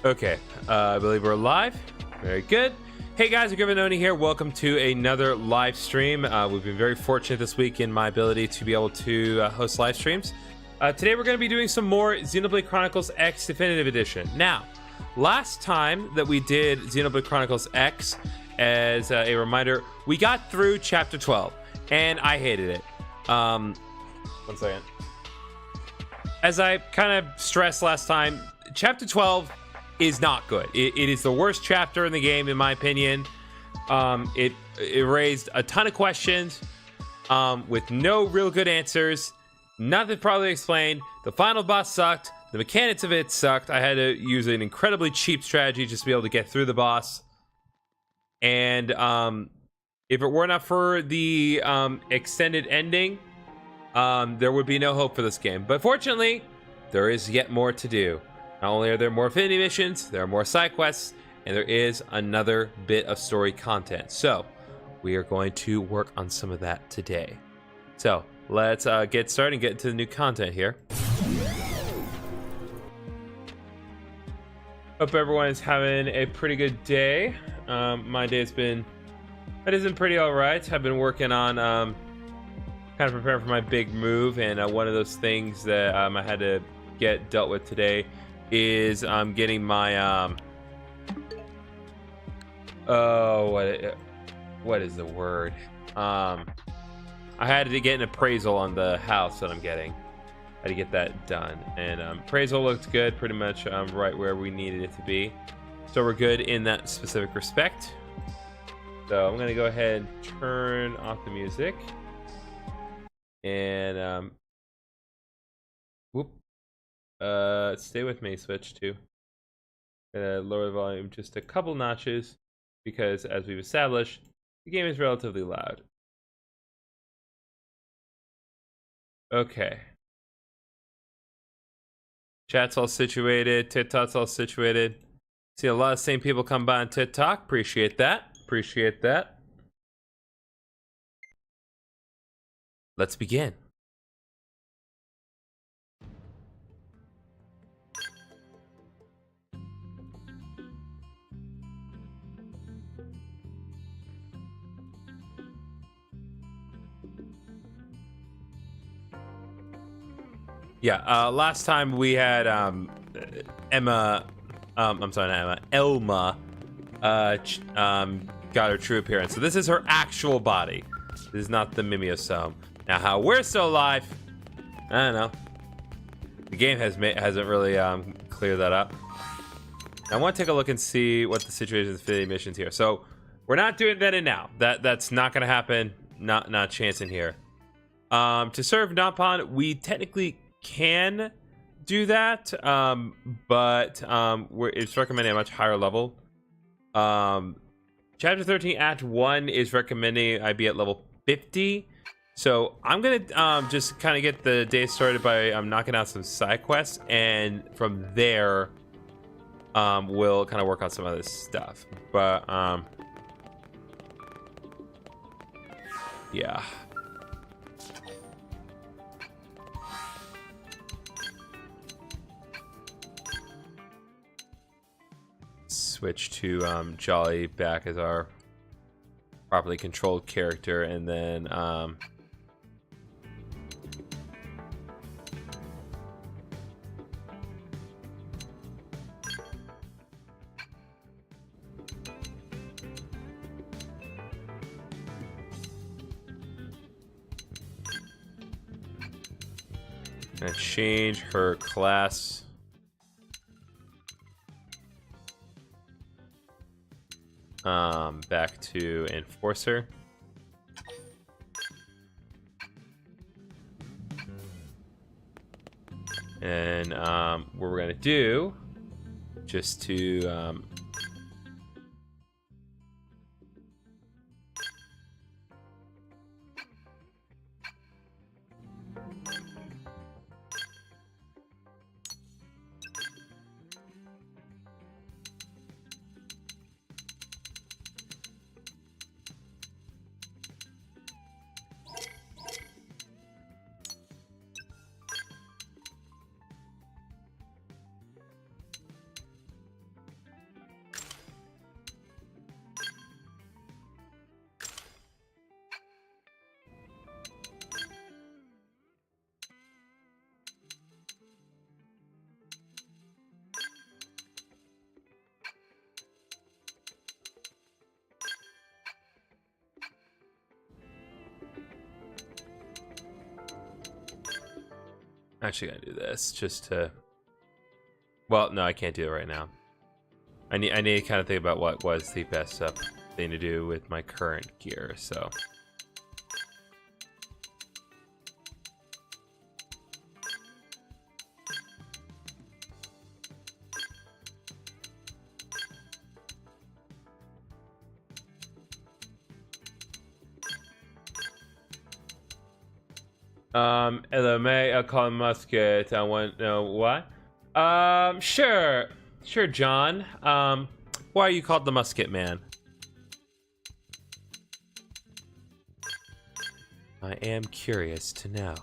Okay, I believe we're live. Very good. Hey guys, Grivinoni here. Welcome to another live stream. We've been very fortunate this week in my ability to be able to host live streams. Today we're going to be doing some more Xenoblade Chronicles X Definitive Edition. Now, last time that we did Xenoblade Chronicles X, as a reminder, we got through Chapter 12, and I hated it. 1 second. As I kind of stressed last time, Chapter 12 is not good. It is the worst chapter in the game, in my opinion. It raised a ton of questions with no real good answers. Nothing properly explained. The final boss sucked. The mechanics of it sucked. I had to use an incredibly cheap strategy just to be able to get through the boss. And if it were not for the extended ending, there would be no hope for this game. But fortunately, there is yet more to do. Not only are there more affinity missions, there are more side quests, and there is another bit of story content. So we are going to work on some of that today. So let's get started and get into the new content here. Hope everyone is having a pretty good day. My day has been pretty all right. I've been working on kind of preparing for my big move, and one of those things that I had to get dealt with today is getting my what is the word? I had to get an appraisal on the house that I'm getting. I had to get that done, and appraisal looked good, pretty much right where we needed it to be. So we're good in that specific respect. So I'm gonna go ahead and turn off the music, and stay with me, switch to lower the volume just a couple notches, because as we've established, the game is relatively loud. Okay, chat's all situated, TikTok's all situated. See a lot of same people come by on TikTok. Appreciate that. Let's begin. Yeah, last time we had Elma got her true appearance. So this is her actual body. This is not the mimeosome. Now, how we're still alive, I don't know. The game hasn't really cleared that up. I want to take a look and see what the situation is with the missions here. So we're not doing that in now. That's not going to happen. Not chancing here. To serve Napon, we technically can do that, but it's recommending a much higher level. Chapter 13 Act 1 is recommending I be at level 50. So I'm gonna just kind of get the day started by knocking out some side quests, and from there, we'll kind of work on some other stuff. But yeah. Switch to Jolly back as our properly controlled character, and then gonna change her class back to Enforcer. And what we're gonna do, just to actually gotta do this just to, well, no, I can't do it right now. I need to kind of think about what was the best thing to do with my current gear. So hello, May. I'll call him Musket. I want to know what? Sure, John. Why are you called the Musket Man? I am curious to know.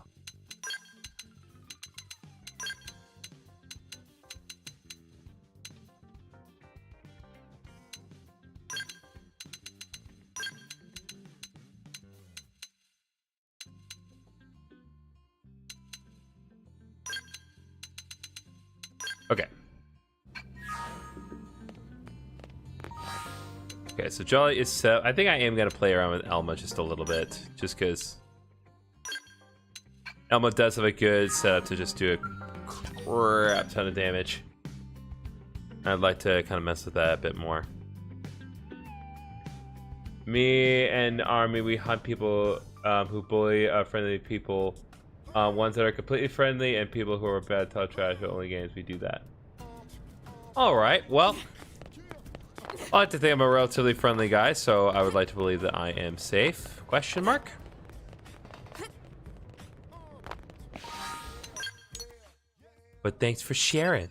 Okay. Okay, so Jolly is set. I think I am going to play around with Elma just a little bit, just because Elma does have a good setup to just do a crap ton of damage. I'd like to kind of mess with that a bit more. Me and Army, we hunt people who bully friendly people. Ones that are completely friendly and people who are bad talk trash at only games. We do that. Alright, well, I like to think I'm a relatively friendly guy, so I would like to believe that I am safe. Question mark? But thanks for sharing.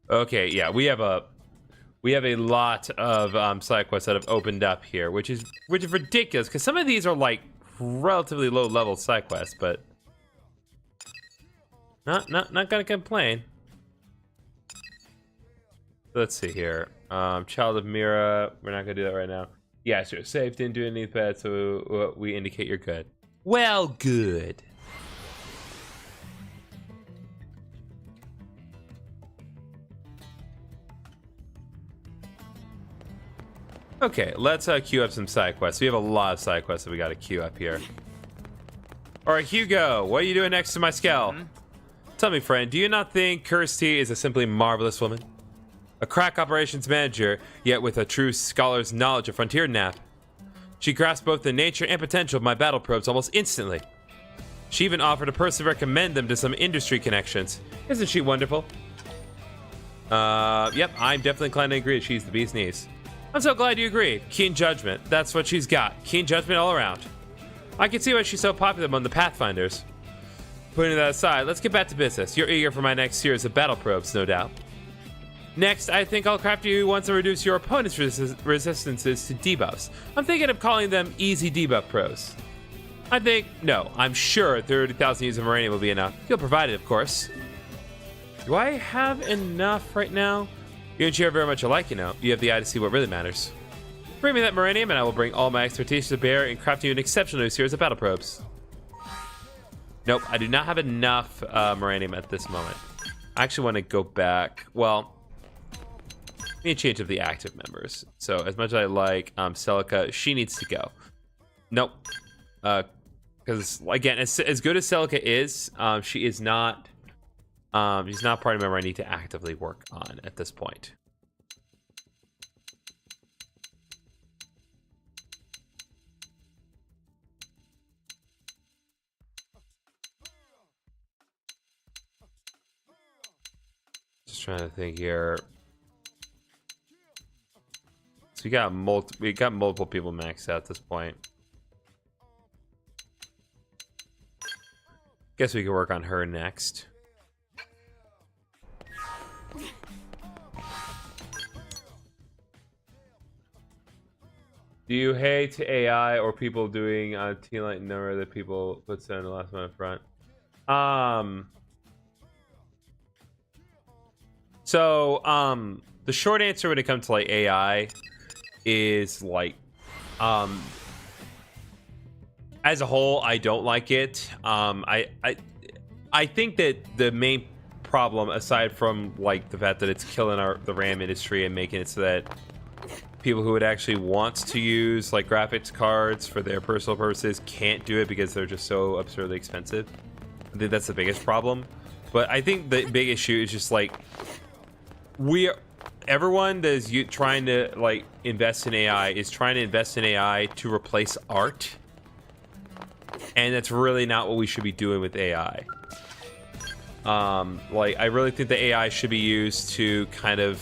Okay, yeah, we have a lot of side quests that have opened up here, which is ridiculous, because some of these are like relatively low level side quests, but not gonna complain. Let's see here. Child of Mira, we're not gonna do that right now. Yeah, sure. Safe, didn't do anything bad, so we indicate you're good. Well, good. Okay, let's queue up some side quests. We have a lot of side quests that we gotta queue up here. Alright, Hugo, what are you doing next to my Skell? Tell me, friend, do you not think Kirsty is a simply marvelous woman? A crack operations manager, yet with a true scholar's knowledge of frontier nap. She grasped both the nature and potential of my battle probes almost instantly. She even offered to personally recommend them to some industry connections. Isn't she wonderful? Yep, I'm definitely inclined to agree. She's the bee's knees. I'm so glad you agree. Keen judgment. That's what she's got. Keen judgment all around. I can see why she's so popular among the Pathfinders. Putting that aside, let's get back to business. You're eager for my next series of battle probes, no doubt. Next, I think I'll craft you once to reduce your opponent's resistances to debuffs. I'm thinking of calling them easy debuff probes. I'm sure 30,000 units of Moranium will be enough. You'll provide it, of course. Do I have enough right now? You and Share very much alike, you know. You have the eye to see what really matters. Bring me that Moranium and I will bring all my expertise to bear and craft you an exceptional new series of battle probes. Nope, I do not have enough Moranium at this moment. I actually want to go back. Well, I need to change up the active members. So as much as I like Celica, she needs to go. Nope. Because again, as good as Celica is, she is not. She's not a party member I need to actively work on at this point. Just trying to think here. So we got multiple people maxed out at this point. Guess we can work on her next. Do you hate AI or people doing T-Light number that people put in the last one up front? The short answer when it comes to like AI is like as a whole, I don't like it. I think that the main problem, aside from like the fact that it's killing the RAM industry and making it so that people who would actually want to use like graphics cards for their personal purposes can't do it because they're just so absurdly expensive. I think that's the biggest problem. But I think the big issue is just like everyone that is trying to like invest in AI is trying to invest in AI to replace art, and that's really not what we should be doing with AI. Like I really think the AI should be used to kind of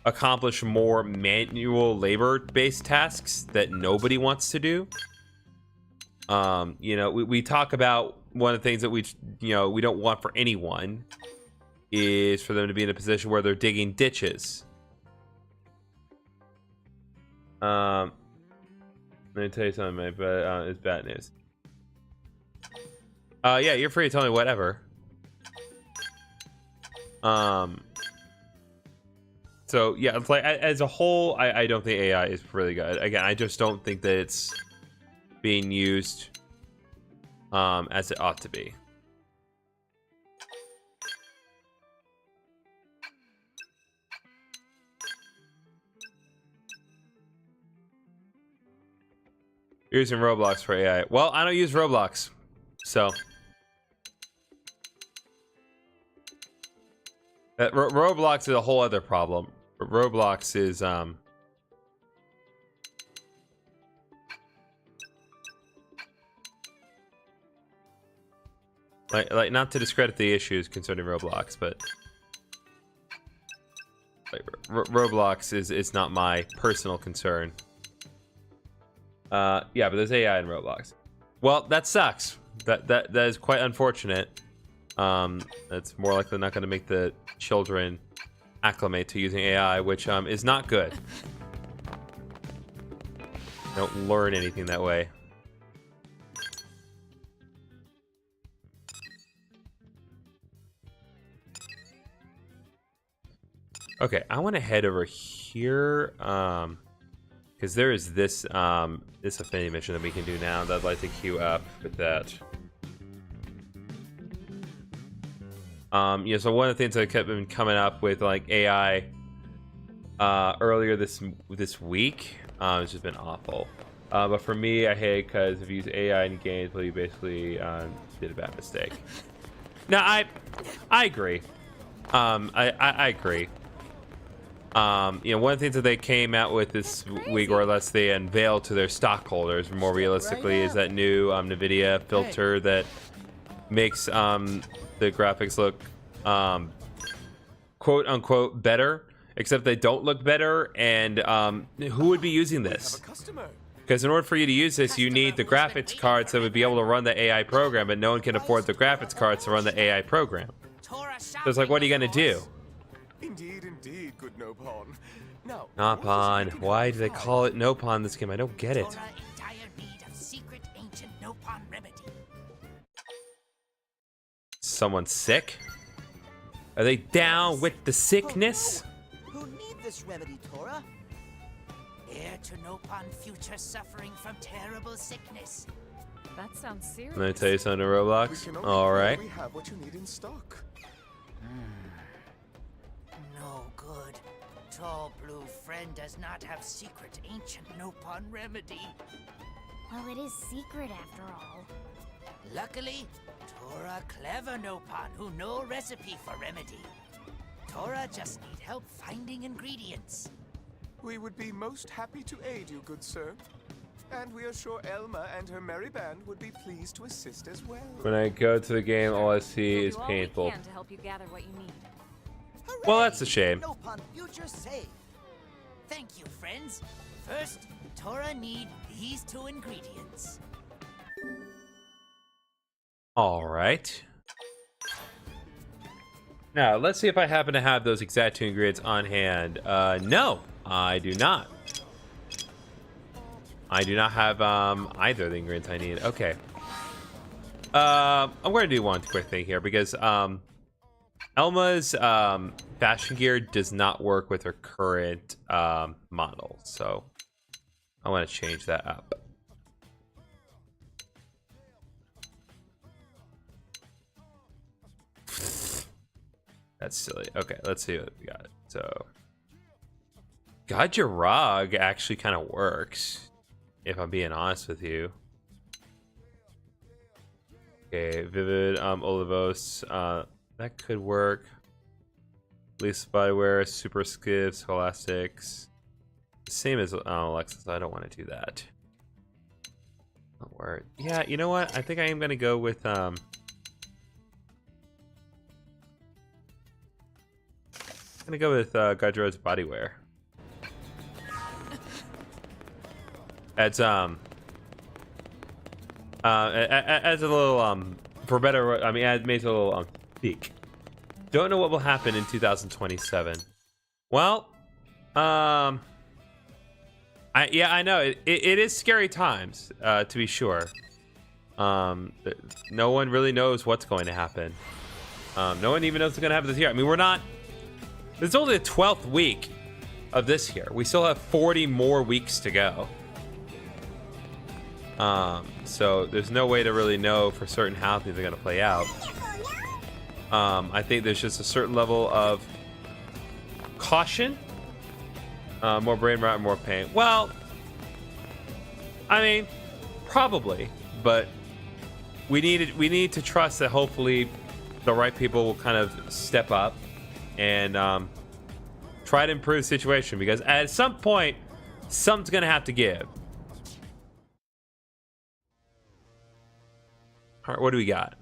accomplish more manual labor-based tasks that nobody wants to do. You know, we talk about one of the things that we don't want for anyone is for them to be in a position where they're digging ditches. Let me tell you something, mate, but it's bad news. Yeah, you're free to tell me whatever. So yeah, it's like as a whole, I don't think AI is really good. Again, I just don't think that it's being used as it ought to be. You're using Roblox for AI. Well, I don't use Roblox, so Roblox is a whole other problem. Roblox is like not to discredit the issues concerning Roblox, but like, Roblox is not my personal concern. Yeah, but there's AI in Roblox. Well, that sucks. That is quite unfortunate. That's more likely not going to make the children acclimate to using AI, which is not good. Don't learn anything that way. Okay, I want to head over here because there is this this affinity mission that we can do now that I'd like to queue up with that. Yeah, so one of the things that kept been coming up with like AI earlier this week, it's just been awful. But for me, I hate it because if you use AI in games, well, you basically did a bad mistake. Now, I agree. I agree. You know, one of the things that they came out with this week, or less they unveiled to their stockholders more realistically, is that new NVIDIA filter that makes the graphics look quote unquote better. except they don't look better. And who would be using this? Because in order for you to use this, you need the graphics cards that would be able to run the AI program, but no one can afford the graphics cards to run the AI program. So it's like, what are you gonna do? Indeed, good Nopon. Now, Nopon. Why do they call it Nopon in this game? I don't get it. Someone sick? Are they down with the sickness? Who need this remedy, Tora? Heir to Nopon future suffering from terrible sickness. That sounds serious. Let me tell you something, Roblox. All right. We have what you need in stock. No good. Tall blue friend does not have secret ancient Nopon remedy. Well, it is secret after all. Luckily, Tora clever Nopon who know recipe for remedy. Tora just need help finding ingredients. We would be most happy to aid you, good sir. And we are sure Elma and her merry band would be pleased to assist as well. When I go to the game, all I see We'll is do all we painful. can to help you gather what you need. Well, that's a shame. Nopon future safe. Thank you, friends. First, Tora need these 2 ingredients. All right. Now, let's see if I happen to have those exact 2 ingredients on hand. No, I do not. I do not have either of the ingredients I need. Okay. I'm going to do one quick thing here because Elma's fashion gear does not work with her current model. So I want to change that up. That's silly. Okay, let's see what we got. So, Gajarag actually kind of works, if I'm being honest with you. Okay, Vivid, Olivos, that could work. Least Spyware, Super Skiff, Scholastics. Same as Alexis, I don't want to do that. Don't worry. Yeah, you know what? I think I am going to go with, I'm gonna go with Gajarag's bodywear. Adds adds a little for better. I mean, it makes a little peak. Don't know what will happen in 2027. Well, I know it is scary times to be sure. No one really knows what's going to happen. No one even knows what's going to happen this year. I mean, we're not. It's only the 12th week of this year. We still have 40 more weeks to go. So there's no way to really know for certain how things are going to play out. I think there's just a certain level of caution. More brain rot, more pain. Well, I mean, probably, but we need to trust that hopefully the right people will kind of step up and try to improve the situation, because at some point something's gonna have to give. All right, what do we got?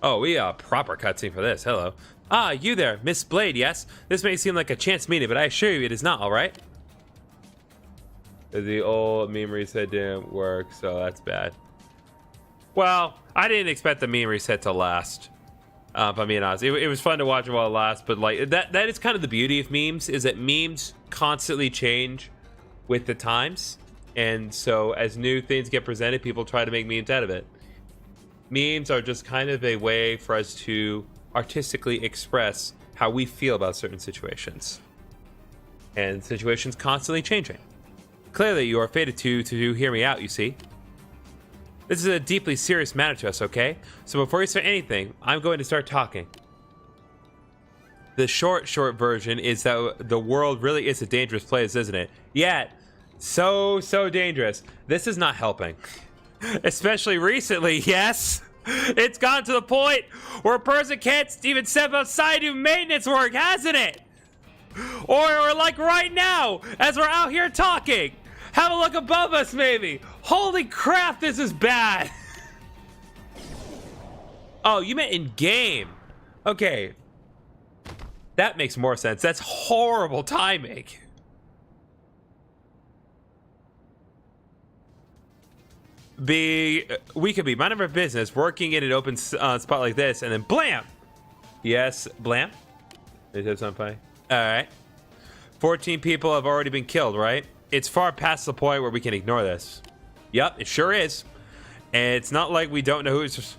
Oh, we got a proper cutscene for this. Hello. Ah, you there, Miss Blade, yes? This may seem like a chance meeting, but I assure you it is not, all right? The old meme reset didn't work, so that's bad. Well, I didn't expect the meme reset to last. If I'm being honest, it was fun to watch it while it lasts, but like that is kind of the beauty of memes, is that memes constantly change with the times, and so as new things get presented, people try to make memes out of it. Memes are just kind of a way for us to artistically express how we feel about certain situations, and situations constantly changing. Clearly, you are fated to hear me out. You see. This is a deeply serious matter to us, okay? So before you start anything, I'm going to start talking. The short version is that the world really is a dangerous place, isn't it? Yet, so dangerous. This is not helping. Especially recently, yes? It's gotten to the point where a person can't even step outside and do maintenance work, hasn't it? Or like right now, as we're out here talking. Have a look above us, maybe. Holy crap, this is bad. Oh, you meant in game. Okay. That makes more sense. That's horrible timing. We could be minding our business, working in an open spot like this, and then blam! Yes, blam? Is that something funny? Alright. 14 people have already been killed, right? It's far past the point where we can ignore this. Yep, it sure is. And it's not like we don't know who's...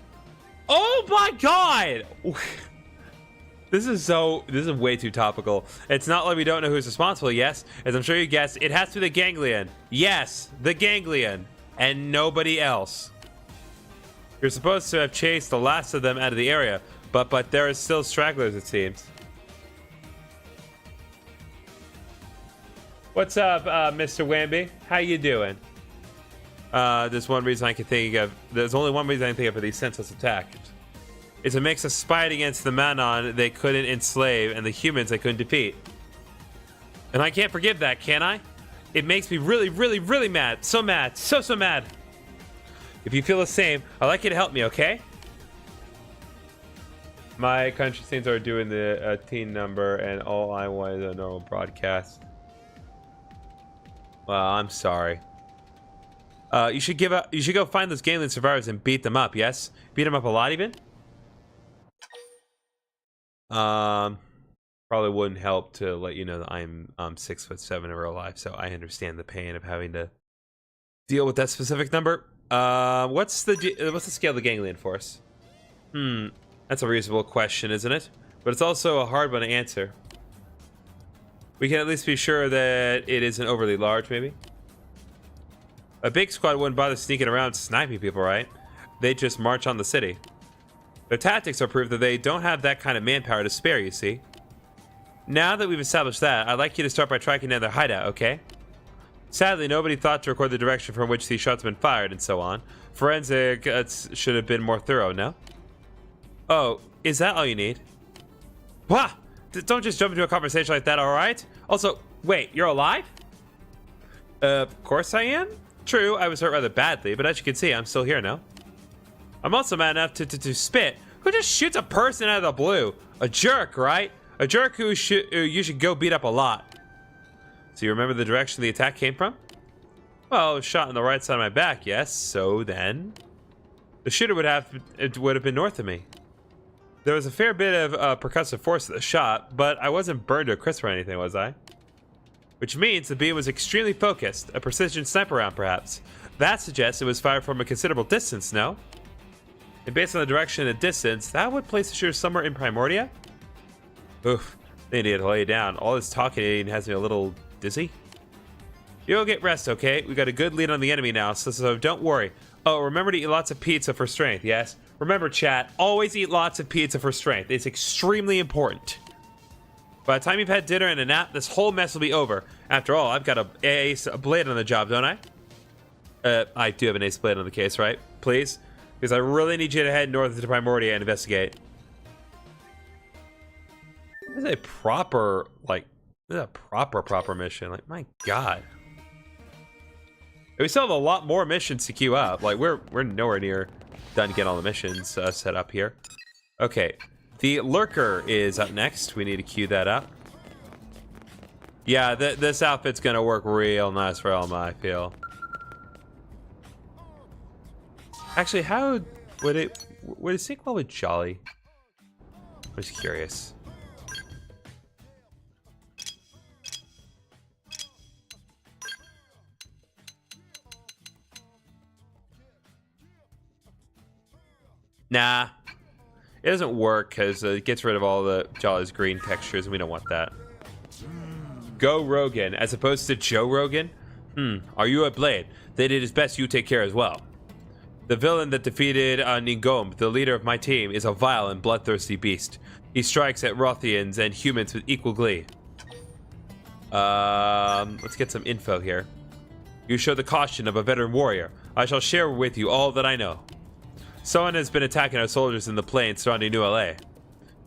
Oh my god! This is way too topical. It's not like we don't know who's responsible, yes. As I'm sure you guessed, it has to be the ganglion. Yes, the ganglion. And nobody else. You're supposed to have chased the last of them out of the area, but there are still stragglers, it seems. What's up, Mr. Wamby? How you doing? There's one reason I can think of. There's only one reason I can think of for these senseless attacks. It's a mix of spite against the Manon they couldn't enslave and the humans they couldn't defeat. And I can't forgive that, can I? It makes me really, really, really mad. So mad. So mad. If you feel the same, I'd like you to help me, okay? My country scenes are doing the teen number, and all I want is a normal broadcast. Well, I'm sorry. You should go find those ganglion survivors and beat them up, yes? Beat them up a lot, even? Probably wouldn't help to let you know that I'm 6'7" in real life, so I understand the pain of having to deal with that specific number. What's the scale of the ganglion force? That's a reasonable question, isn't it? But it's also a hard one to answer. We can at least be sure that it isn't overly large, maybe. A big squad wouldn't bother sneaking around sniping people, right? They'd just march on the city. Their tactics are proof that they don't have that kind of manpower to spare, you see. Now that we've established that, I'd like you to start by tracking down their hideout, okay? Sadly, nobody thought to record the direction from which these shots have been fired and so on. Forensic should have been more thorough, no? Oh, is that all you need? Wah! Don't just jump into a conversation like that, alright? Also, wait, you're alive? Of course I am. True, I was hurt rather badly, but as you can see, I'm still here now. I'm also mad enough to spit. Who just shoots a person out of the blue? A jerk, right? A jerk who you should go beat up a lot. So you remember the direction the attack came from? Well, it was shot on the right side of my back, yes. So then, the shooter would have been north of me. There was a fair bit of percussive force to the shot, but I wasn't burned to a crisp or anything, was I? Which means the beam was extremely focused, a precision sniper round, perhaps. That suggests it was fired from a considerable distance, no? And based on the direction and distance, that would place the shooter somewhere in Primordia? Oof, they need to lay it down. All this talking has me a little dizzy. You'll get rest, okay? We got a good lead on the enemy now, so don't worry. Oh, remember to eat lots of pizza for strength, yes? Remember, chat, always eat lots of pizza for strength. It's extremely important. By the time you've had dinner and a nap, this whole mess will be over. After all, I've got a blade on the job, don't I? I do have an ace blade on the case, right? Please? Because I really need you to head north to Primordia and investigate. This is a proper, proper mission. Like, my god. And we still have a lot more missions to queue up. Like, we're nowhere near done getting all the missions set up here. Okay. The Lurker is up next. We need to queue that up. Yeah, this outfit's gonna work real nice for Elma, I feel. Actually, how would it sync well with Jolly? I'm just curious. Nah, it doesn't work because it gets rid of all the Jolly's green textures, and we don't want that. Go Rogan, as opposed to Joe Rogan? Are you a blade? They did his best, you take care as well. The villain that defeated Ningom, the leader of my team, is a vile and bloodthirsty beast. He strikes at Rothians and humans with equal glee. Let's get some info here. You show the caution of a veteran warrior. I shall share with you all that I know. Someone has been attacking our soldiers in the plains surrounding New LA.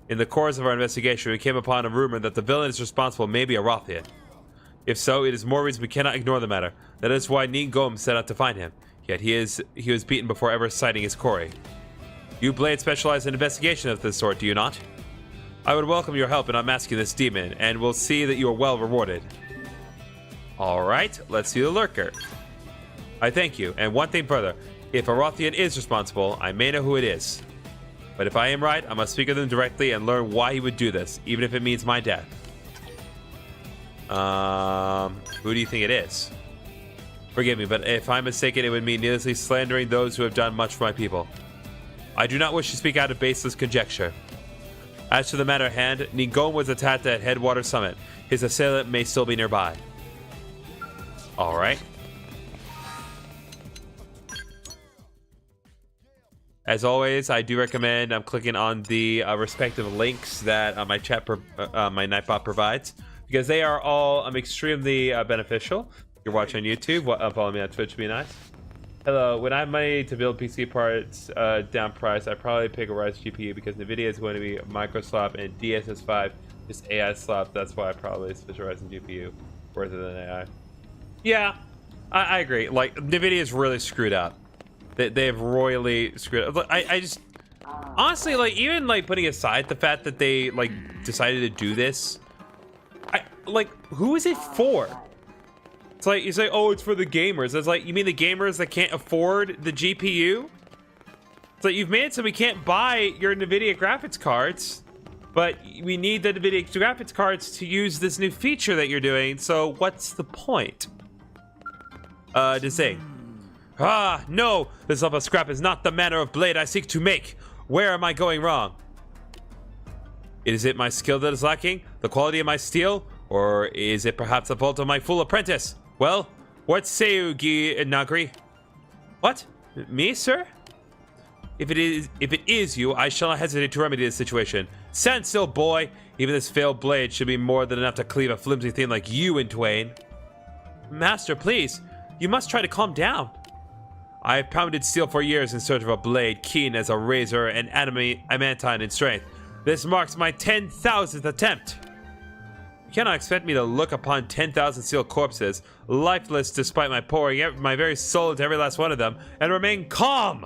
In the course of our investigation, we came upon a rumor that the villain is responsible may be a Rothian. If so, it is more reason we cannot ignore the matter. That is why Ningom set out to find him. Yet he was beaten before ever sighting his quarry. You Blade specialize in investigation of this sort, do you not? I would welcome your help in unmasking this demon, and we'll see that you are well rewarded. Alright, let's see the lurker. I thank you, and one thing further. If Arothian is responsible, I may know who it is. But if I am right, I must speak with him directly and learn why he would do this, even if it means my death. Who do you think it is? Forgive me, but if I'm mistaken, it would mean needlessly slandering those who have done much for my people. I do not wish to speak out of baseless conjecture. As to the matter at hand, Ningon was attacked at Headwater Summit. His assailant may still be nearby. Alright. As always, I do recommend clicking on the respective links that my Nightbot provides, because they are all extremely beneficial. If you're watching on YouTube, follow me on Twitch would be nice. Hello, when I have money to build PC parts down price, I probably pick a Ryzen GPU because NVIDIA is going to be micro slop and DSS5 just AI slop. That's why I probably switch a Ryzen GPU rather than AI. Yeah, I agree. Like, NVIDIA is really screwed up. They've royally screwed up. I just honestly, like, even like putting aside the fact that they like decided to do this, who is it for? It's like you say, oh, it's for the gamers. It's like, you mean the gamers that can't afford the GPU? It's like, you've made it so we can't buy your NVIDIA graphics cards, but we need the NVIDIA graphics cards to use this new feature that you're doing. So what's the point? To say, ah, no, this level of scrap is not the manner of blade I seek to make. Where am I going wrong? Is it my skill that is lacking? The quality of my steel? Or is it perhaps the fault of my fool apprentice? Well, what say you, Nagri? What? Me, sir? If it is you, I shall not hesitate to remedy this situation. Stand still, boy. Even this failed blade should be more than enough to cleave a flimsy thing like you in twain. Master, please. You must try to calm down. I have pounded steel for years in search of a blade keen as a razor and adamantine in strength. This marks my 10,000th attempt. You cannot expect me to look upon 10,000 steel corpses, lifeless despite my pouring my very soul into every last one of them, and remain calm.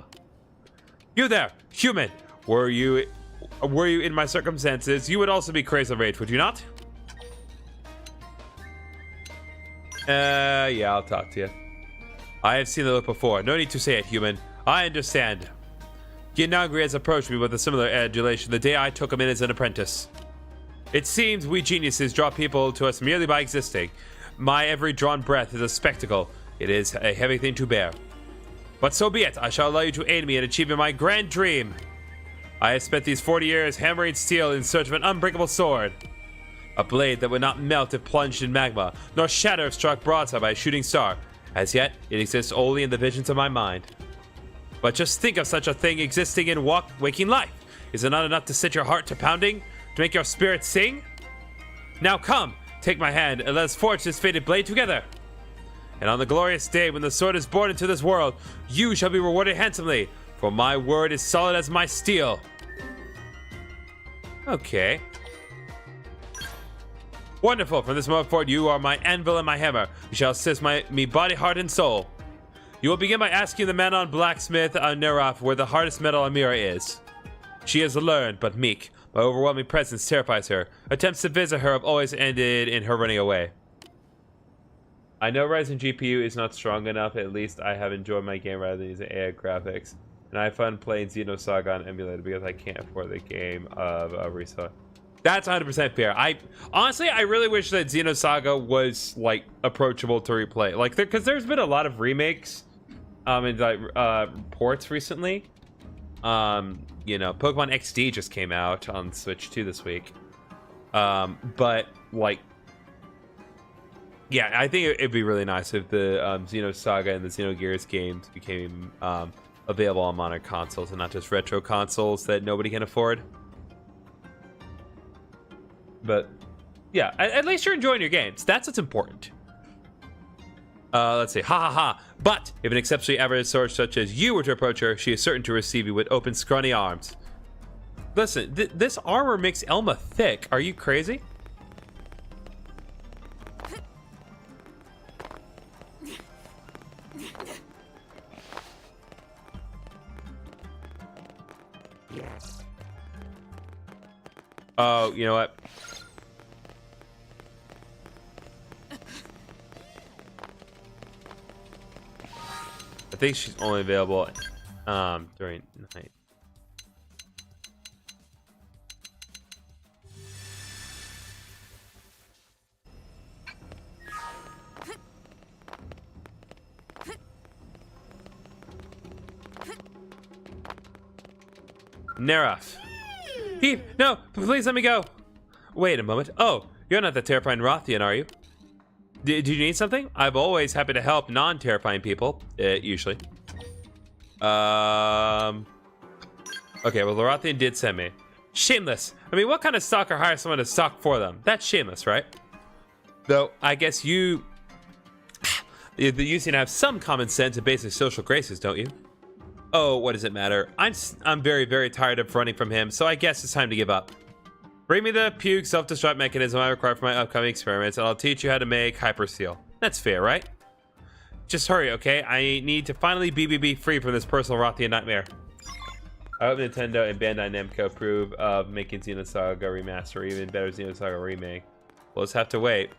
You there, human. Were you in my circumstances, you would also be crazed of rage, would you not? Yeah, I'll talk to you. I have seen the look before. No need to say it, human. I understand. Ginagri has approached me with a similar adulation the day I took him in as an apprentice. It seems we geniuses draw people to us merely by existing. My every drawn breath is a spectacle. It is a heavy thing to bear. But so be it. I shall allow you to aid me in achieving my grand dream. I have spent these 40 years hammering steel in search of an unbreakable sword. A blade that would not melt if plunged in magma, nor shatter if struck broadside by a shooting star. As yet, it exists only in the visions of my mind. But just think of such a thing existing in waking life. Is it not enough to set your heart to pounding? To make your spirit sing? Now come, take my hand, and let us forge this fated blade together. And on the glorious day when the sword is born into this world, you shall be rewarded handsomely, for my word is solid as my steel. Okay. Wonderful. From this moment forward, you are my anvil and my hammer. You shall assist me body, heart, and soul. You will begin by asking the man on blacksmith Neraf where the hardest metal on Mira is. She is learned, but meek. My overwhelming presence terrifies her. Attempts to visit her have always ended in her running away. I know Ryzen GPU is not strong enough. At least I have enjoyed my game rather than using AI graphics. And I have fun playing Xenosaga on emulator because I can't afford the game of Risa. That's 100% fair. I really wish that Xenosaga was like approachable to replay. Like, because there's been a lot of remakes, and like ports recently. You know, Pokemon XD just came out on Switch 2 this week. But like, yeah, I think it'd be really nice if the Xenosaga and the Xenogears games became available on modern consoles and not just retro consoles that nobody can afford. But yeah, at least you're enjoying your games. That's what's important. Let's see. Ha ha ha. But if an exceptionally average sword such as you were to approach her, she is certain to receive you with open, scrawny arms. Listen, this armor makes Elma thick. Are you crazy? Oh, you know what? I think she's only available during night. Neraf. Heap, no, please let me go. Wait a moment. Oh, you're not the terrifying Rothian, are you? Do you need something? I'm always happy to help non-terrifying people, usually. Okay, well, the Rothian did send me. Shameless. I mean, what kind of stalker hires someone to stalk for them? That's shameless, right? Though, I guess you seem to have some common sense and basic social graces, don't you? Oh, what does it matter? I'm very, very tired of running from him, so I guess it's time to give up. Bring me the puke self-destruct mechanism I require for my upcoming experiments, and I'll teach you how to make hyperseal. That's fair, right? Just hurry, okay? I need to finally be free from this personal Rothian nightmare. I hope Nintendo and Bandai Namco approve of making Xenoblade Saga Remaster, or even better, Xenoblade Saga Remake. We'll just have to wait.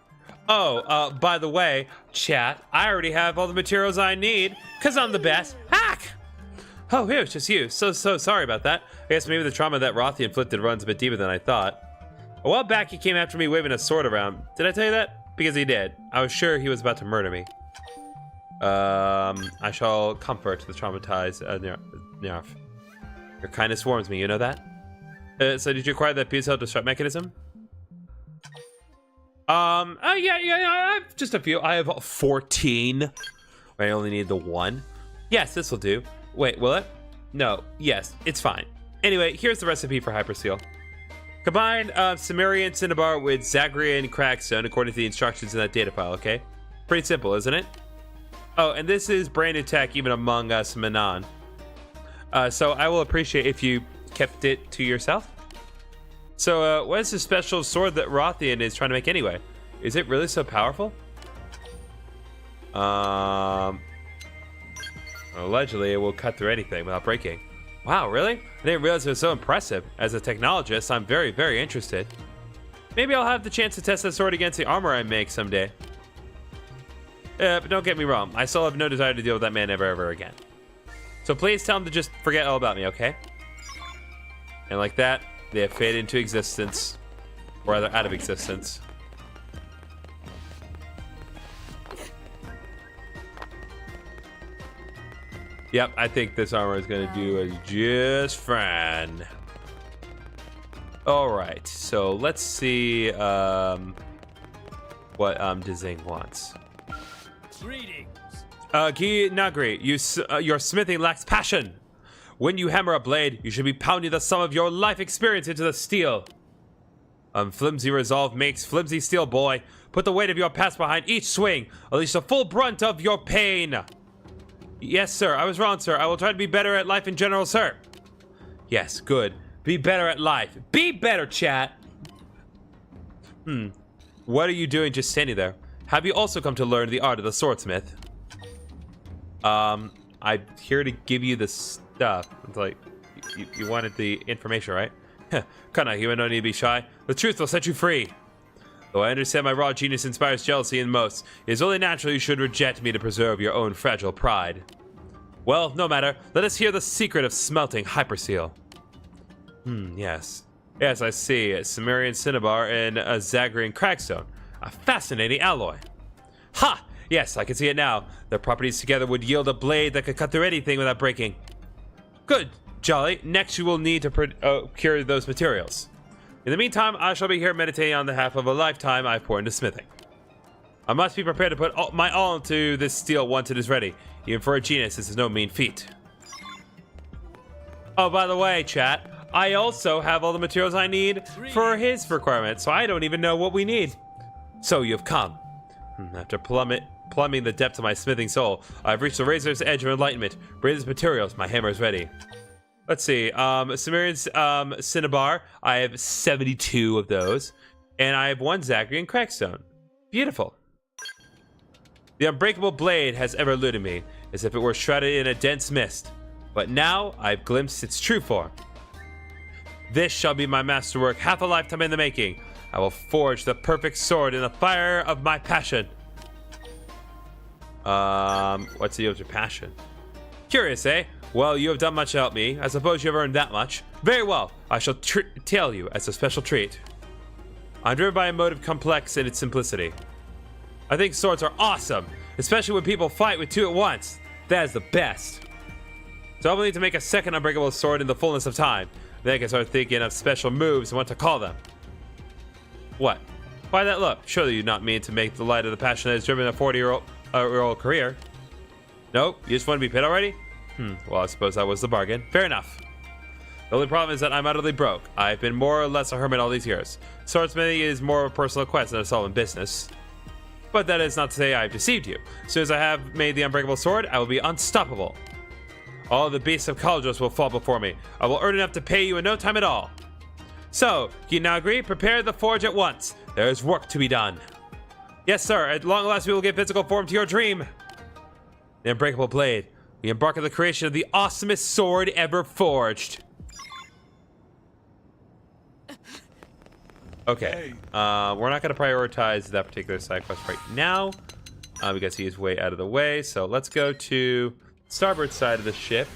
Oh, by the way, chat, I already have all the materials I need, because I'm the best. Hack! Oh, here, it's just you. So sorry about that. I guess maybe the trauma that Rothy inflicted runs a bit deeper than I thought. A while back, he came after me waving a sword around. Did I tell you that? Because he did. I was sure he was about to murder me. I shall comfort the traumatized Nerf. Your kindness warms me, you know that? So did you acquire that piece of destruct mechanism? Yeah, I have just a few. I have 14. I only need the one. Yes, this will do. Wait, will it? No. Yes, it's fine. Anyway, here's the recipe for hyperseal. Combine Cimmerian Cinnabar with Zagrean Crackstone according to the instructions in that data file, okay? Pretty simple, isn't it? Oh, and this is brand new tech even among us Manon. So I will appreciate if you kept it to yourself. So what is the special sword that Rothian is trying to make anyway? Is it really so powerful? Allegedly, it will cut through anything without breaking. Wow, really? I didn't realize it was so impressive. As a technologist, I'm very, very interested. Maybe I'll have the chance to test that sword against the armor I make someday. But don't get me wrong, I still have no desire to deal with that man ever again. So please tell him to just forget all about me, okay? And like that, they have faded into existence. Or rather, out of existence. Yep, I think this armor is going to do us just fine. Alright, so let's see what Dzing wants. Greetings. Gi Nagri, your smithing lacks passion. When you hammer a blade, you should be pounding the sum of your life experience into the steel. Flimsy resolve makes flimsy steel, boy. Put the weight of your past behind each swing. Unleash the full brunt of your pain. Yes, sir. I was wrong, sir. I will try to be better at life in general, sir. Yes, good. Be better at life. Be better, chat. What are you doing just standing there? Have you also come to learn the art of the swordsmith? I'm here to give you the stuff. It's like, you wanted the information, right? Kana, you no need to be shy. The truth will set you free. Though I understand my raw genius inspires jealousy in most, it is only natural you should reject me to preserve your own fragile pride. Well, no matter. Let us hear the secret of smelting hyperseal. Yes. Yes, I see. A Cimmerian Cinnabar and a Zagrean Crackstone. A fascinating alloy. Ha! Yes, I can see it now. Their properties together would yield a blade that could cut through anything without breaking. Good. Jolly. Next, you will need to procure those materials. In the meantime, I shall be here meditating on the half of a lifetime I've poured into smithing. I must be prepared to put my all into this steel once it is ready. Even for a genius, this is no mean feat. Oh, by the way, chat, I also have all the materials I need for his requirements, so I don't even know what we need. So you've come. After plumbing the depths of my smithing soul, I've reached the razor's edge of enlightenment. Bring these materials, my hammer is ready. Let's see, Cimmerian's Cinnabar, I have 72 of those, and I have one Zagrean Crackstone. Beautiful. The unbreakable blade has ever eluded me, as if it were shrouded in a dense mist, but now I've glimpsed its true form. This shall be my masterwork, half a lifetime in the making. I will forge the perfect sword in the fire of my passion. What's the deal with your passion? Curious, eh? Well, you have done much to help me. I suppose you have earned that much. Very well. I shall tell you as a special treat. I'm driven by a motive complex in its simplicity. I think swords are awesome, especially when people fight with two at once. That is the best. So I will need to make a second unbreakable sword in the fullness of time. Then I can start thinking of special moves and what to call them. What? Why that look? Surely you not mean to make the light of the passion that has driven a 40-year-old career. Nope, you just want to be paid already? Well, I suppose that was the bargain. Fair enough. The only problem is that I'm utterly broke. I've been more or less a hermit all these years. Swordsmithing is more of a personal quest than a solvent business. But that is not to say I've deceived you. As soon as I have made the unbreakable sword, I will be unstoppable. All the beasts of Kaldros will fall before me. I will earn enough to pay you in no time at all. So, can you now agree? Prepare the forge at once. There is work to be done. Yes, sir. At long last, we will give physical form to your dream. The unbreakable blade. We embark on the creation of the awesomest sword ever forged. Okay. We're not going to prioritize that particular side quest right now because he is way out of the way. So let's go to starboard side of the ship.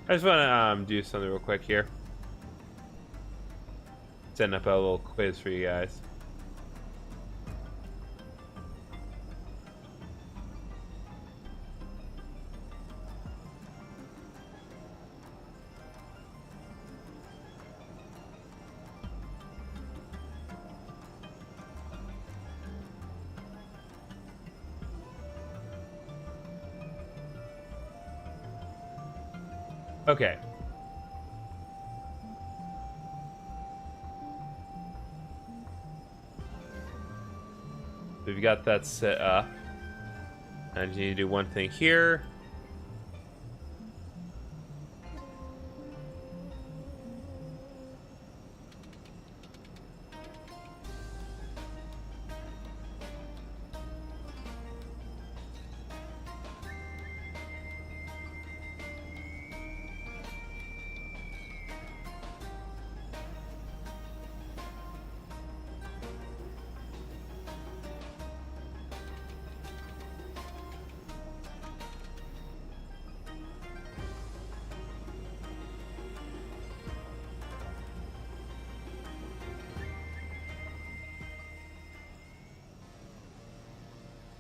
I just want to do something real quick here. Setting up a little quiz for you guys. Okay. We've got that set up. And you need to do one thing here.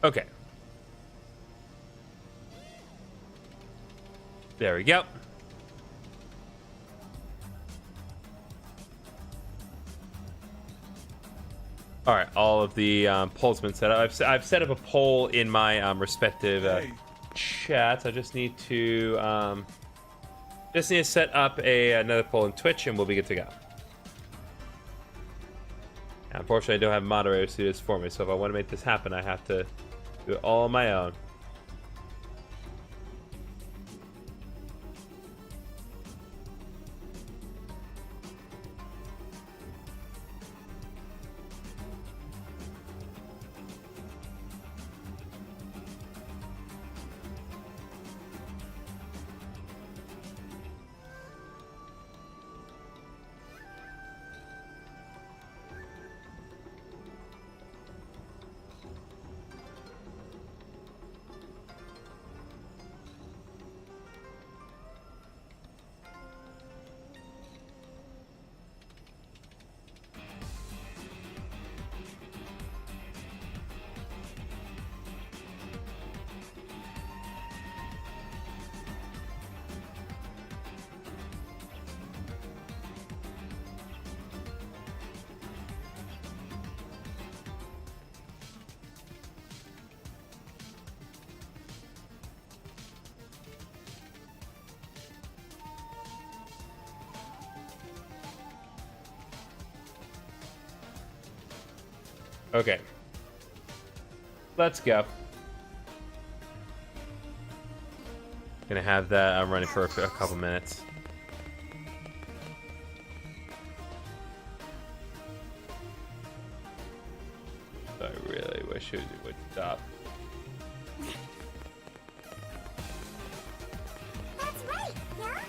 Okay. There we go. All right, all of the polls been set up. I've set up a poll in my respective chats. I just need to set up another poll in Twitch, and we'll be good to go. Unfortunately, I don't have moderators to do this for me, so if I want to make this happen, I have to do it all on my own. Okay. Let's go. Gonna have that running for a couple minutes. I really wish it would stop. That's right, yeah?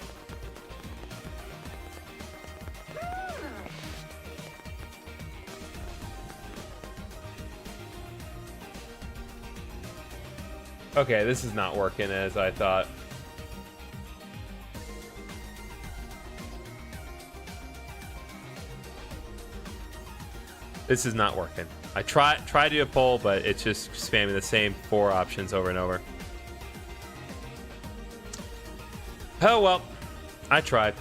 Okay, this is not working as I thought. This is not working. I try to do a poll, but it's just spamming the same 4 options over and over. Oh well, I tried.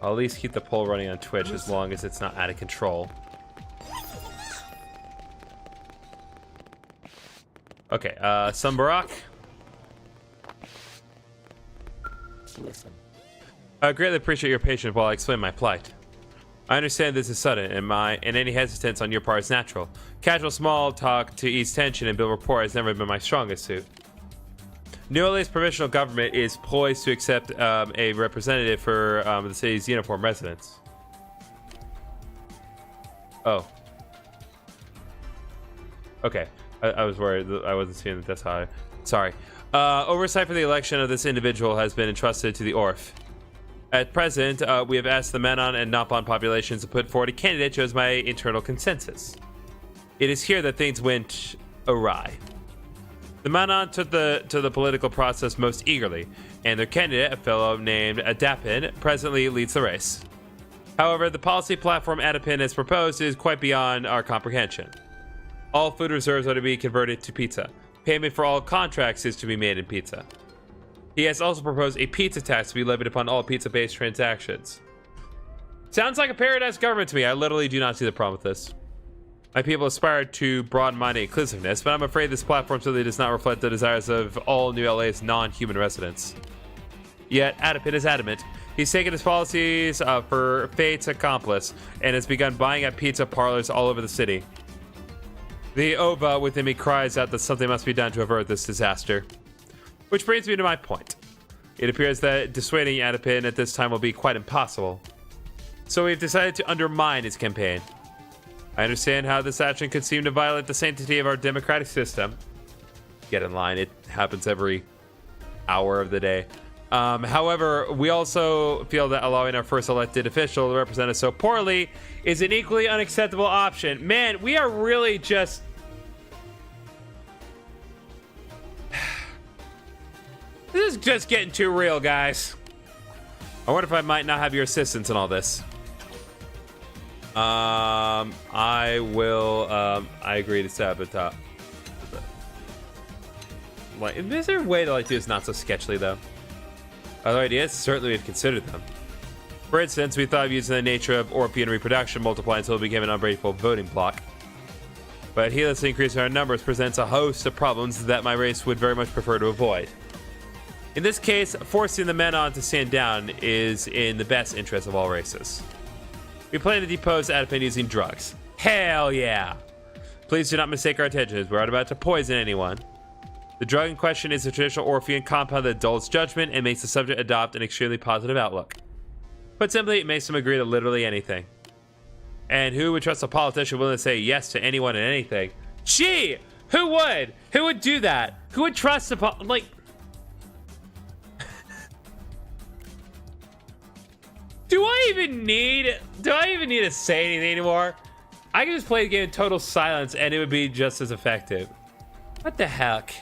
I'll at least keep the poll running on Twitch as long as it's not out of control. Okay, Sumbarak. Listen. I greatly appreciate your patience while I explain my plight. I understand this is sudden, and any hesitance on your part is natural. Casual small talk to ease tension and build rapport has never been my strongest suit. New LA's provisional government is poised to accept a representative for the city's uniform residents. Oh. Okay. I was worried that I wasn't seeing that. That's how sorry. Oversight for the election of this individual has been entrusted to the ORF. At present, we have asked the Manon and Nopon populations to put forward a candidate chose by internal consensus. It is here that things went awry. The Manon took to the political process most eagerly, and their candidate, a fellow named Adapin, presently leads the race. However, the policy platform Adapin has proposed is quite beyond our comprehension. All food reserves are to be converted to pizza. Payment for all contracts is to be made in pizza. He has also proposed a pizza tax to be levied upon all pizza-based transactions. Sounds like a paradise government to me. I literally do not see the problem with this. My people aspire to broad-minded inclusiveness, but I'm afraid this platform simply does not reflect the desires of all New LA's non-human residents. Yet, Adapin is adamant. He's taken his policies for fate's accomplice and has begun buying up pizza parlors all over the city. The Ova within me cries out that something must be done to avert this disaster. Which brings me to my point. It appears that dissuading Adapin at this time will be quite impossible. So we've decided to undermine his campaign. I understand how this action could seem to violate the sanctity of our democratic system. Get in line, it happens every hour of the day. However, we also feel that allowing our first elected official to represent us so poorly is an equally unacceptable option. Man, we are really just... This is just getting too real, guys. I wonder if I might not have your assistance in all this. I will, I agree to set up a top. Like, is there a way to like do this not so sketchily though? Other ideas? Certainly we've considered them. For instance, we thought of using the nature of Orphean reproduction multiply until it became an unbreakable voting block. But heedlessly increasing our numbers presents a host of problems that my race would very much prefer to avoid. In this case, forcing the men on to stand down is in the best interest of all races. We plan to depose Adapin using drugs. Hell yeah! Please do not mistake our intentions. We're not about to poison anyone. The drug in question is a traditional Orphean compound that dulls judgment and makes the subject adopt an extremely positive outlook. Put simply, it makes them agree to literally anything. And who would trust a politician willing to say yes to anyone and anything? Gee! Who would? Who would do that? Who would trust a like... Do I even need to say anything anymore? I can just play the game in total silence and it would be just as effective. What the heck?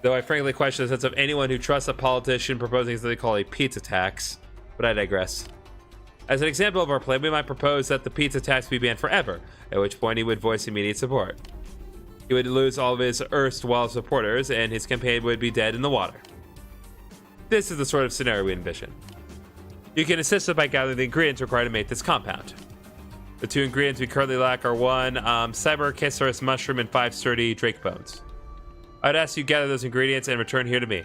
Though I frankly question the sense of anyone who trusts a politician proposing something they call a pizza tax. But I digress. As an example of our plan, we might propose that the pizza tax be banned forever, at which point he would voice immediate support. He would lose all of his erstwhile supporters and his campaign would be dead in the water. This is the sort of scenario we envision. You can assist us by gathering the ingredients required to make this compound. The 2 ingredients we currently lack are 1 Cybercasaurus mushroom and 5 sturdy drake bones. I'd ask you to gather those ingredients and return here to me.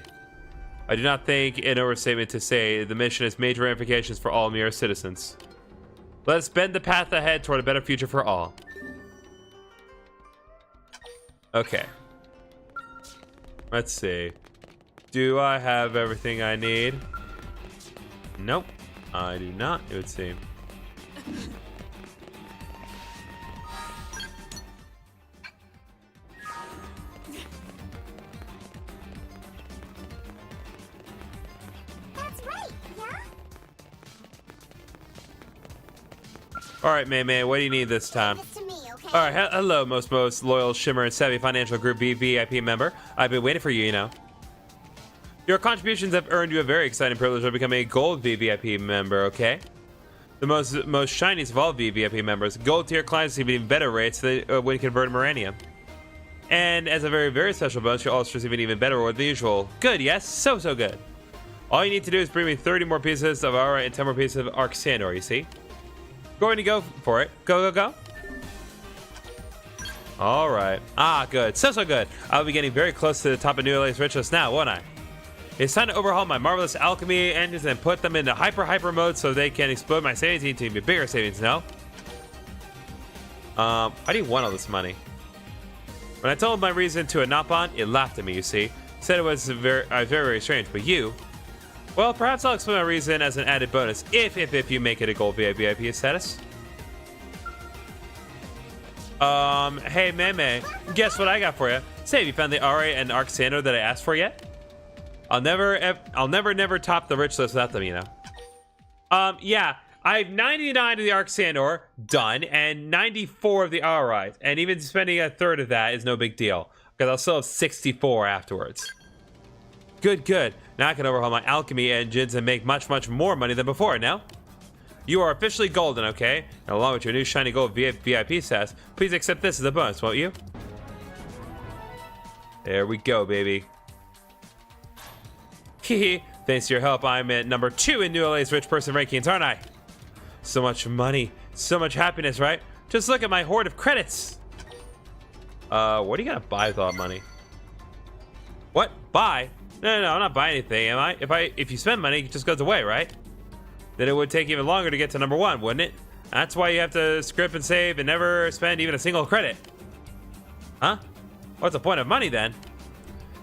I do not think an overstatement to say the mission has major ramifications for all Mira citizens. Let's bend the path ahead toward a better future for all. Okay. Let's see. Do I have everything I need? Nope. I do not, it would seem. That's right, yeah? Alright, May, what do you need this time? It's to me, okay? Alright, hello, most loyal Shimmer and Savvy Financial Group VIP member. I've been waiting for you, you know. Your contributions have earned you a very exciting privilege of becoming a Gold VVIP member, okay? The most shiniest of all VVIP members. Gold tier clients receive even better rates when you convert Miranium. And as a very, very special bonus, you'll also receive an even better reward than usual. Good, yes? So good. All you need to do is bring me 30 more pieces of Aura and 10 more pieces of Arc Sandor, you see? Going to go for it. Go. Alright. Ah, good. So good. I'll be getting very close to the top of New LA's rich list now, won't I? It's time to overhaul my marvelous alchemy engines and put them into hyper mode so they can explode my savings into even bigger savings, no? Why do you want all this money? When I told my reason to a Napon, it laughed at me, you see. Said it was very strange, but you... Well, perhaps I'll explain my reason as an added bonus, if you make it a Gold VIP status. Hey, Meme, guess what I got for you? Say, have you found the Aura and Arc Sandor that I asked for yet? I'll never top the rich list without them, you know. Yeah, I have 99 of the Arc Sandor done, and 94 of the Aurite, and even spending a third of that is no big deal, because I'll still have 64 afterwards. Good. Now I can overhaul my alchemy engines and make much more money than before, now? You are officially golden, okay? And along with your new shiny gold VIP status, please accept this as a bonus, won't you? There we go, baby. Hehe, thanks to your help, I'm at number 2 in New LA's rich person rankings, aren't I? So much money, so much happiness, right? Just look at my hoard of credits. What are you gonna buy with all that money? What? Buy? No, I'm not buying anything, am I? If you spend money, it just goes away, right? Then it would take even longer to get to number 1, wouldn't it? That's why you have to script and save and never spend even a single credit. Huh? What's the point of money then?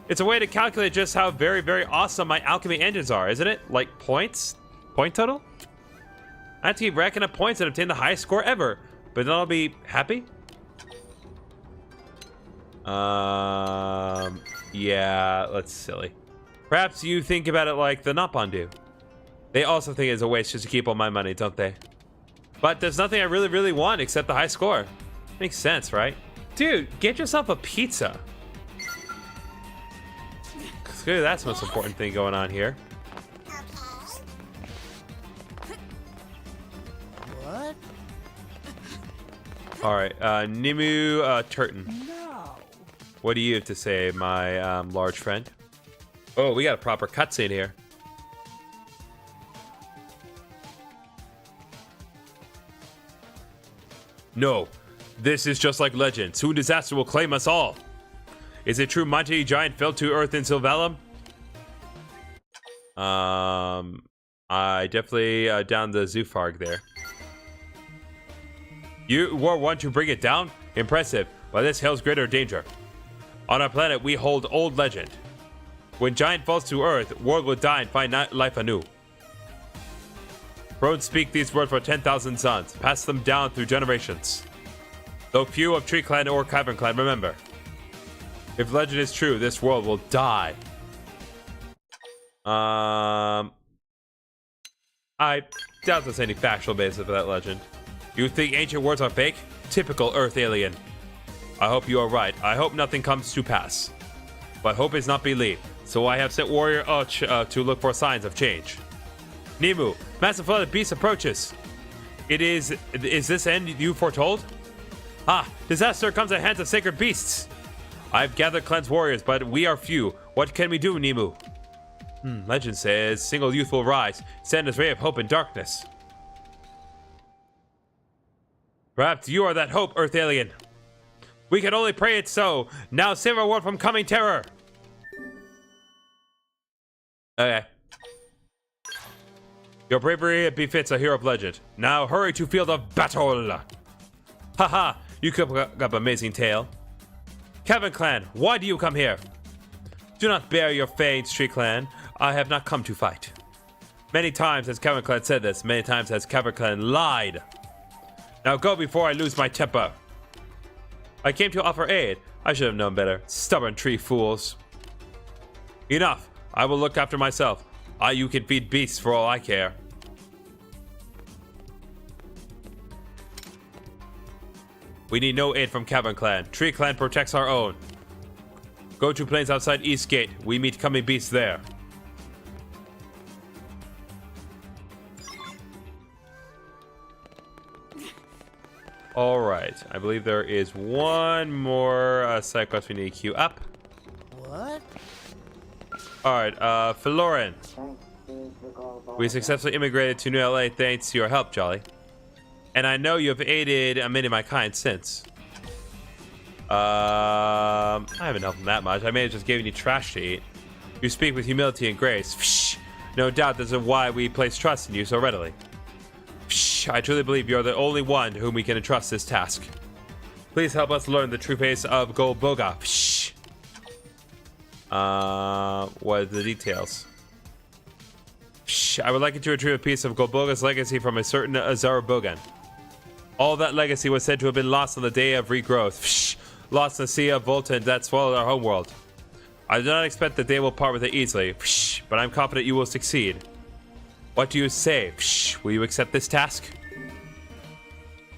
It's a way to calculate just how very awesome my alchemy engines are, isn't it? Like points? Point total? I have to keep racking up points and obtain the highest score ever, but then I'll be happy? Yeah, that's silly. Perhaps you think about it like the Napon do. They also think it's a waste just to keep all my money, don't they? But there's nothing I really want except the high score. Makes sense, right? Dude, get yourself a pizza. Clearly that's the most important thing going on here. What? Alright, Nimu Turton. No. What do you have to say, my large friend? Oh, we got a proper cutscene here. No, this is just like legend. Soon disaster will claim us all. Is it true mighty giant fell to earth in Sylvalum? I definitely down the Zoofarg there. You were one to bring it down? Impressive, but this hails greater danger. On our planet, we hold old legend. When giant falls to earth, world will die and find life anew. Crones speak these words for 10,000 suns, pass them down through generations. Though few of Tree Clan or Cavern Clan remember. If legend is true, this world will die. I doubt there's any factual basis for that legend. You think ancient words are fake? Typical Earth alien. I hope you are right. I hope nothing comes to pass. But hope is not belief, so I have sent Warrior Uch to look for signs of change. Nimu, massive flood of beasts approaches. Is this end you foretold? Ah, disaster comes at hands of sacred beasts. I've gathered cleansed warriors, but we are few. What can we do, Nimu? Legend says, single youth will rise, send his ray of hope in darkness. Perhaps you are that hope, Earth alien. We can only pray it's so. Now save our world from coming terror. Okay. Your bravery befits a hero of legend. Now hurry to field of battle. Haha, you cook up amazing tale. Kevin Clan, why do you come here? Do not bear your fade, Street Clan. I have not come to fight. Many times has Kevin Clan said this. Many times has Kevin Clan lied. Now go before I lose my temper. I came to offer aid. I should have known better. Stubborn tree fools. Enough. I will look after myself. You can feed beasts for all I care. We need no aid from Cavern Clan. Tree Clan protects our own. Go to plains outside East Gate. We meet coming beasts there. All right. I believe there is one more side quest we need to queue up. What? All right. Florin. We successfully immigrated to New LA thanks to your help, Jolly. And I know you have aided many of my kind since. I haven't helped them that much. I may have just given you trash to eat. You speak with humility and grace. Psh, no doubt this is why we place trust in you so readily. Psh, I truly believe you're the only one to whom we can entrust this task. Please help us learn the true face of Golboga. Psh. What are the details? Psh, I would like you to retrieve a piece of Golboga's legacy from a certain Azarabogan. All that legacy was said to have been lost on the day of regrowth. Psh, lost in the sea of Volta that swallowed our homeworld. I do not expect that they will part with it easily, Psh, but I'm confident you will succeed. What do you say? Psh, will you accept this task?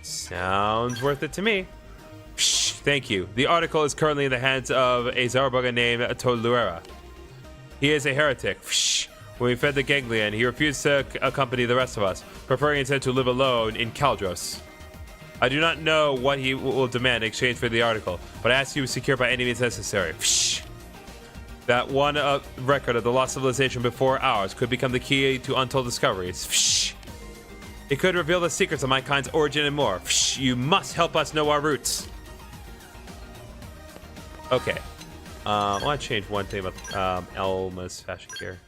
Sounds worth it to me. Psh, thank you. The article is currently in the hands of a Zaraboga named Toluera. He is a heretic. Psh, when we fed the Ganglion, he refused to accompany the rest of us, preferring instead to live alone in Caldros. I do not know what he will demand in exchange for the article, but I ask you to secure by any means necessary. Psh. That one record of the lost civilization before ours could become the key to untold discoveries. Psh. It could reveal the secrets of my kind's origin and more. Psh. You must help us know our roots. Okay. I want to change one thing about Elma's fashion gear.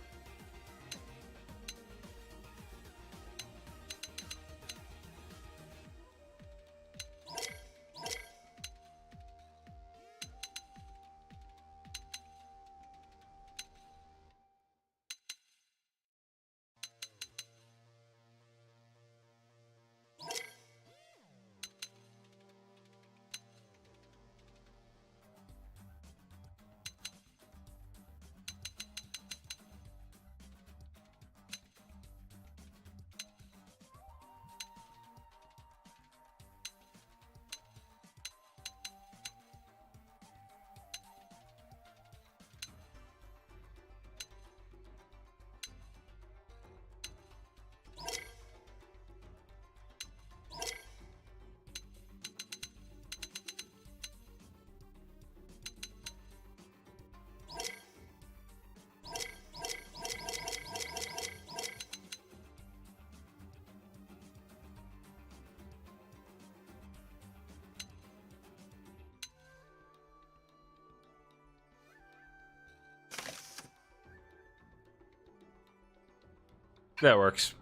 That works.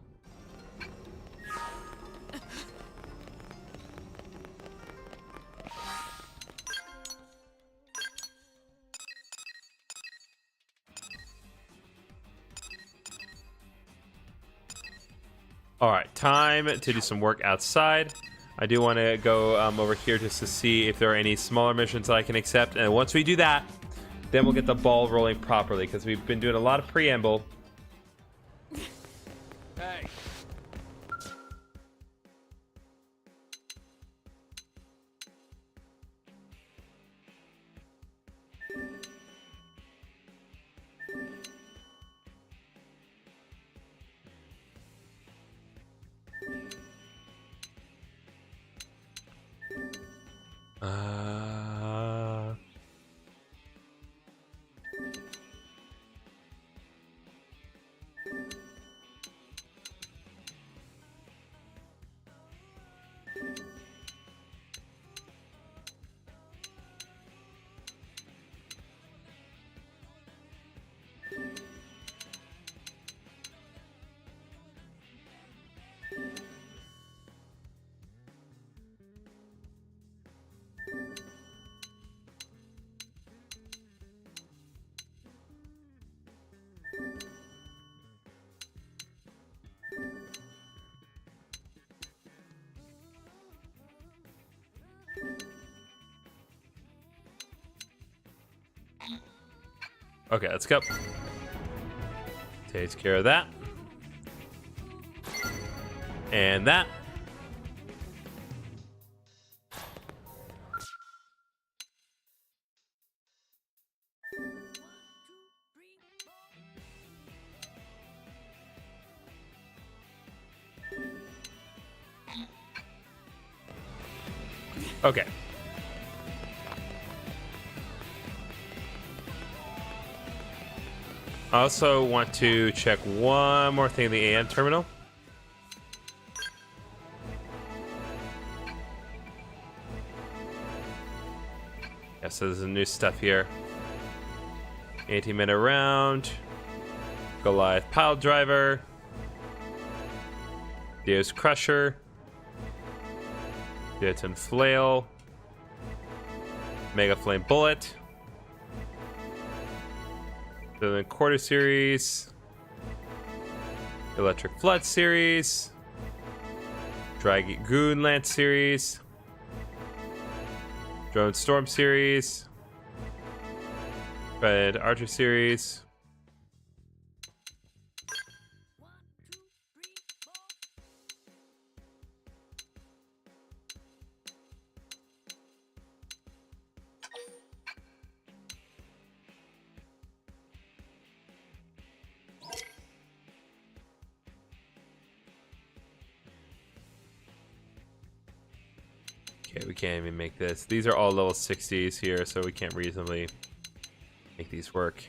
All right, time to do some work outside. I do want to go over here just to see if there are any smaller missions that I can accept. And once we do that, then we'll get the ball rolling properly, because we've been doing a lot of preamble. Hey. Okay, let's go. Takes care of that. And that. Okay. I also want to check one more thing in the AM terminal. Yeah, so there's some new stuff here. Anti-minute round. Goliath pile driver. Deus crusher. Deaton flail. Mega flame bullet. The quarter series. Electric flood series. Dragoon lance series. Drone storm series. Red archer series. Okay, we can't even make this. These are all level 60s here, so we can't reasonably make these work.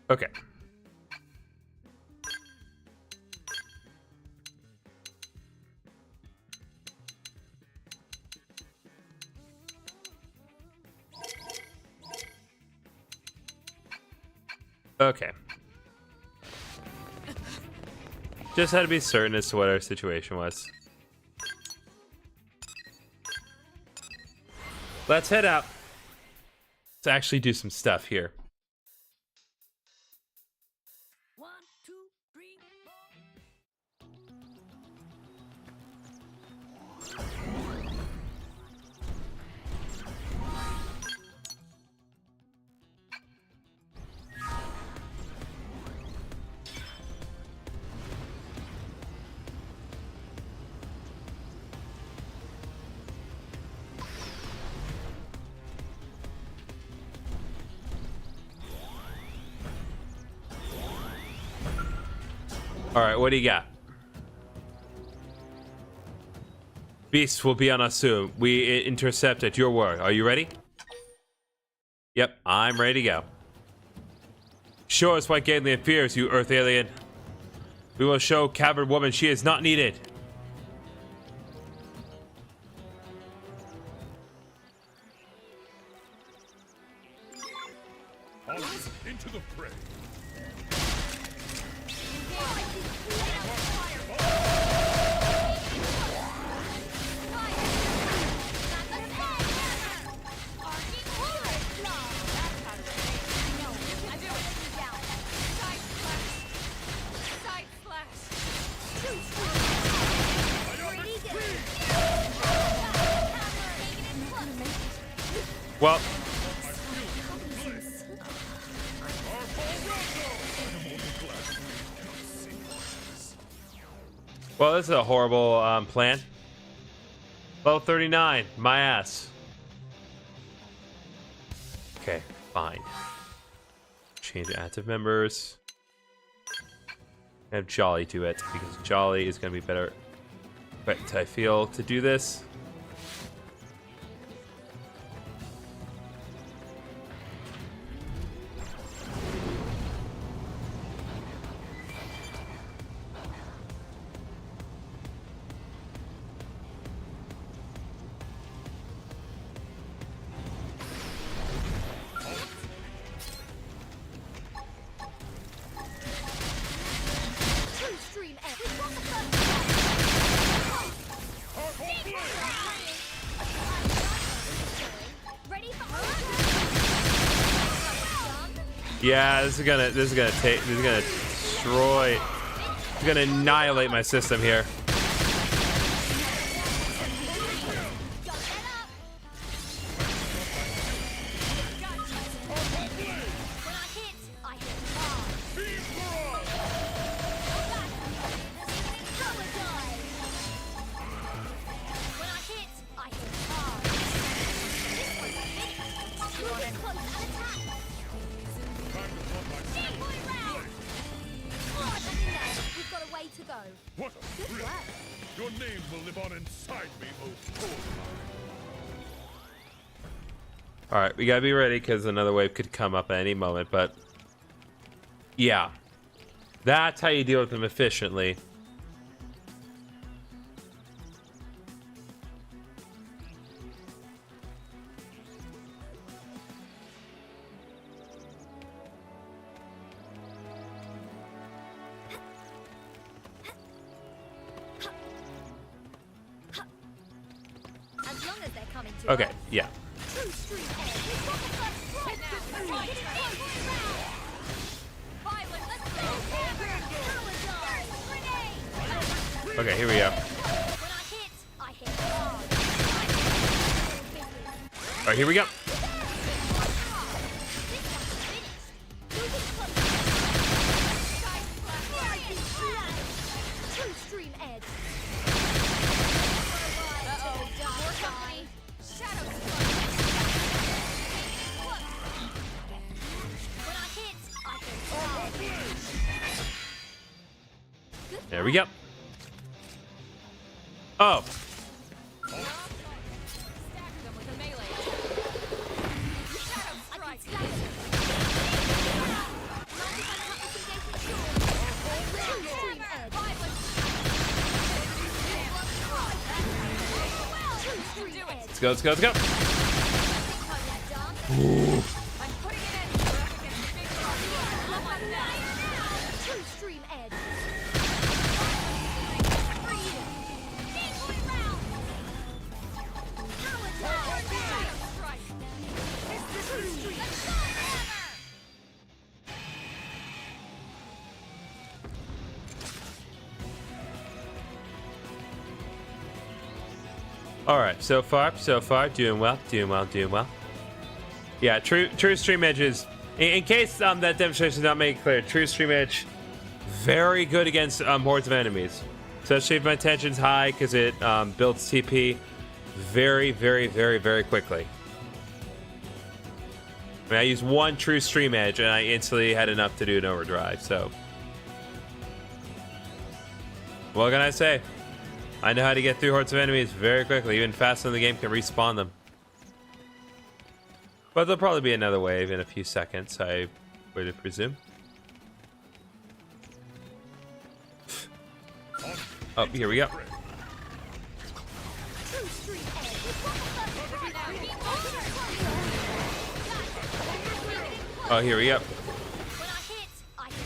Okay. Okay. Just had to be certain as to what our situation was. Let's head out. Let's actually do some stuff here. All right, what do you got? Beasts will be on us soon. We intercept at your word. Are you ready? Yep, I'm ready to go. Show us what Gatling fears, you Earth alien. We will show Cavern Woman she is not needed. Into the fray. Well, this is a horrible plan. Level 39, my ass. Okay, fine. Change active members. Have Jolly do it because Jolly is going to be better. But I feel to do this. Yeah, this is gonna destroy. It's gonna annihilate my system here. What a thrill! Your name will live on inside me, O Thor. All right, we gotta be ready because another wave could come up at any moment. But yeah, that's how you deal with them efficiently. As long as they're coming to Okay, us. yeah. True street air. We've got the first strike. Violent, let's go. Grenade. Okay, here we go. When I hit hard. All right, here we go. True stream edge. Uh-oh, more company. Shadow When I hit hard. There we go. Oh, Stagger them with a melee. Shadow I can strike. slice True stream edge. True stream edge. let's go, let's go, let's go. I'm putting it in. We're up against the big rock. Love on that. True stream edge. Shadow strike. All right, so far, doing well, doing well, doing well. Yeah, true stream edge is, in case that demonstration is not made clear, true stream edge, very good against hordes of enemies. Especially if my tension's high, because it builds TP very, very, very, very quickly. I mean, I used one true stream edge, and I instantly had enough to do an overdrive, so. What can I say? I know how to get through hordes of enemies very quickly, even faster than the game can respawn them. But there'll probably be another wave in a few seconds, I would presume. Oh, here we go. True stream edge. Oh, here we go. When I hit, I hit.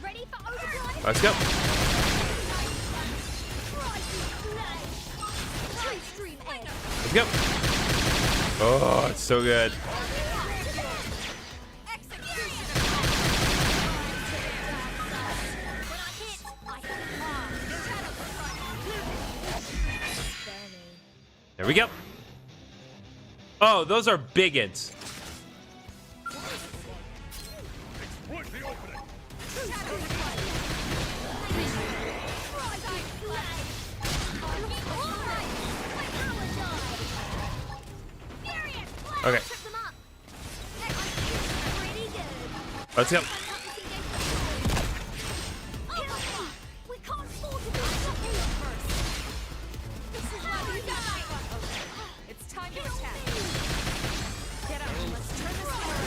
Ready for overdrive? Let's go. True stream edge. Let's go. Oh, it's so good. There we go. Oh, those are bigots. Exploit the opening. Okay, let's go. We can't afford to be first. This is why we die. It's time to attack. Get up. Let's turn this around.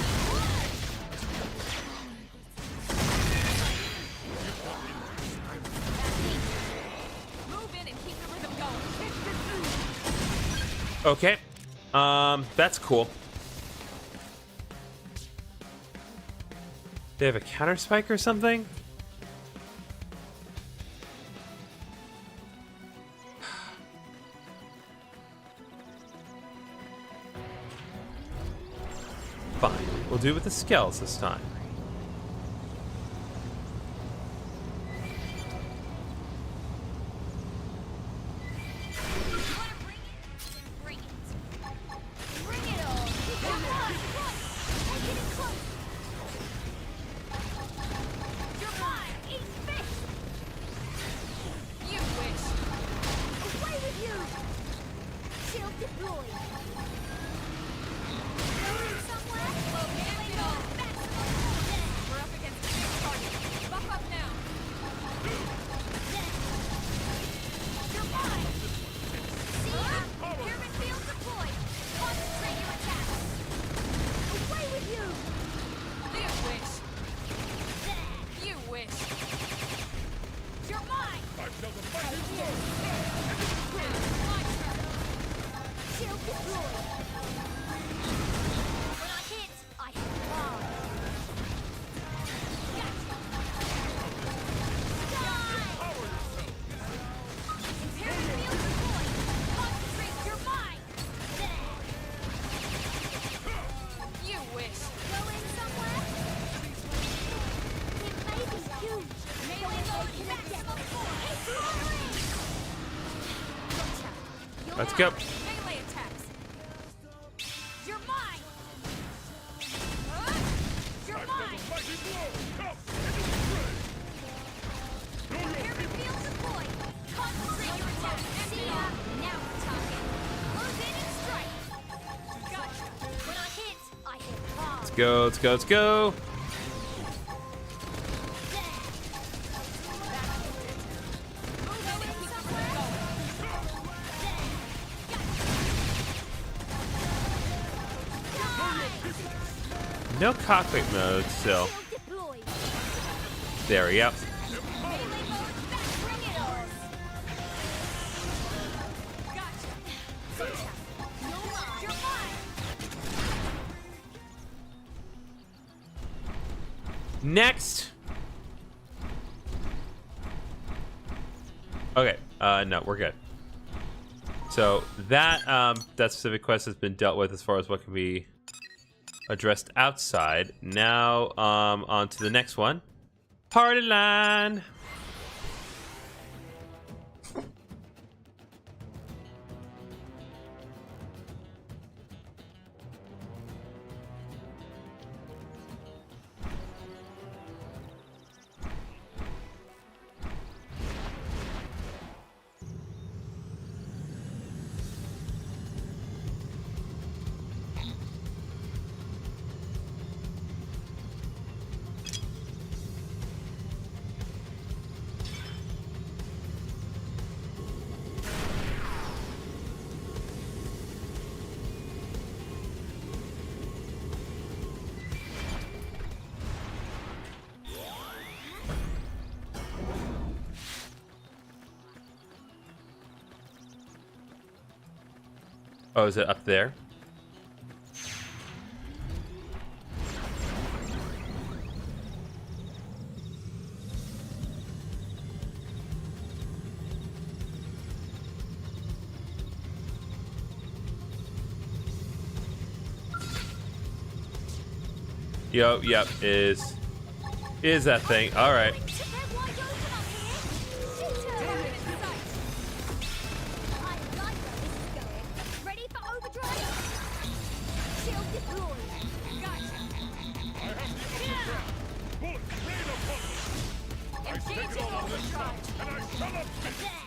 Move in and keep the rhythm going. Okay. That's cool. They have a counter spike or something? Fine. We'll do it with the Skells this time. Bring it. Bring it all. Come on. Take it close. You're mine. Eat fish. You wish. Away with you. Shield deployed. Going somewhere? Get on. We're up against a big target. Buck up now. You're mine. See ya. Pyramid field deployed. Concentrate your attacks. Away with you. You wish. There. You wish. You're mine. I shall defy you blow. My turn. Shield deployed. When I hit hard. Gotcha. Die. Power yourself. Pyramid field deployed. Concentrate. You're mine. There. You wish. Going somewhere? It may be huge. Melee mode maximum force. It's firing. Gotcha. You're Let's mine. go. Melee attacks. You're mine. You're I shall mine. defy you blow. Come into the fray. Pyramid field deployed. Concentrate your attacks. See ya. Now we're talking. Move in and strike. Gotcha. When I hit hard. Let's go, let's go, let's go. No cockpit mode still. There we go. Next. Okay, no, we're good. So that specific quest has been dealt with as far as what can be addressed outside. Now, on to the next one. Party line. Oh, is it up there? Yep, is that thing. All right. Ready for overdrive? Shield deployed. Gotcha. Bullets rain upon me. I take it all on this shot, and I shall not miss. There.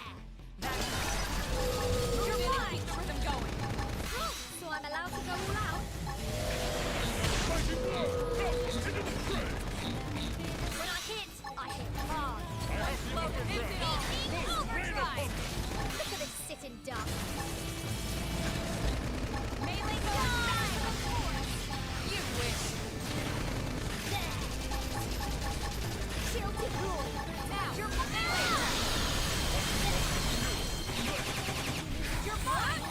You're mine. Keep the rhythm going. So I'm allowed to go all out? Mighty blow. Come into the fray. When I hit hard. Overdrive. Look at this sitting duck. Melee mode. You wish. There. Shield deployed. Now. You're mine. You're mine.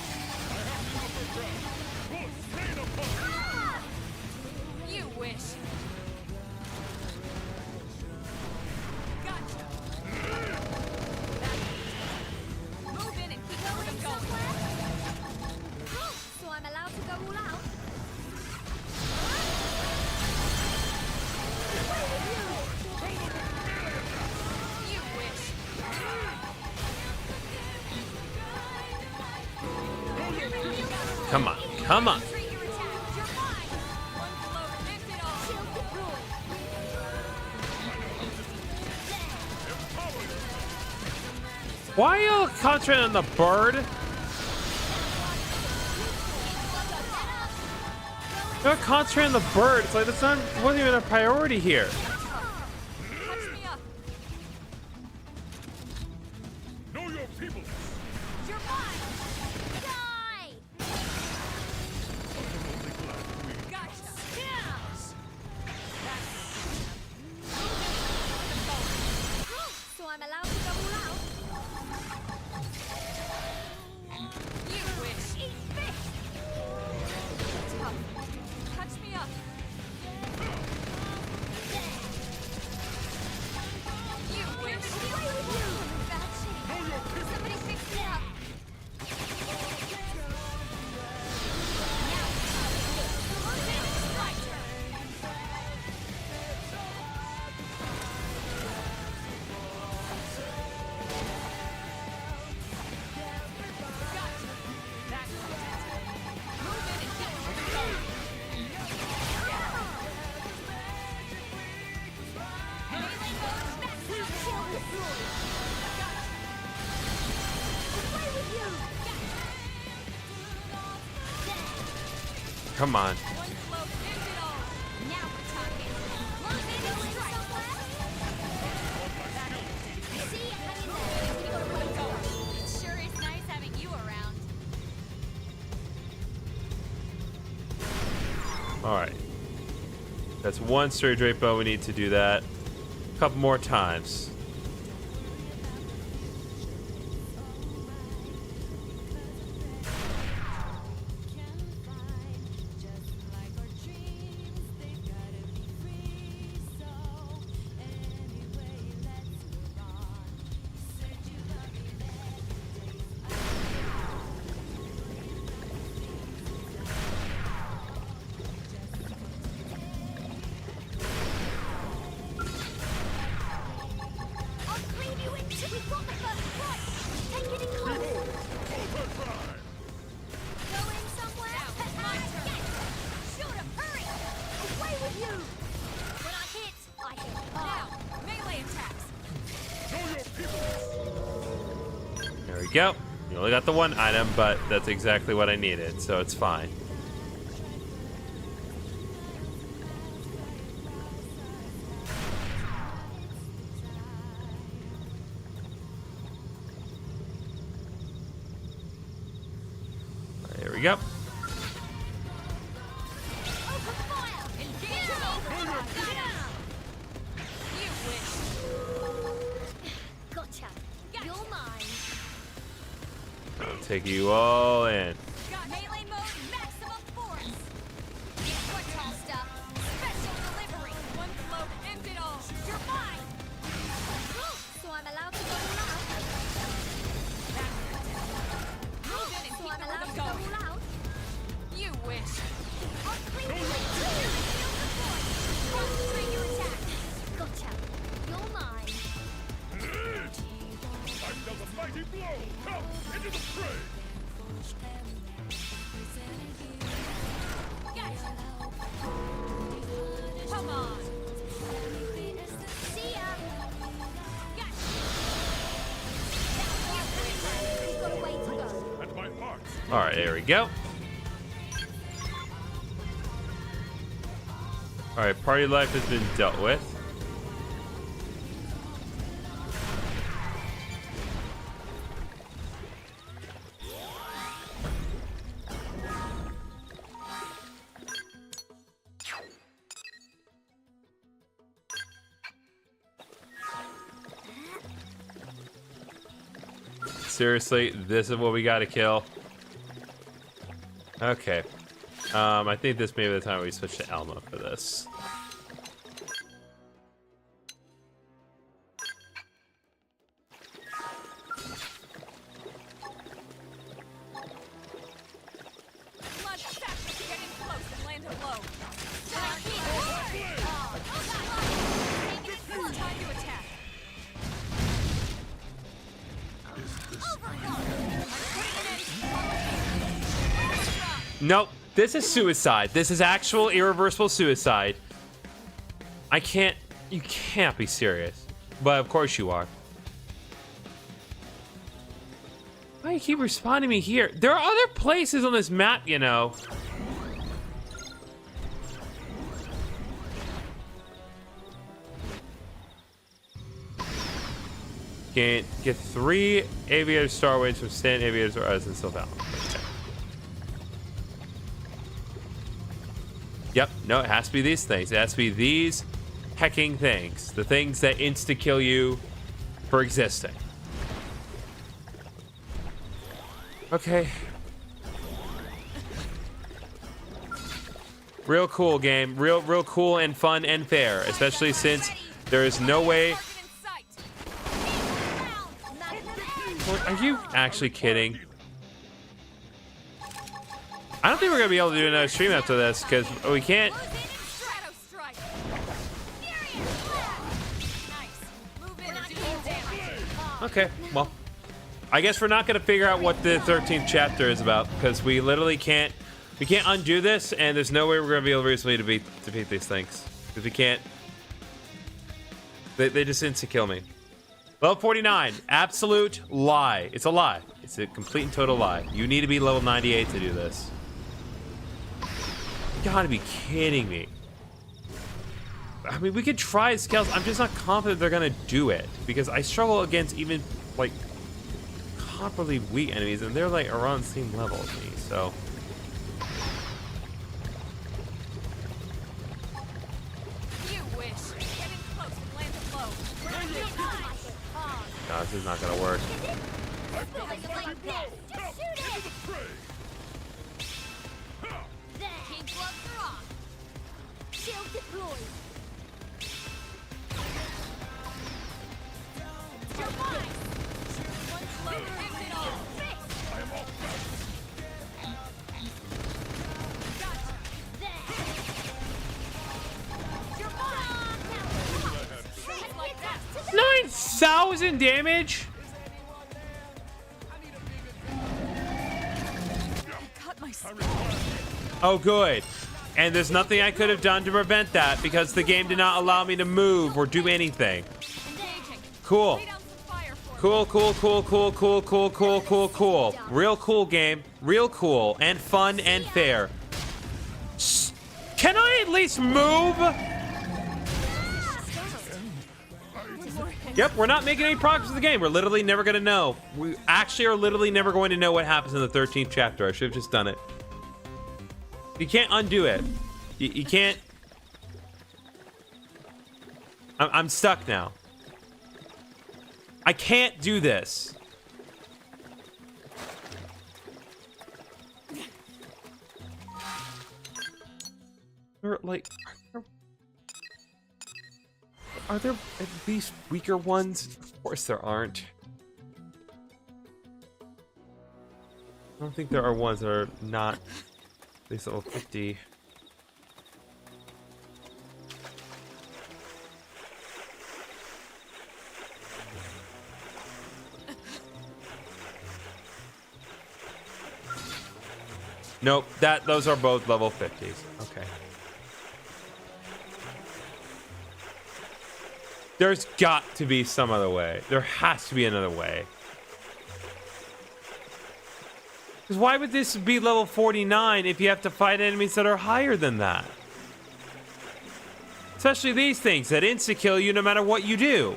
Bullets rain upon me. You wish. Gotcha. Move in and keep the rhythm going. Come on, come on. Concentrate your attack. You're mine. One blow ends it all. Shield deployed. Why are you concentrating on the bird? You're concentrating on the bird. It's like that's not wasn't even a priority here. Touch me up. Know your people. You're mine. Die. Gotcha. So I'm allowed to go all out? You wish. Eat this. Tough. Touch me up. You wish. Bad shape. Somebody fix me up. Come on. One blow ends it all. Now we're talking. Move in and strike. See, hang in there. We got a way to go. It sure is nice having you around. All right. That's one straight Drapo. We need to do that a couple more times. I'll clean you in. We've got the first prize. Take it in close. Overdrive. Going somewhere? Shoot him. Hurry. Away with you. When I hit hard. Now, melee attacks. Know your people. There we go. You only got the one item, but that's exactly what I needed, so it's fine. There we go. Open fire. Engage You wish. Gotcha. You're mine. I'll take you all in. Got melee mode, maximum force. What Tall stuff. special delivery. One blow ends it all. You're mine. So I'm allowed to go all out? Move in and So keep I'm the allowed rhythm to go going. all out? You wish. I'll clean you in. Concentrate your attack. Gotcha. You're mine. I felt a mighty blow. Come into the fray. Gotcha. Come on. See ya. Gotcha. We've got a way to go. And my heart. All right, there we go. All right, party life has been dealt with. Seriously, this is what we got to kill. Okay. I think this may be the time we switch to Elma for this. Blood fast to get in close and land a blow. Time to attack. I'm putting an end to Overdrive. Nope. This is suicide. This is actual irreversible suicide. I can't... You can't be serious. But of course you are. Why do you keep responding to me here? There are other places on this map, you know. Can get 3 aviator star wings from stand aviators or others and still found. Okay. Yep, no, it has to be these things. It has to be these hecking things. The things that insta-kill you for existing. Okay. Real cool game. Real cool and fun and fair. Especially since there is no way... What, are you actually kidding? I don't think we're going to be able to do another stream after this, because we can't... Okay, well, I guess we're not going to figure out what the 13th chapter is about, because we literally can't... We can't undo this, and there's no way we're going to be able to reasonably defeat these things. Because we can't... They just insta-kill me. Level 49, absolute lie. It's a lie. It's a complete and total lie. You need to be level 98 to do this. You gotta be kidding me. I mean, we could try Skells. I'm just not confident they're gonna do it. Because I struggle against even, like, comparably weak enemies, and they're, like, around the same level as me, so... No, this is not gonna work. $9,000 damage? Oh, good. And there's nothing I could have done to prevent that because the game did not allow me to move or do anything. Cool. Cool, cool, cool, cool, cool, cool, cool, cool, cool. Real cool game. Real cool and fun and fair. Can I at least move? Yep, we're not making any progress with the game. We're literally never going to know. We actually are literally never going to know what happens in the 13th chapter. I should have just done it. You can't undo it. You can't... I'm stuck now. I can't do this. Or, like... Are there at least weaker ones? Of course there aren't. I don't think there are ones that are not at least level 50. Nope, those are both level 50s. Okay. There's got to be some other way. There has to be another way. Because why would this be level 49 if you have to fight enemies that are higher than that? Especially these things that insta-kill you no matter what you do.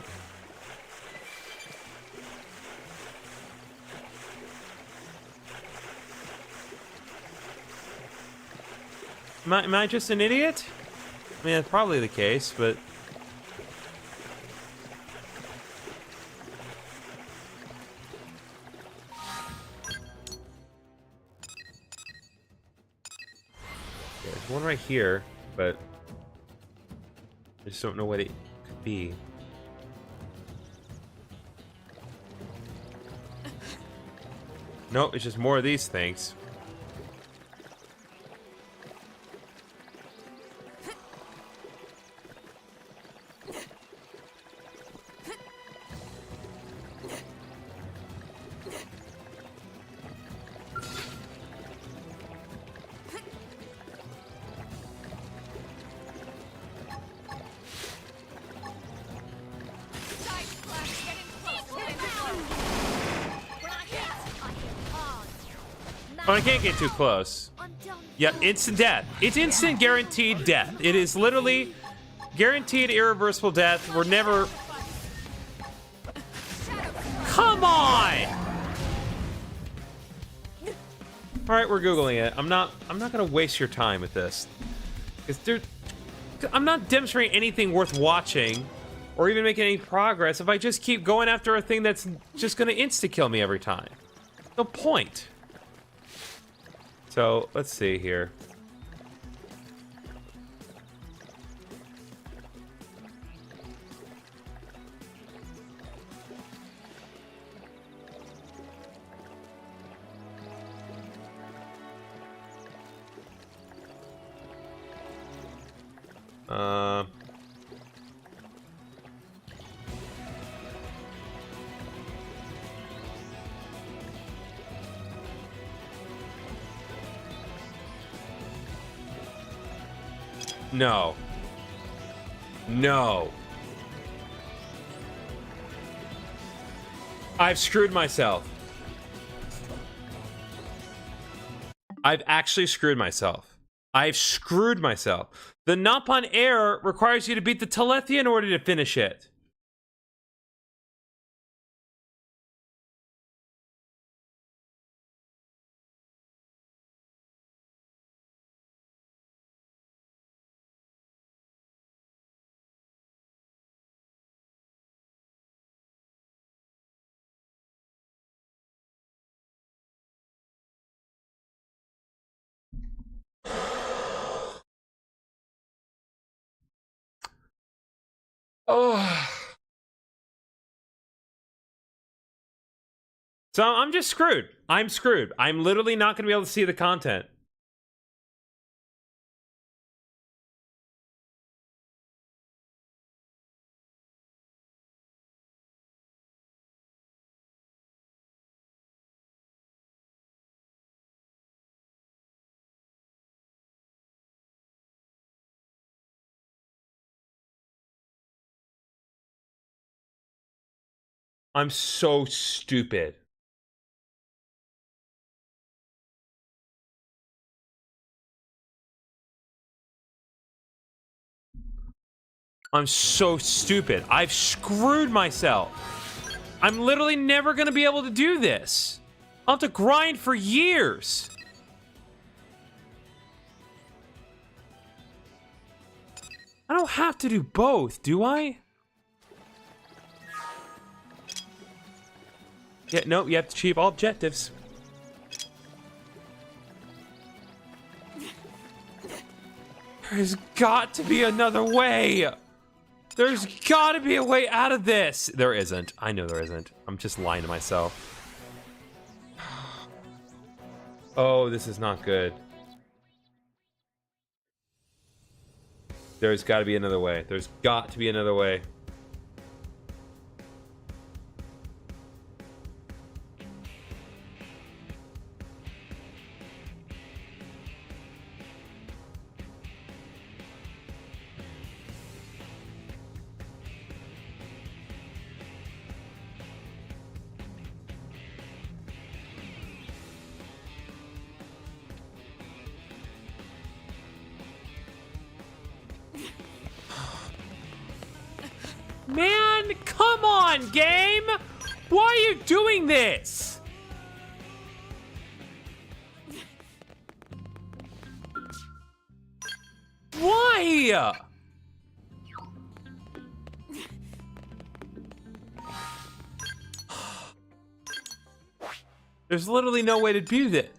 Am I just an idiot? I mean, that's probably the case, but... There's one right here, but I just don't know what it could be. Nope, it's just more of these things. Oh, I can't get too close. I'm done. Yeah, instant death. It's instant guaranteed death. It is literally guaranteed irreversible death. We're never... Come on! All right, we're Googling it. I'm not gonna waste your time with this. I'm not demonstrating anything worth watching or even making any progress if I just keep going after a thing that's just gonna insta-kill me every time. No point. So, let's see here. No. No. I've screwed myself. I've actually screwed myself. I've screwed myself. The Napon Air requires you to beat the Telethia in order to finish it. Oh. So I'm just screwed. I'm screwed. I'm literally not going to be able to see the content. I'm so stupid. I'm so stupid. I've screwed myself. I'm literally never going to be able to do this. I'll have to grind for years. I don't have to do both, do I? Yeah, no, you have to achieve all objectives. There's got to be another way. There's got to be a way out of this. There isn't. I know there isn't. I'm just lying to myself. Oh, this is not good. There's got to be another way. There's got to be another way. Man, come on, game! Why are you doing this? Why? There's literally no way to do that.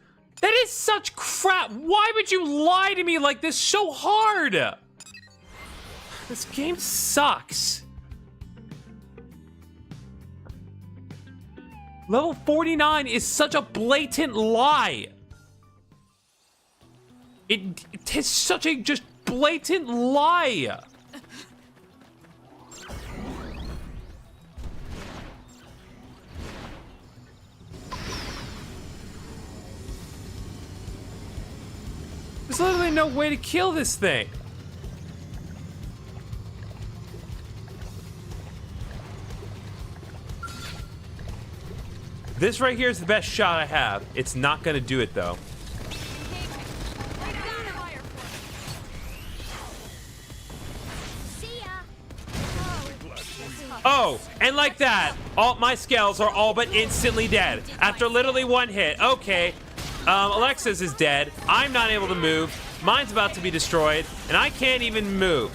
That is such crap. Why would you lie to me like this so hard? This game sucks. Level 49 is such a blatant lie. It is such a just blatant lie. There's literally no way to kill this thing. This right here is the best shot I have. It's not gonna do it though. See ya. Oh, and like that, all my Skells are all but instantly dead after literally one hit. Okay, Alexa's is dead. I'm not able to move. Mine's about to be destroyed, and I can't even move.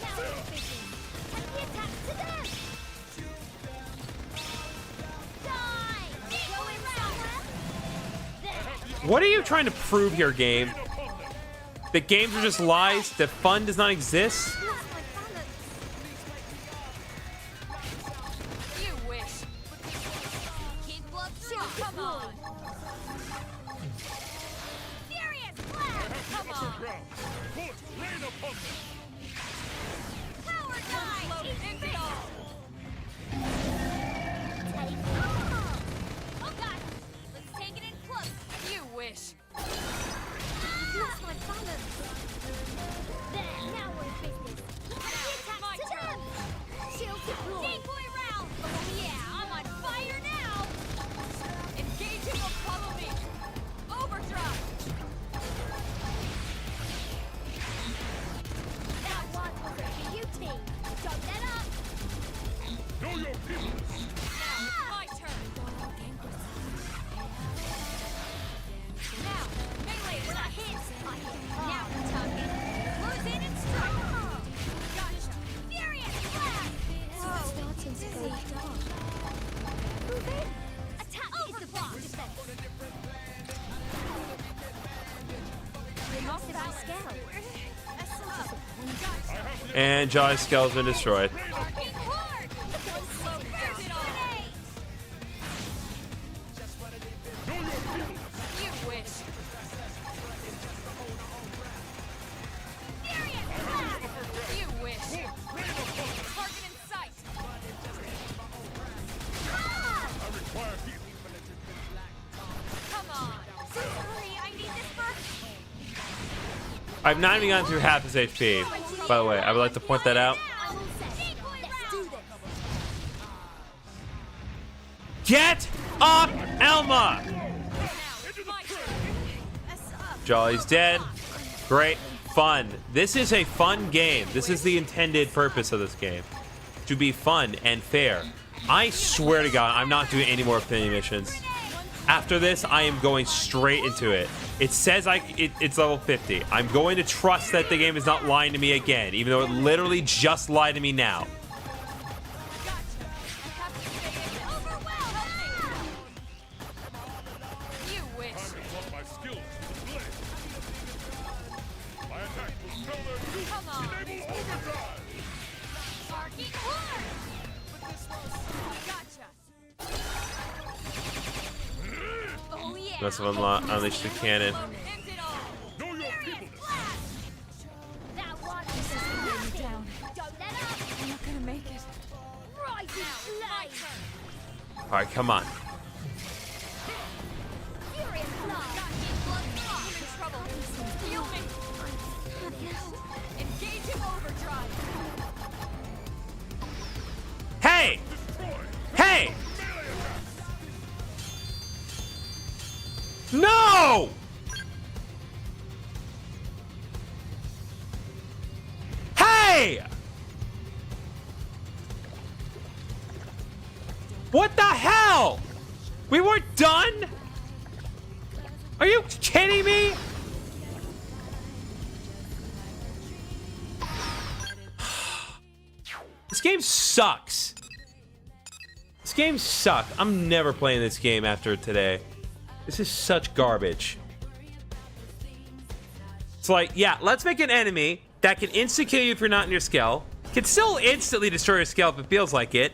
Now we're busy. And the attack to them. Die. Going somewhere. There. What are you trying to prove here, game? That games are just lies? That fun does not exist? Lost my balance. You wish. Keep blood through. Come on. Furious blast. Come on. Ground. Put rain upon them. Power die. Load into it all. Take off. Oh God. Let's take it in close. You wish. Lost my balance. There. Now we're business. And the attack My to turn. them. Shield deployed. Decoy round. Oh yeah, I'm on fire now. Engaging will follow me. Overdrive. That one was a beauty. Don't let up. Know your people. Now it's my turn. Now, melee When I attack. hit, I hit. Now we're talking. Close in and strike. Gotcha. Furious blast. Whoa. Starting to go dark. Move in. Attack overblast. Massive Skell. And Jolly Skell's been destroyed. Arcing horde. Where's it all? You wish. Furious blast. You wish. Target in sight. Ah! I require healing. Come on. Sorry, I need this first. I've not even gotten through half his HP. By the way, I would like to point that out. I'm all set. Let's do this. Get up, Elma! Now it's my turn. Jolly's dead. Great. Fun. This is a fun game. This is the intended purpose of this game. To be fun and fair. I swear to God, I'm not doing any more affinity missions. After this, I am going straight into it. It says it's level 50. I'm going to trust that the game is not lying to me again, even though it literally just lied to me now. You wish. Want my skills to display. My attack will spell their doom. Come on. Enable overdrive. Arcing horde. Gotcha. Oh yeah. Must have unleashed the cannon. End it all. Know your Furious people. blast. That one was nothing. Don't let up. I'm not gonna make it. Rising My flame. turn. All right, come on. Furious blast. I'm in trouble. Heal me. Engaging overdrive. Hey! Hey! No! Hey! What the hell? We weren't done? Are you kidding me? This game sucks. This game sucks. I'm never playing this game after today. This is such garbage. It's like, yeah, let's make an enemy that can insta-kill you if you're not in your Skell. Can still instantly destroy your Skell if it feels like it.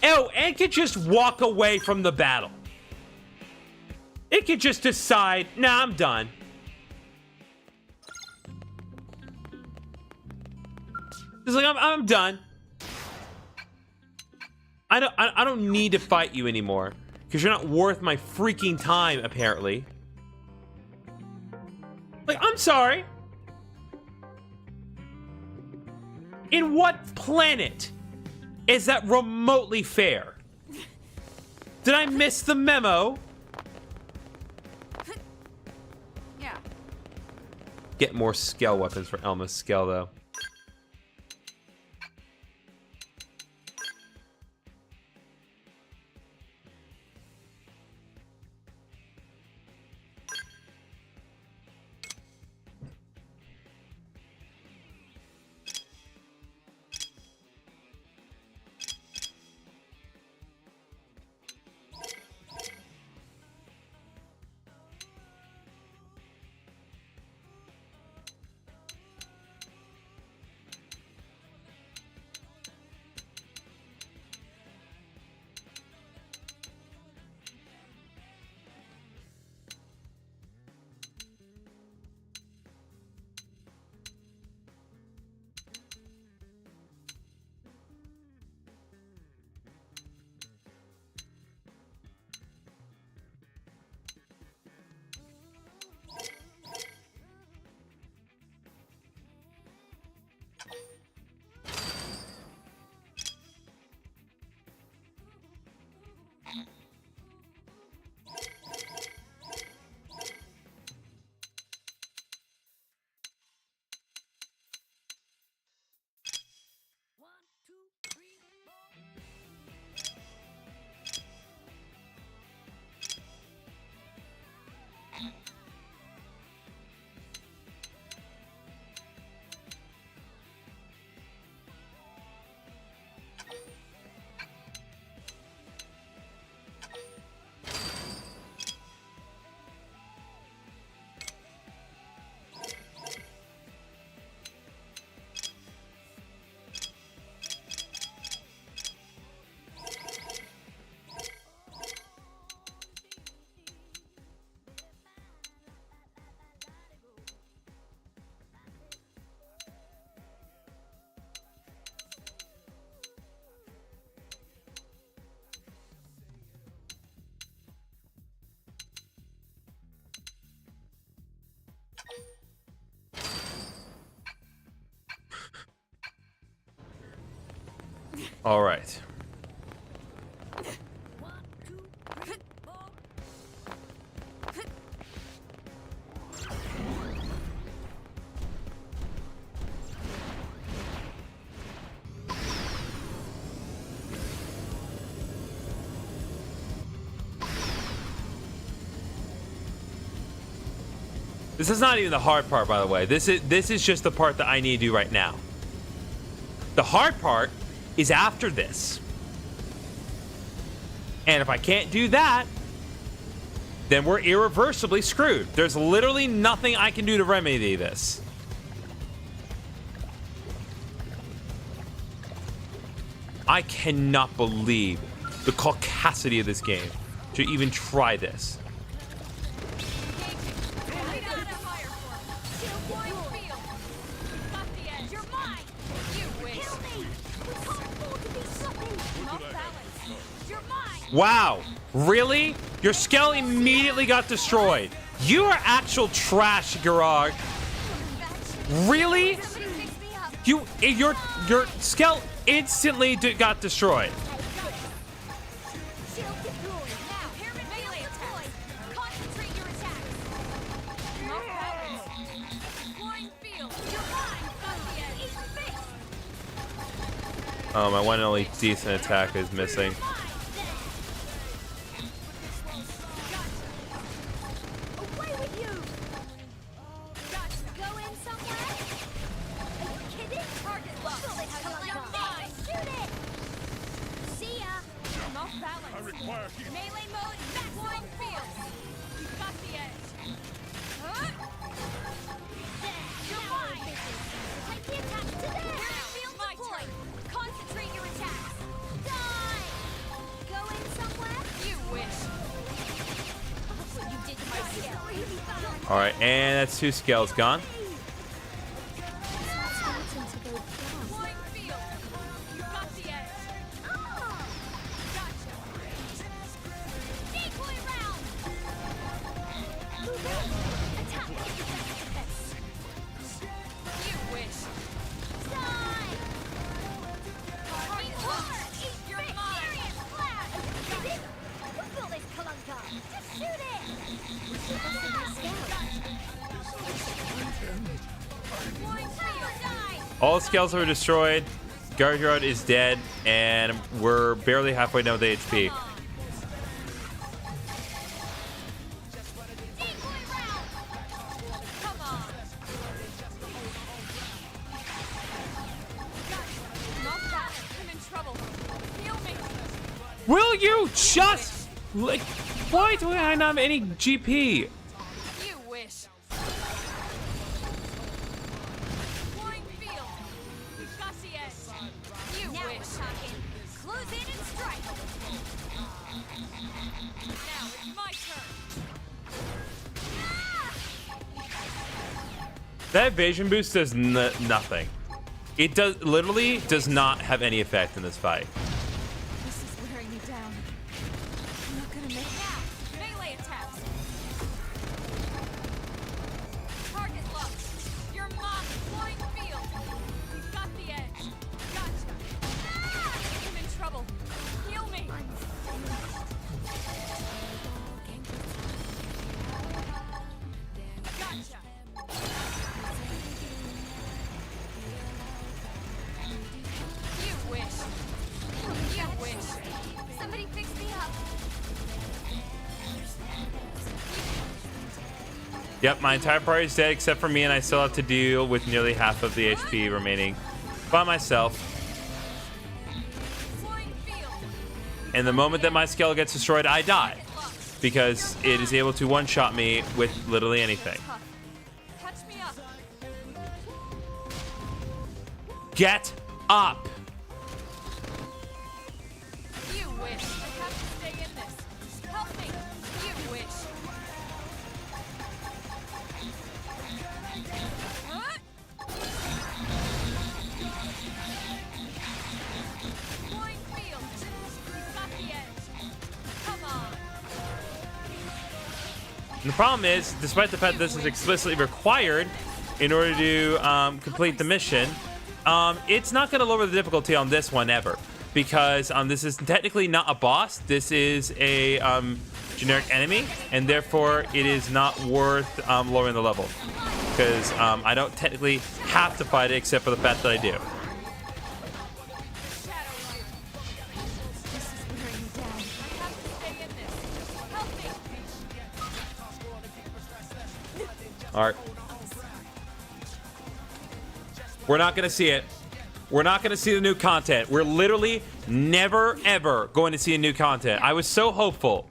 Oh, and can just walk away from the battle. It could just decide, nah, I'm done. It's like, I'm done. I don't need to fight you anymore because you're not worth my freaking time, apparently. Like, I'm sorry. In what planet is that remotely fair? Did I miss the memo? Yeah. Get more Skell weapons for Elma's Skell, though. All right. This is not even the hard part, by the way. This is just the part that I need to do right now. The hard part is after this. And if I can't do that, then we're irreversibly screwed. There's literally nothing I can do to remedy this. I cannot believe the caucasity of this game to even try this. Wow, really? Your Skell immediately got destroyed. You are actual trash, Garag. Really? Your Skell instantly got destroyed. Oh, my one and only decent attack is missing. All right, and that's 2 Skells gone. All Skells are destroyed. Gargerod is dead, and we're barely halfway down with the HP. Will you just like? Why do I not have any GP? You wish. Flying field. Gussie edge. You Now wish. we're talking. Close in and strike. Now it's my turn. That evasion boost does nothing. It literally does not have any effect in this fight. This is wearing me down. I'm not gonna make now. Melee attacks. Target locked. Your mom flying field. You've got the edge. Gotcha. I'm in trouble. Heal me. Gotcha. You wish. You wish. Somebody fix me up. Yep, my entire party is dead except for me, and I still have to deal with nearly half of the HP remaining by myself. Flying field. And the moment that my Skell gets destroyed, I die. Because it is able to one-shot me with literally anything. Touch me up. Get up! You wish. I have to stay in this. Help me. You wish. Huh? Flying field. Got the edge. Come on. And the problem is, despite the fact that this is explicitly required in order to complete the mission, it's not going to lower the difficulty on this one ever. Because this is technically not a boss. This is a generic enemy, and therefore it is not worth lowering the level. Because I don't technically have to fight it except for the fact that I do. This is wearing me down. I have to stay in this. Help me. Alright. We're not going to see it. We're not going to see the new content. We're literally never, ever going to see a new content. I was so hopeful.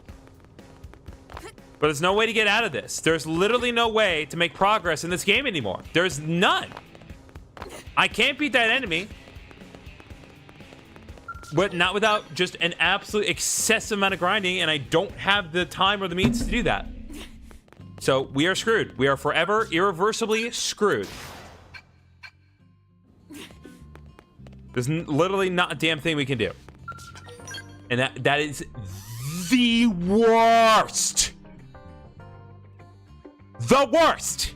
But there's no way to get out of this. There's literally no way to make progress in this game anymore. There's none. I can't beat that enemy. But not without just an absolute excessive amount of grinding, and I don't have the time or the means to do that. So we are screwed. We are forever, irreversibly screwed. There's literally not a damn thing we can do. And that is the worst. The worst.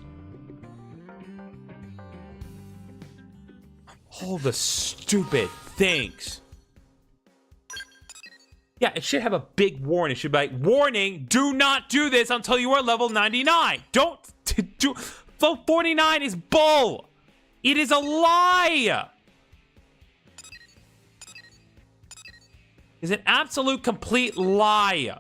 All the stupid things. Yeah, it should have a big warning. It should be like, warning, do not do this until you are level 99. Don't do. 49 is bull. It is a lie. It's an absolute complete lie.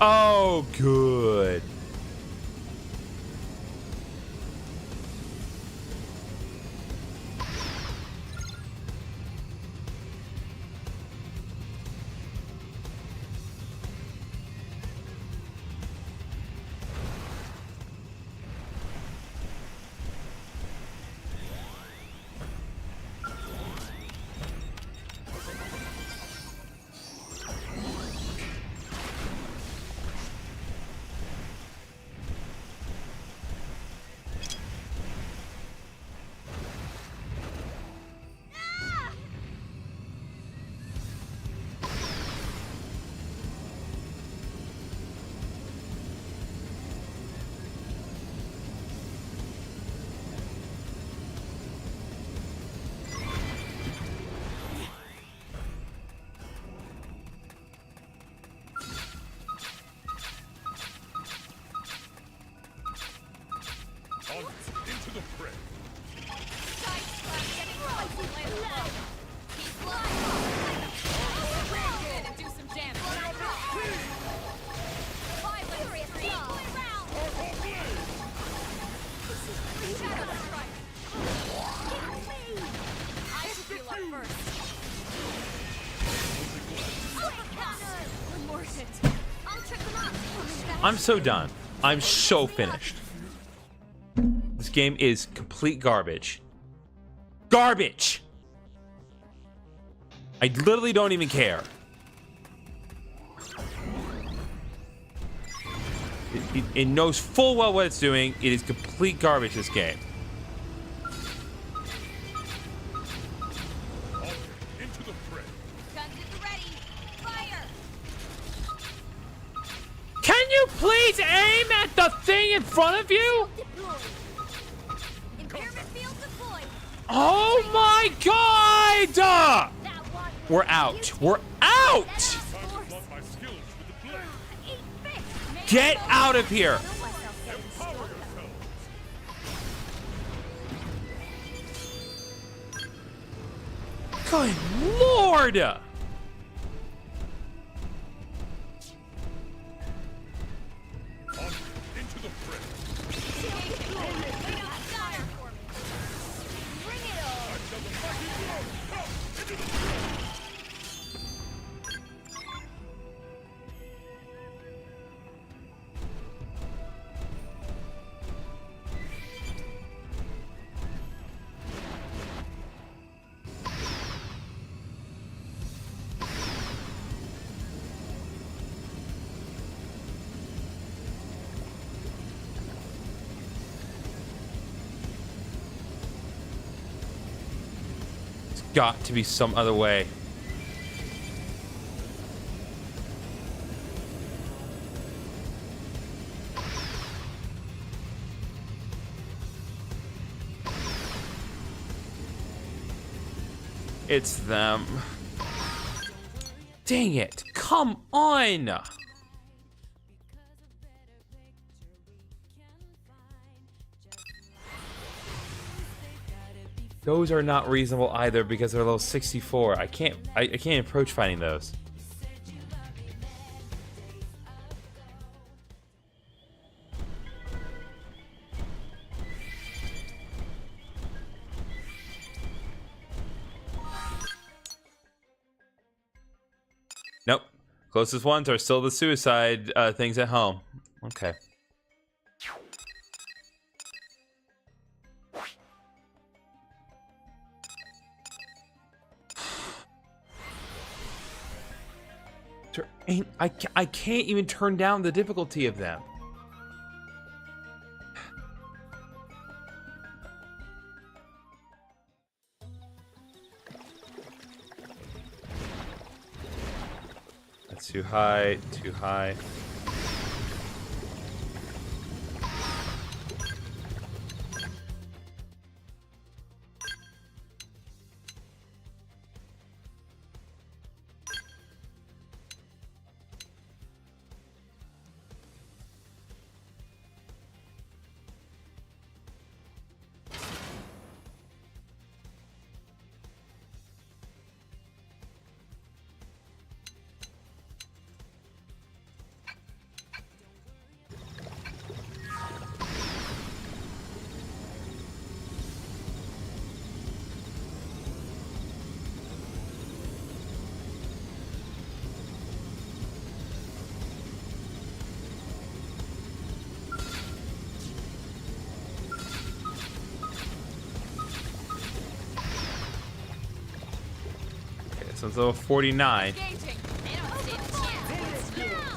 Oh, good. Into the fray. Side slap, getting close and land low. Keep flying. In and do some damage. Violent spree. Shadow strike. I should feel up first. One more hit. I'll trick them up. I'm so done. I'm so finished. This game is complete garbage. Garbage! I literally don't even care. It knows full well what it's doing. It is complete garbage, this game. Into the fray. Guns at the ready. Fire. Can you please aim at the thing in front of you? Deploy. Impairment field deployed. Oh my god! That one. We're out. We're out! Time to flaunt my skills with the blade. Eat fish. Get out of here! Empower yourself. Good lord! Into the fray. Bring it on. I shall the mighty blow. Come into the fray. Got to be some other way. It's them. Dang it. Come on. Those are not reasonable either because they're level 64. I can't approach fighting those. Nope. Closest ones are still the suicide things at home. Okay. I can't even turn down the difficulty of them. That's too high, too high. So it's level 49. Engaging. They don't stand a chance.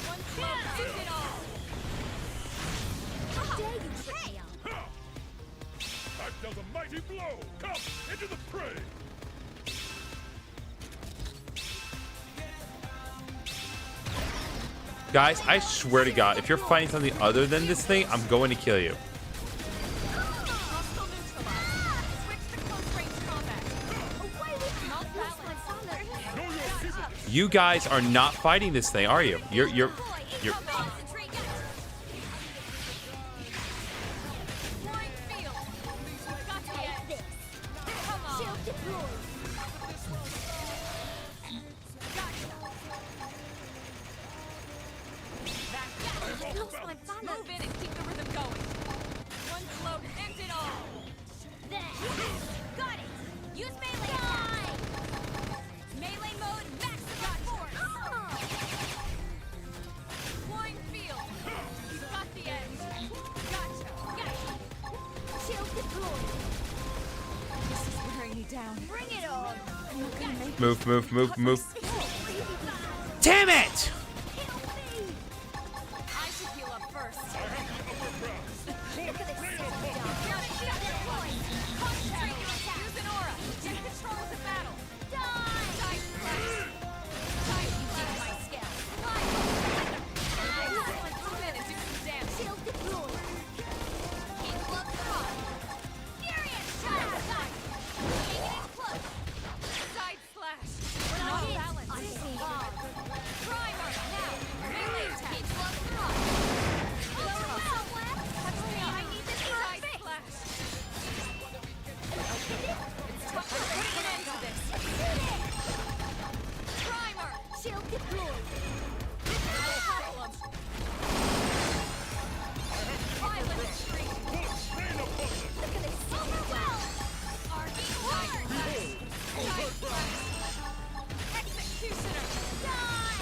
One chance is it all. How dare you trick me out? Ha! I've dealt a mighty blow. Come into the fray. Guys, I swear to God, if you're fighting something other than this thing, I'm going to kill you. Hostile neutralized. Switch to close range combat. Away with not balance. Know your people. You guys are not fighting this thing, are you? You're Concentrate. Flying This is wearing me down. Bring it on. I'm not gonna make Move, move, move, move. Damn it! I should heal up first. Look at this silly dog. Concentrate. Use an aura. Take control of the battle. Die! Side flash. Side flash. My Skells. Move in and do some damage. Shield deployed. King Club Throw. Furious Shadow Side. Taking it close. Side flash. When I Off hit, balance. I see. Primer. Now. Melee attack. King Club Throw. Blow it somewhere. Touch me. I need this for a Side fix. flash. It's tough to put an end to this. Primer. Shield deployed. Problem. Violent streak. Look at this silly dog. Arcing fire. Side flash. Executioner. Die!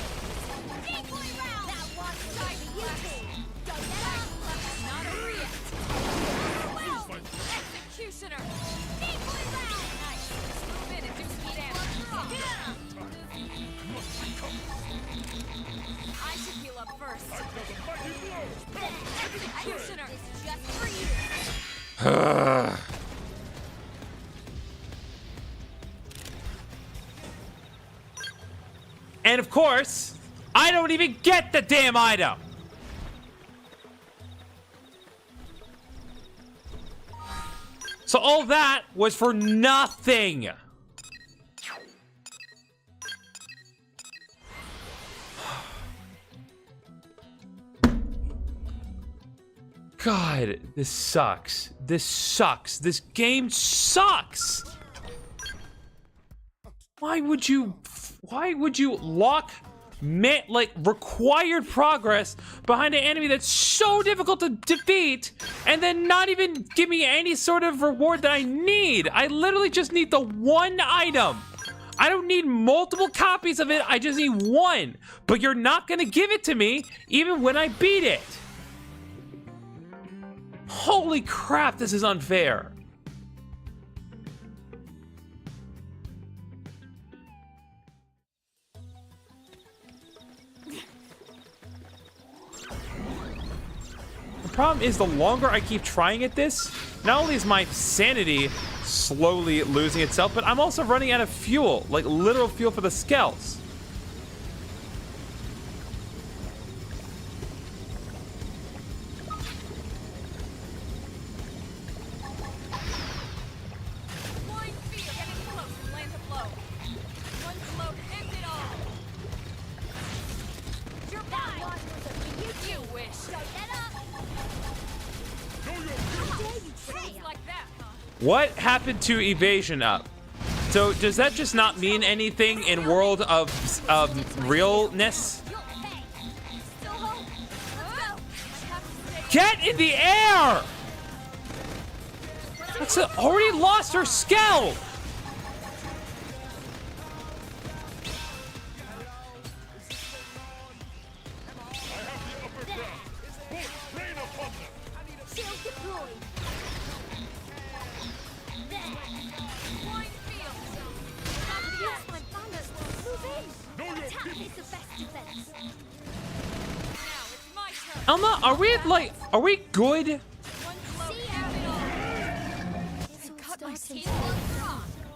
Decoy round! That one was Side for you flash. two. Don't let up! Not over yet. Well, Executioner. decoy round! Nice. Move in and do some damage. I should heal up first. Executioner. This is just for you. And of course, I don't even get the damn item. So all that was for nothing. God, this sucks. This sucks. This game sucks. Why would you lock required progress behind an enemy that's so difficult to defeat and then not even give me any sort of reward that I need? I literally just need the one item. I don't need multiple copies of it. I just need one. But you're not gonna give it to me even when I beat it. Holy crap, this is unfair. The problem is the longer I keep trying at this, not only is my sanity slowly losing itself, but I'm also running out of fuel, like literal fuel for the Skells. Flying field. Getting close and land a blow. One blow to end it all. Your that one was for you You two. wish. Don't let up! Know your How dare you try It's like that, huh? What happened to evasion up? So does that just not mean anything in world of realness? You'll pay. Still hope. Let's go. Get in the air! That's it, already lost her Skell! Rain upon them! Shield deployed. There. Flying field. Use my balance. Move in. Know your Attack people! is the best defense. Now it's my turn. Elma, are we good? One blow See to ya. end it all. It's all cut my starting teeth.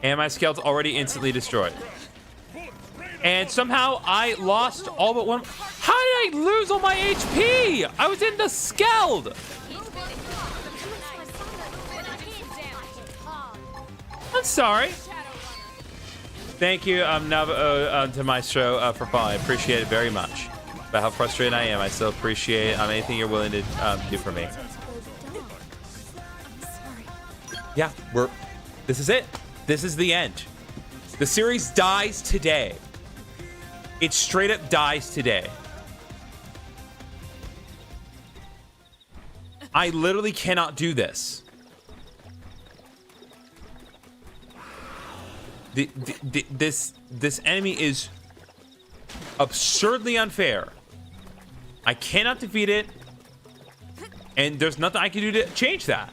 And my Skell's already instantly destroyed. And somehow I lost all but one. How did I lose all my HP? I was in the Skeld. I'm sorry. Thank you, to Maestro for following. I appreciate it very much. But how frustrated I am, I still appreciate anything you're willing to do for me. Yeah, this is it. This is the end. The series dies today. It straight up dies today. I literally cannot do this. This enemy is absurdly unfair. I cannot defeat it, and there's nothing I can do to change that.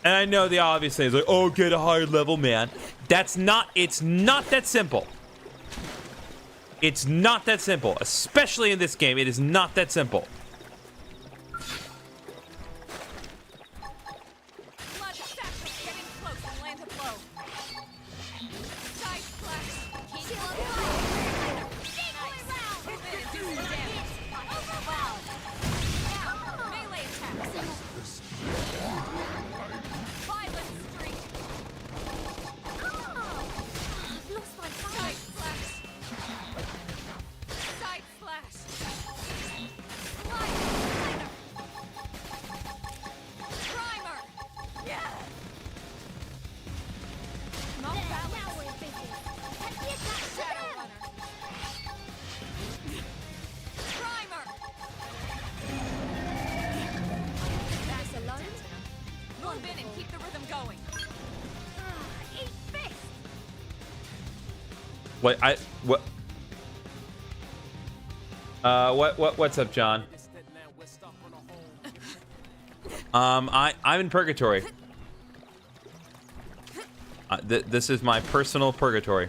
And I know the obvious thing is like, oh, get a higher level, man. It's not that simple. It's not that simple. Especially in this game, it is not that simple. Blood satchel getting close and land a blow. Side splash. Keep on fire. Nice. Move in and do some damage. Overwhelmed. Now, melee attacks. Violent streak. I've lost my Side balance. splash. Side splash. Primer. Yeah. Not There, balanced. now we're busy. Take the attack. Shadow runner. Primer. That's alone. Move in and keep the rhythm going. Eat fist. What's up, John? I'm in purgatory. This is my personal purgatory.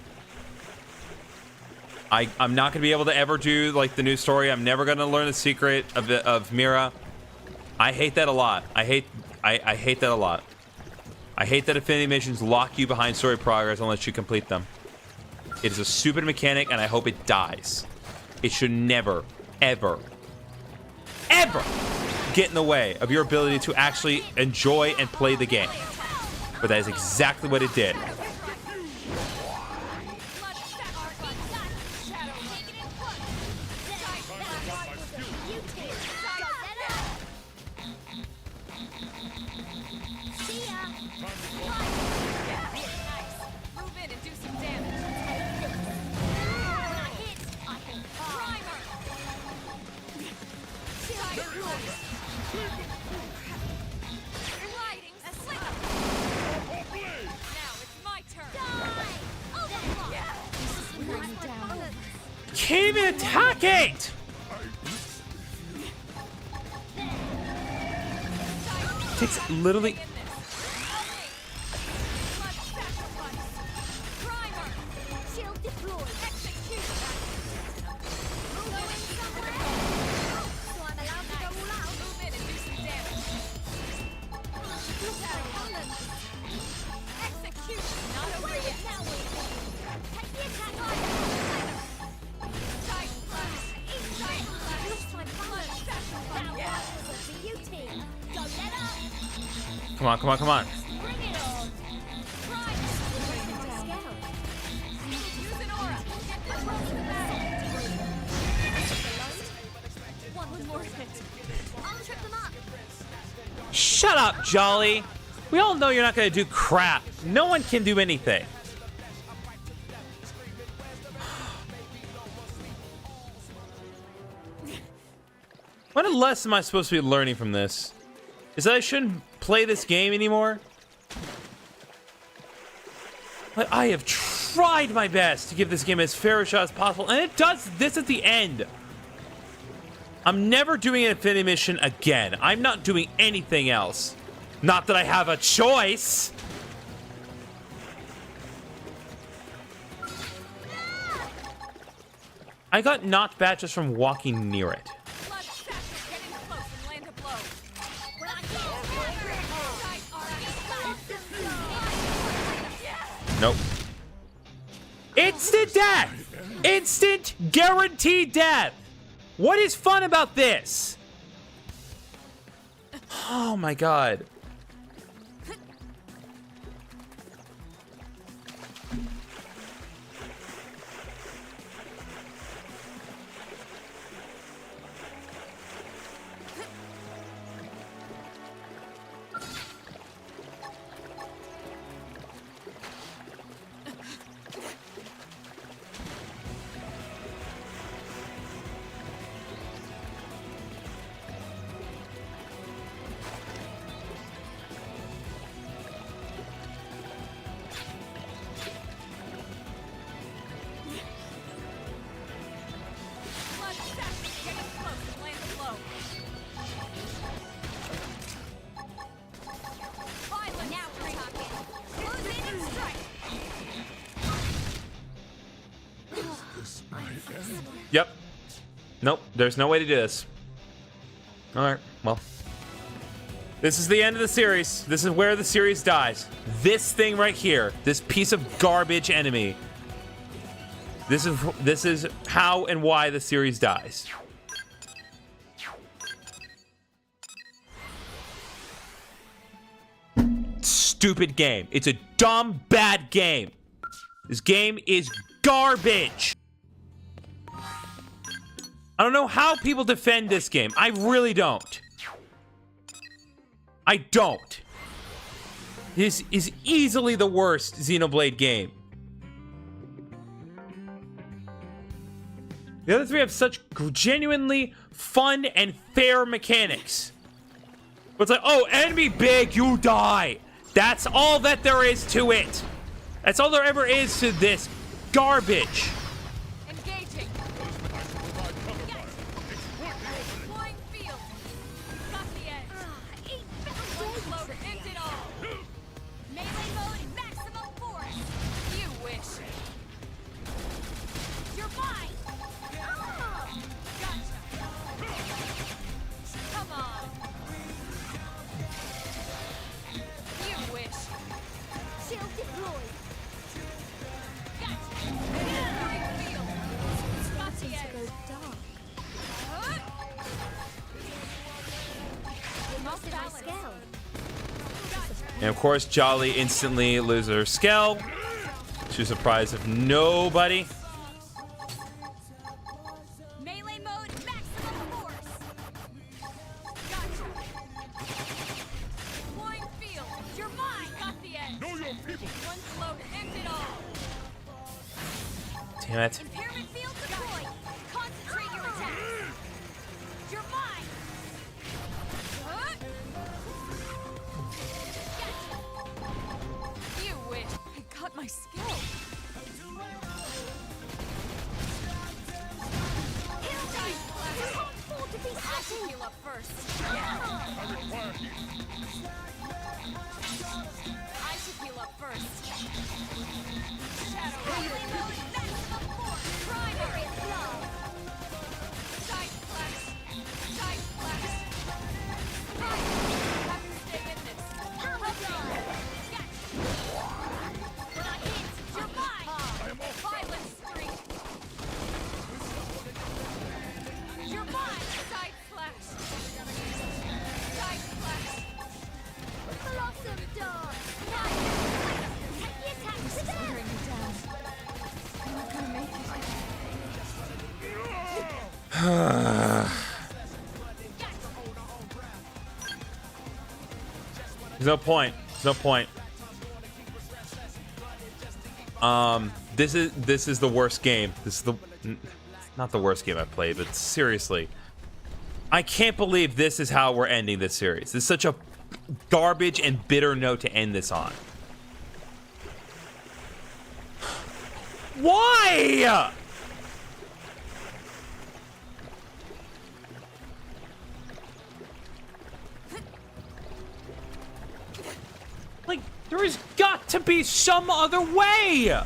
I'm not gonna be able to ever do like the new story. I'm never gonna learn the secret of Mira. I hate that a lot. I hate that a lot. I hate that Affinity missions lock you behind story progress unless you complete them. It is a stupid mechanic, and I hope it dies. It should never, ever, ever get in the way of your ability to actually enjoy and play the game. But that is exactly what it did. Blood satchel. Shadow runner. Side splash. You two. Side Go splash. get up. See ya. Nice. Move in and do some damage. When I hit, I can fire. Primer. Side splash. Gliding slip. Now it's my turn. Die. Overclock. Nice balance. Can't even attack it! Takes literally. In this. Blood sacrifice. Primer. Shield deployed. Execution. Going somewhere. So I'm allowed to go all out. Move in and do some damage. Execution. Not over yet. Now we're take the attack. Side splash. Side splash. Lost my balance. Sacrifice. That was a beauty. Go get up. Come on, come on, come on. Bring it on. Primer. Use an aura. Get this roll to the battle. One more hit. I'll trip them up. Shut up, Jolly. We all know you're not gonna do crap. No one can do anything. What lesson am I supposed to be learning from this? Is that I shouldn't play this game anymore? Like, I have tried my best to give this game as fair a shot as possible, and it does this at the end. I'm never doing an Infinity mission again. I'm not doing anything else. Not that I have a choice. I got knocked back just from walking near it. Blood satchel getting close and land a blow. When I hit, Side aura. Nope. Instant death! Instant guaranteed death! What is fun about this? Oh my god. Yep. Nope. There's no way to do this. All right. Well, this is the end of the series. This is where the series dies. This thing right here. This piece of garbage enemy. This is how and why the series dies. Stupid game. It's a dumb, bad game. This game is garbage. I don't know how people defend this game. I really don't. I don't. This is easily the worst Xenoblade game. The other three have such genuinely fun and fair mechanics. But it's like, oh, enemy big, you die. That's all that there is to it. That's all there ever is to this garbage. Engaging. Deploying field. Got the edge. One float, end it all. Melee mode, maximum force. You wish. You're mine. Gotcha. Come on. You wish. Shield deployed. Deploying field. Got the edge. Lost my Skell. And of course, Jolly instantly loses her Skell. To the surprise of nobody. Melee mode, maximum force. Gotcha. Deploying field. You're mine. Got the edge. Know your people. One float, end it all. Damn it. Impairment field deployed. Concentrate your attacks. You're mine. You wish. I got my skill. I should heal up first. I should heal up first. Shadow. Melee mode, maximum force. Primary flow. Side flash. Side flash. Have to stay in this. Overdrive. When I hit, you're mine. Violent streak. You're mine. Side flash. Side flash. Blossom dart. Nice. Take the attack to them. Wearing me down. I'm not gonna make There's no point. There's no point. This is the worst game. This is the not the worst game I've played, but seriously, I can't believe this is how we're ending this series. This is such a garbage and bitter note to end this on. Why? Like, there has got to be some other way.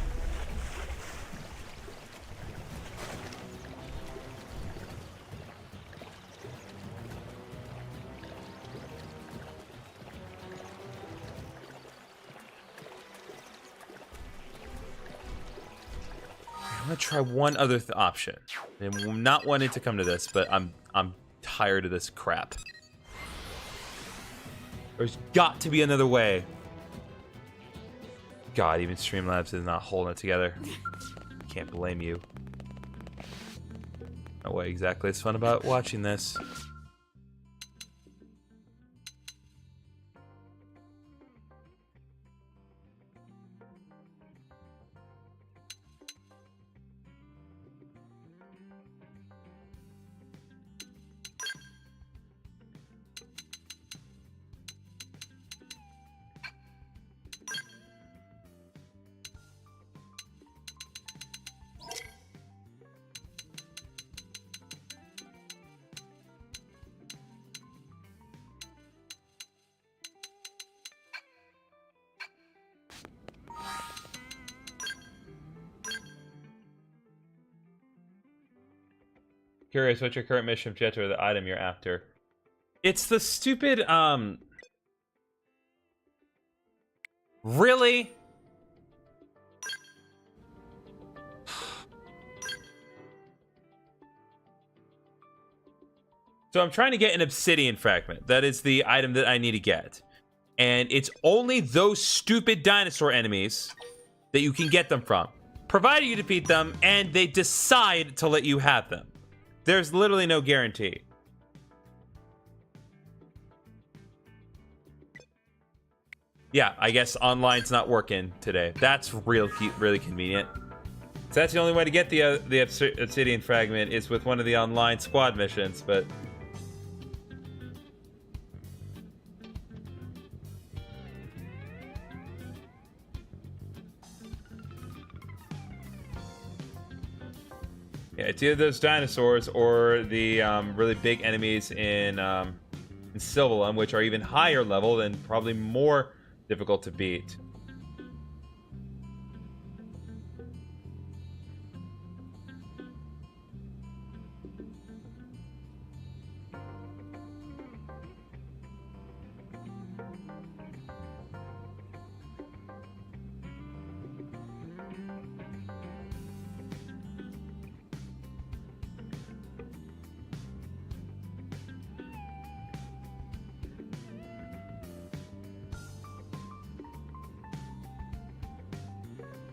I'm gonna try one other option. And I'm not wanting to come to this, but I'm tired of this crap. There's got to be another way. God, even Streamlabs is not holding it together. Can't blame you. No way exactly it's fun about watching this. curious, what's your current mission objective or the item you're after? It's the stupid, really? So I'm trying to get an obsidian fragment. That is the item that I need to get. And it's only those stupid dinosaur enemies that you can get them from, provided you defeat them and they decide to let you have them. There's literally no guarantee. Yeah, I guess online's not working today. That's really convenient. So that's the only way to get the obsidian fragment is with one of the online squad missions, but... yeah, it's either those dinosaurs or the really big enemies in Sylvalum, which are even higher level and probably more difficult to beat.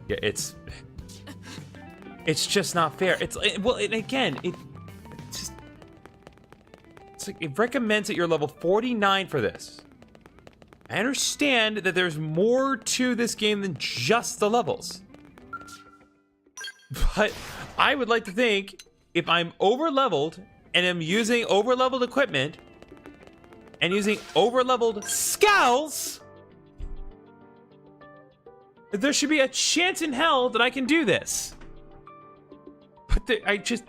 Yeah, it's just not fair. Well, and again, it's like it recommends that you're level 49 for this. I understand that there's more to this game than just the levels, but I would like to think if I'm over leveled and I'm using over leveled equipment and using over leveled Skells, there should be a chance in hell that I can do this. But I just...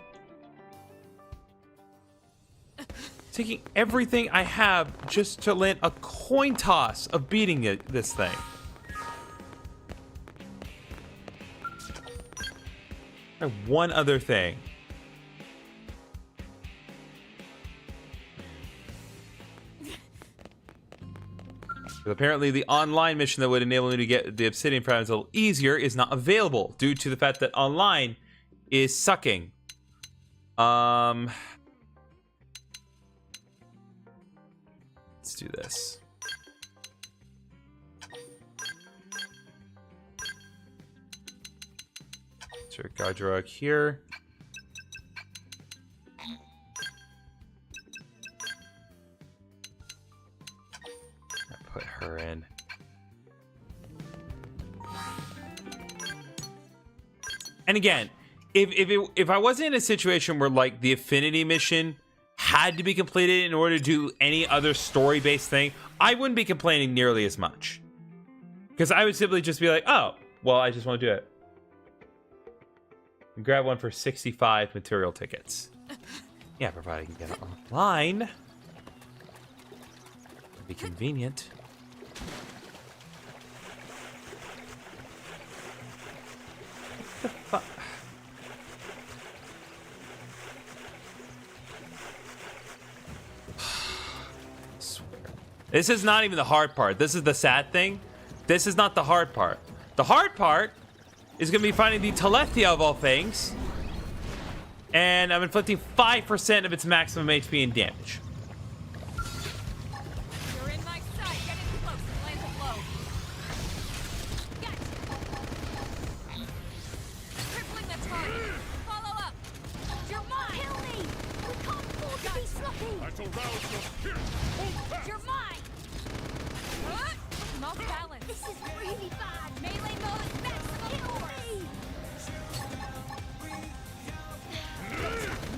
taking everything I have just to land a coin toss of beating this thing. One other thing. Apparently, the online mission that would enable me to get the obsidian fragments a little easier is not available due to the fact that online is sucking. Let's do this. Sure, Godrog here. Put her in. And again, if I wasn't in a situation where like the affinity mission had to be completed in order to do any other story-based thing, I wouldn't be complaining nearly as much. Because I would simply just be like, oh, well, I just want to do it. And grab one for 65 material tickets. Yeah, provided I can get it online. It'd be convenient. What the fuck? This is not even the hard part. This is the sad thing. This is not the hard part. The hard part is going to be finding the Telethia of all things. And I'm inflicting 5% of its maximum HP and damage. You're in my sight. Get in close and land a blow. Gotcha. Crippling the target. Follow up. You're mine! Kill me! We can't afford to be sloppy! I shall rouse your spirit. Hold fast. You're mine! I'm off balance. This is really bad! Melee mode is maximum force.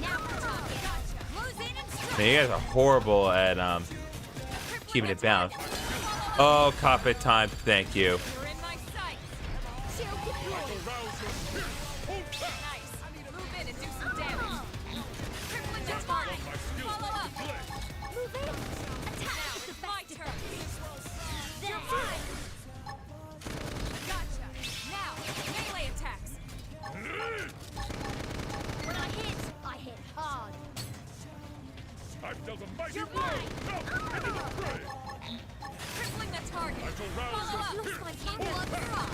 Now we're talking! Gotcha. Close in and strike. Man, you guys are horrible at keeping it bound. Oh, carpet time. Thank you. You're in my sight. Shield deployed! Rouse your spirit. Hold fast. Nice. Move in and do some damage. Crippling the target. Follow up. Move in! Attack Now is the it's my best turn. There! Gotcha. Now, melee attacks. When I hit hard. shall rouse your Looks spirit. like my gloves off.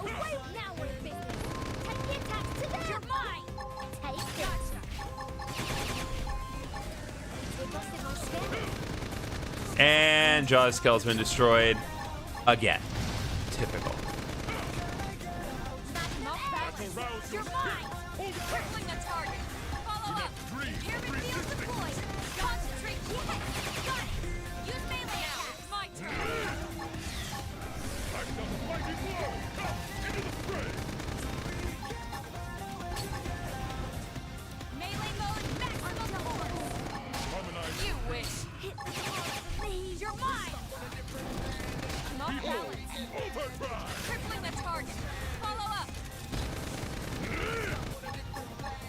Away now we're in business. Take the attacks to them. You're mine. Take this. We've lost it on Skells. And Jaw's Skells been destroyed again. Typical. I shall rouse your You're mine! Crippling the target! Follow up! Pyramid field deployed. Concentrate. Yes. Got it. Use melee Now attacks. it's my turn! Act of mighty blow. Come into the fray. Melee mode maximum force! Harmonize. You wish! Hit the wall, please. You're mine! Come on, Behold, balance! overdrive. Crippling the target! Follow up!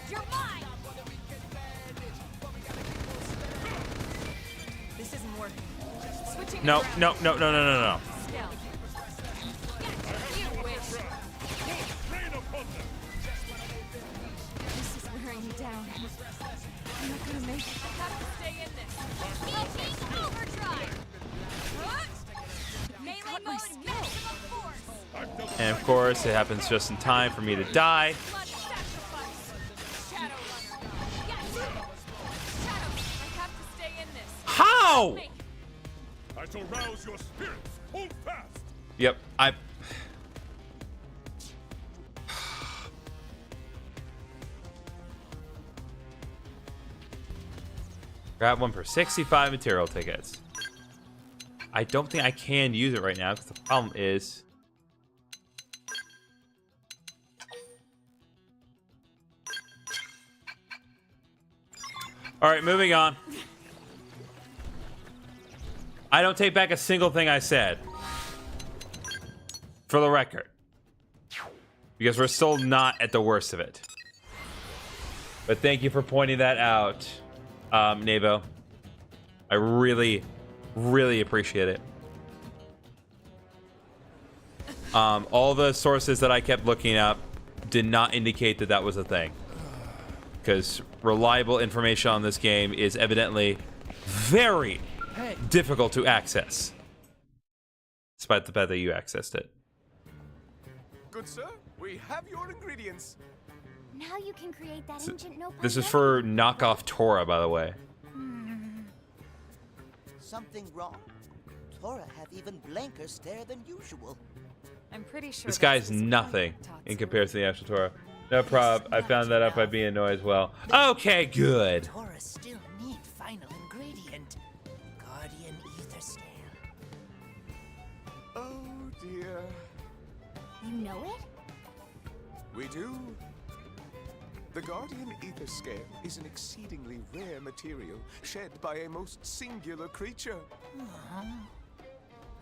You're mine! This isn't working. Switching No, around. no, no, no, no, no, no. Skell. You wish! Rain upon them. This is wearing me down. I'm not gonna make it. I have to stay in this. Teaching overdrive. Melee mode maximum force! And of course, it happens just in time for me to die. Blood sacrifice! Shadow runner! Yes! Shadow, I have to stay in this. How? Me. I shall rouse your spirits. Hold fast. Yep, I. Grab one for 65 material tickets. I don't think I can use it right now because the problem is. All right, moving on. I don't take back a single thing I said. For the record. Because we're still not at the worst of it. But thank you for pointing that out, Navo. I really, really appreciate it. All the sources that I kept looking up did not indicate that that was a thing. Because reliable information on this game is evidently very difficult to access. Despite the fact that you accessed it. Good sir, we have your ingredients. Now you can create that ancient no. This is for knockoff Tora, by the way. Something wrong? Tora have even blanker stare than usual. I'm pretty sure This guy's nothing in comparison to the actual Tora. No prob. I found that out by being annoyed as well. Okay, good. Tora still need final ingredient. Guardian ether scale. Oh dear. You know it? We do. The Guardian Ether Scale is an exceedingly rare material shed by a most singular creature.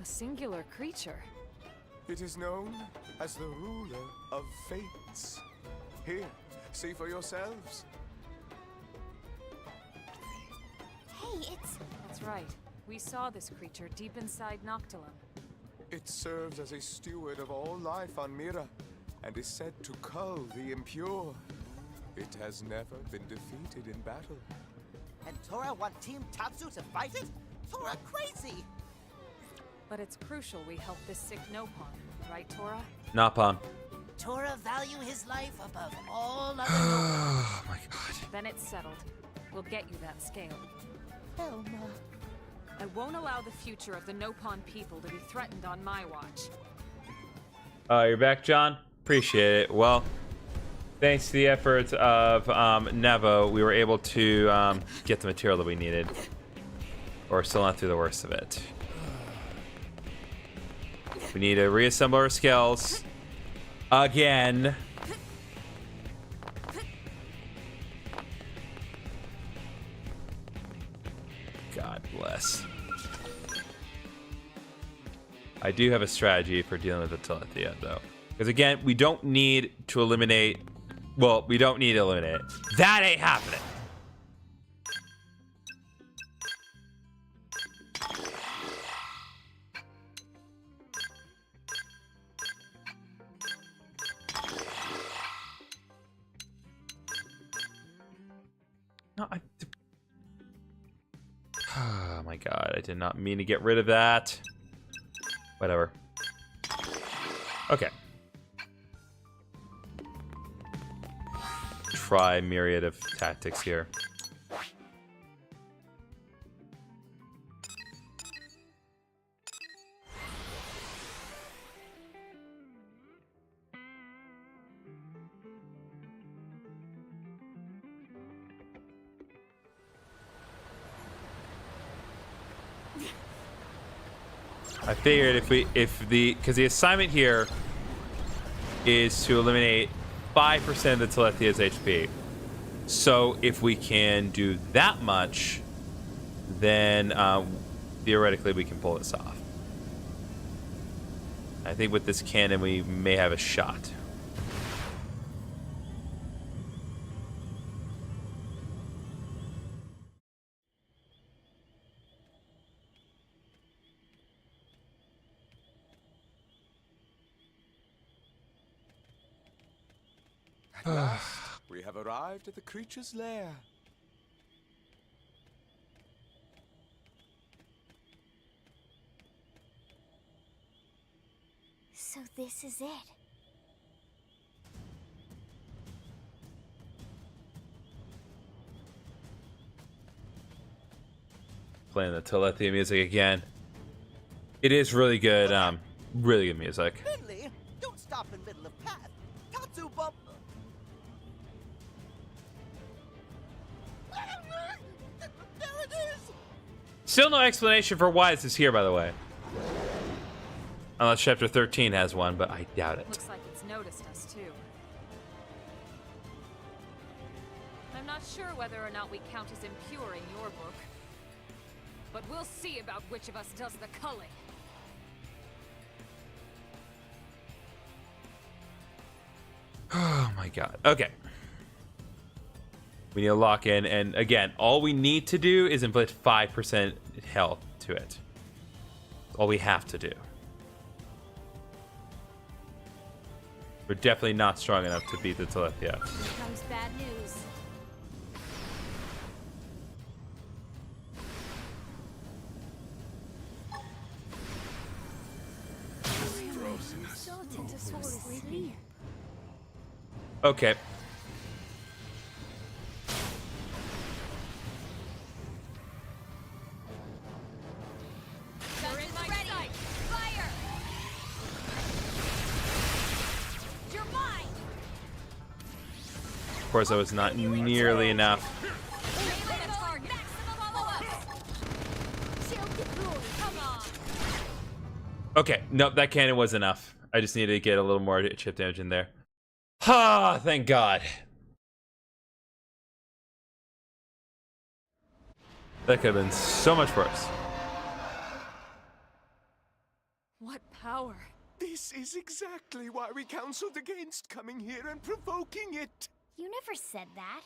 A singular creature. It is known as the ruler of fates. Here, see for yourselves. Hey, it's That's right. We saw this creature deep inside Noctilum. It serves as a steward of all life on Mira and is said to cull the impure. It has never been defeated in battle. And Tora want Team Tatsu to fight it? Tora crazy! But it's crucial we help this sick Nopon, right, Tora? Napalm. Tora value his life above all other Oh my god. Then it's settled. We'll get you that scale. Elma. I won't allow the future of the Nopon people to be threatened on my watch. You're back, John? Appreciate it. Well, thanks to the efforts of Nevo, we were able to get the material that we needed. Or still not through the worst of it. We need to reassemble our Skells. Again. God bless. I do have a strategy for dealing with the Telethia, though. Because again, we don't need to eliminate... Well, we don't need to eliminate it. That ain't happening. No, my god, I did not mean to get rid of that. Whatever. Okay. Try a myriad of tactics here. I figured because the assignment here is to eliminate 5% of the Telethia's HP. So if we can do that much, then theoretically we can pull this off. I think with this cannon we may have a shot. At last, we have arrived at the creature's lair. So this is it. Playing the Telethia music again. It is really good, really good music. Finley, don't stop in middle of path. Tatsu bump. There it is. Still no explanation for why this is here, by the way. Unless chapter 13 has one, but I doubt it. Looks like it's noticed us too. I'm not sure whether or not we count as impure in your book. But we'll see about which of us does the culling. Oh my god. Okay. We need to lock in, and again, all we need to do is inflict 5% health to it. That's all we have to do. We're definitely not strong enough to beat the Telethia. Here comes bad news. Okay. They're in my sight! Fire! You're mine! Of course, that was not nearly enough. Aim at the target! Maximum follow-up! Shield deployed. Come on! Okay, nope, that cannon was enough. I just needed to get a little more chip damage in there. Ah, thank God. That could have been so much worse. What power? This is exactly why we counseled against coming here and provoking it. You never said that.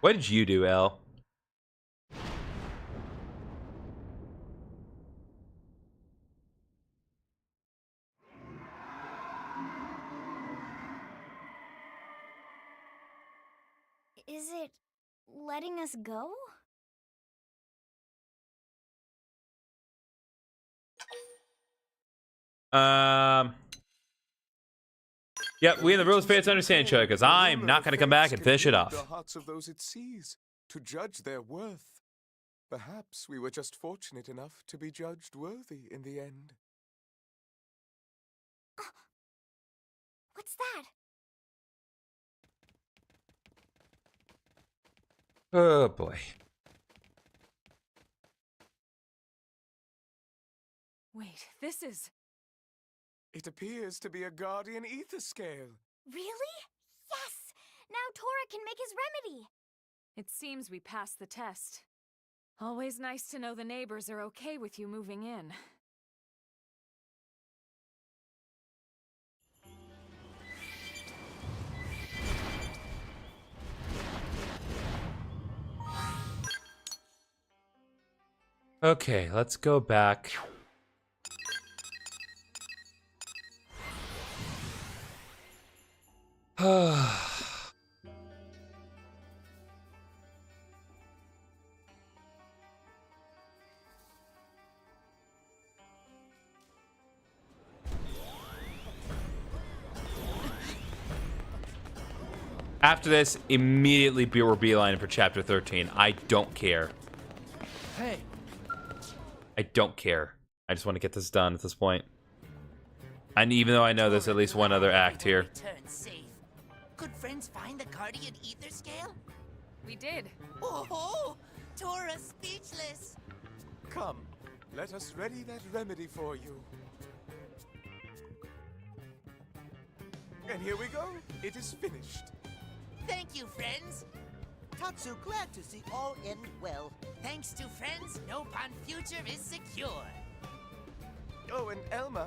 What did you do, Elle? Is it letting us go? Yep, we in the rules pay to understand each other, because I'm not going to come back and finish it off. The hearts of those it sees, to judge their worth. Perhaps we were just fortunate enough to be judged worthy in the end. What's that? Oh boy. Wait, this is... It appears to be a guardian ether scale. Really? Yes! Now Tora can make his remedy. It seems we passed the test. Always nice to know the neighbors are okay with you moving in. Okay, let's go back. After this, immediately we're beelining for chapter 13. I don't care. Hey, I don't care. I just want to get this done at this point. And even though I know there's at least one other act here. Return safe. Could friends find the guardian ether scale? We did. Oh, Tora speechless. Come, let us ready that remedy for you. And here we go. It is finished. Thank you, friends. Tatsu, glad to see all end well. Thanks to friends, Nopon future is secure. Oh, and Elma,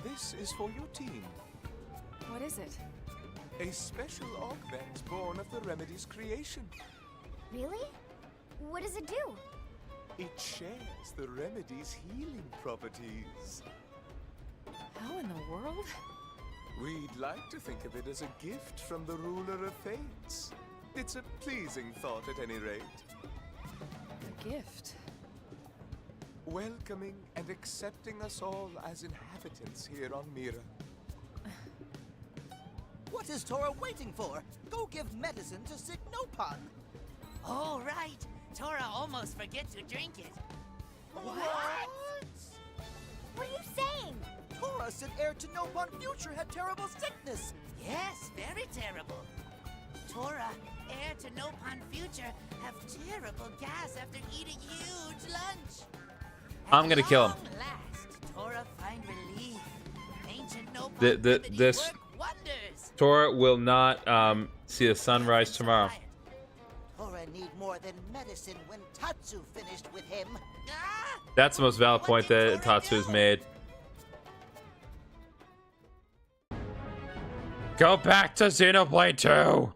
this is for your team. What is it? A special augment born of the remedy's creation. Really? What does it do? It shares the remedy's healing properties. How in the world? We'd like to think of it as a gift from the ruler of fates. It's a pleasing thought at any rate. A gift. Welcoming and accepting us all as inhabitants here on Mira. What is Tora waiting for? Go give medicine to sick Nopon. Oh, right. Tora almost forget to drink it. What are you saying? Tora said heir to Nopon future had terrible sickness. Yes, very terrible. Tora, heir to Nopon future, have terrible gas after eating huge lunch. I'm gonna kill him. At long last, Tora find relief. Ancient Nopon remedy This work wonders. Tora will not see the sunrise tomorrow. Tora need more than medicine when Tatsu finished with him. Ah! That's the most valid What point did that Tora Tatsu has do? made. Go back to Xenoblade 2!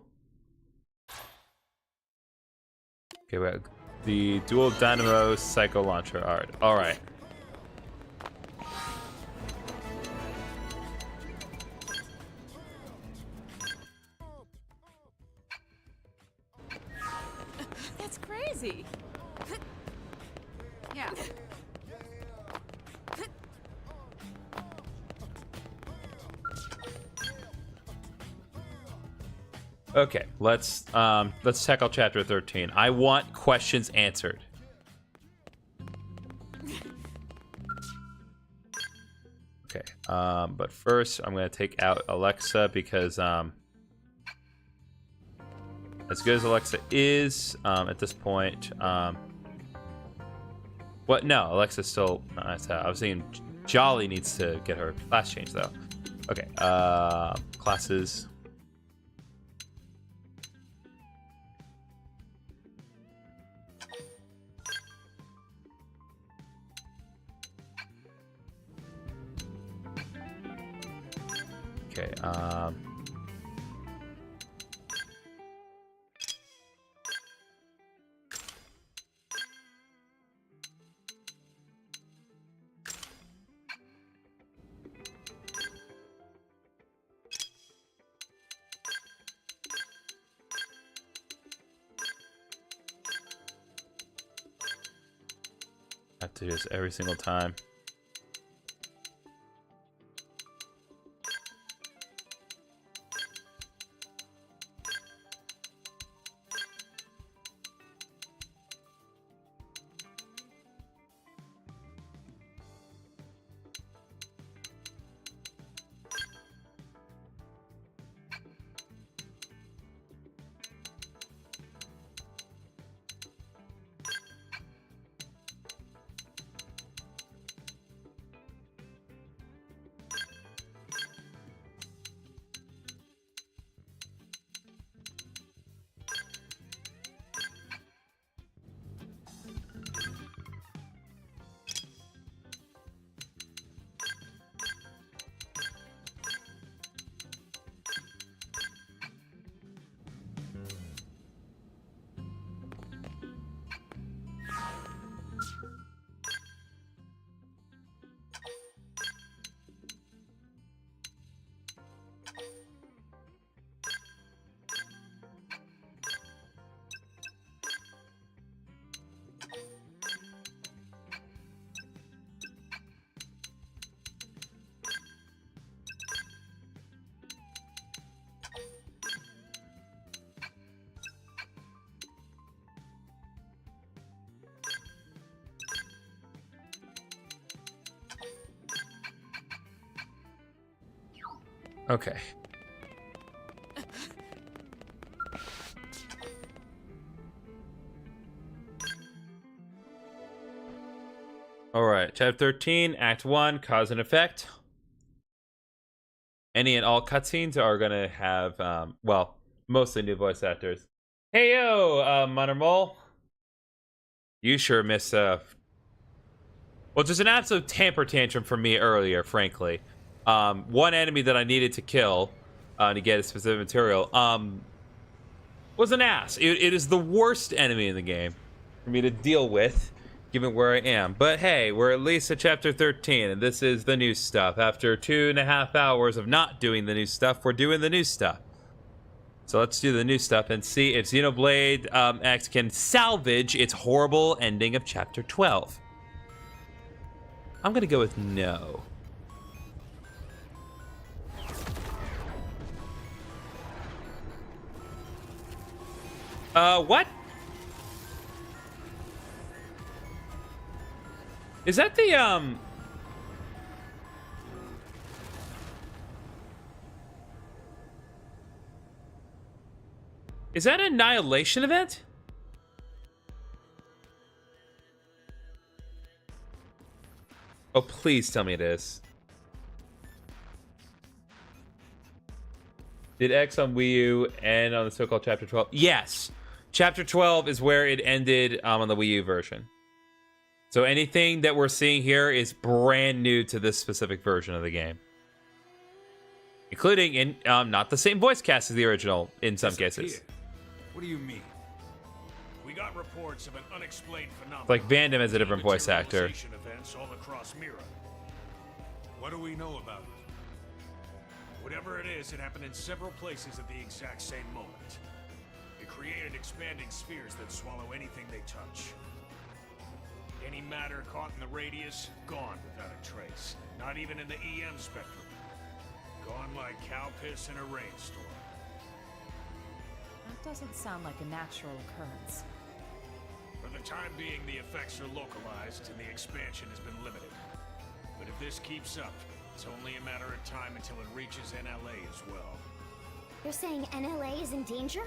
Okay, we have the dual dynamo psycho launcher. Alright. That's crazy. Yeah. Okay, let's tackle chapter 13. I want questions answered. Okay, but first I'm gonna take out Alexa because as good as Alexa is at this point, what? No, Alexa's still. No, I was thinking Jolly needs to get her class changed though. Okay, classes. Okay, have to do this every single time. Okay. All right, chapter 13, act 1, cause and effect. Any and all cutscenes are gonna have, well, mostly new voice actors. Hey yo, Munner Mole. You sure miss, well, just an absolute temper tantrum from me earlier, frankly. One enemy that I needed to kill, to get a specific material, was an ass. It is the worst enemy in the game for me to deal with, given where I am. But hey, we're at least at chapter 13, and this is the new stuff. After 2.5 hours of not doing the new stuff, we're doing the new stuff. So let's do the new stuff and see if Xenoblade X can salvage its horrible ending of chapter 12. I'm gonna go with no. What? Is that the, is that an Annihilation event? Oh, please tell me it is. Did X on Wii U end on the so-called Chapter 12? Yes. Chapter 12 is where it ended on the Wii U version. So anything that we're seeing here is brand new to this specific version of the game. Including in not the same voice cast as the original in some cases. What do you mean? We got reports of an unexplained phenomenon. It's like Vandam as a different voice actor. Events all across Mira. What do we know about it? Whatever it is, it happened in several places at the exact same moment. It created expanding spheres that swallow anything they touch. Any matter caught in the radius, gone without a trace. Not even in the EM spectrum. Gone like cow piss in a rainstorm. That doesn't sound like a natural occurrence. For the time being, the effects are localized and the expansion has been limited. But if this keeps up, it's only a matter of time until it reaches NLA as well. You're saying NLA is in danger?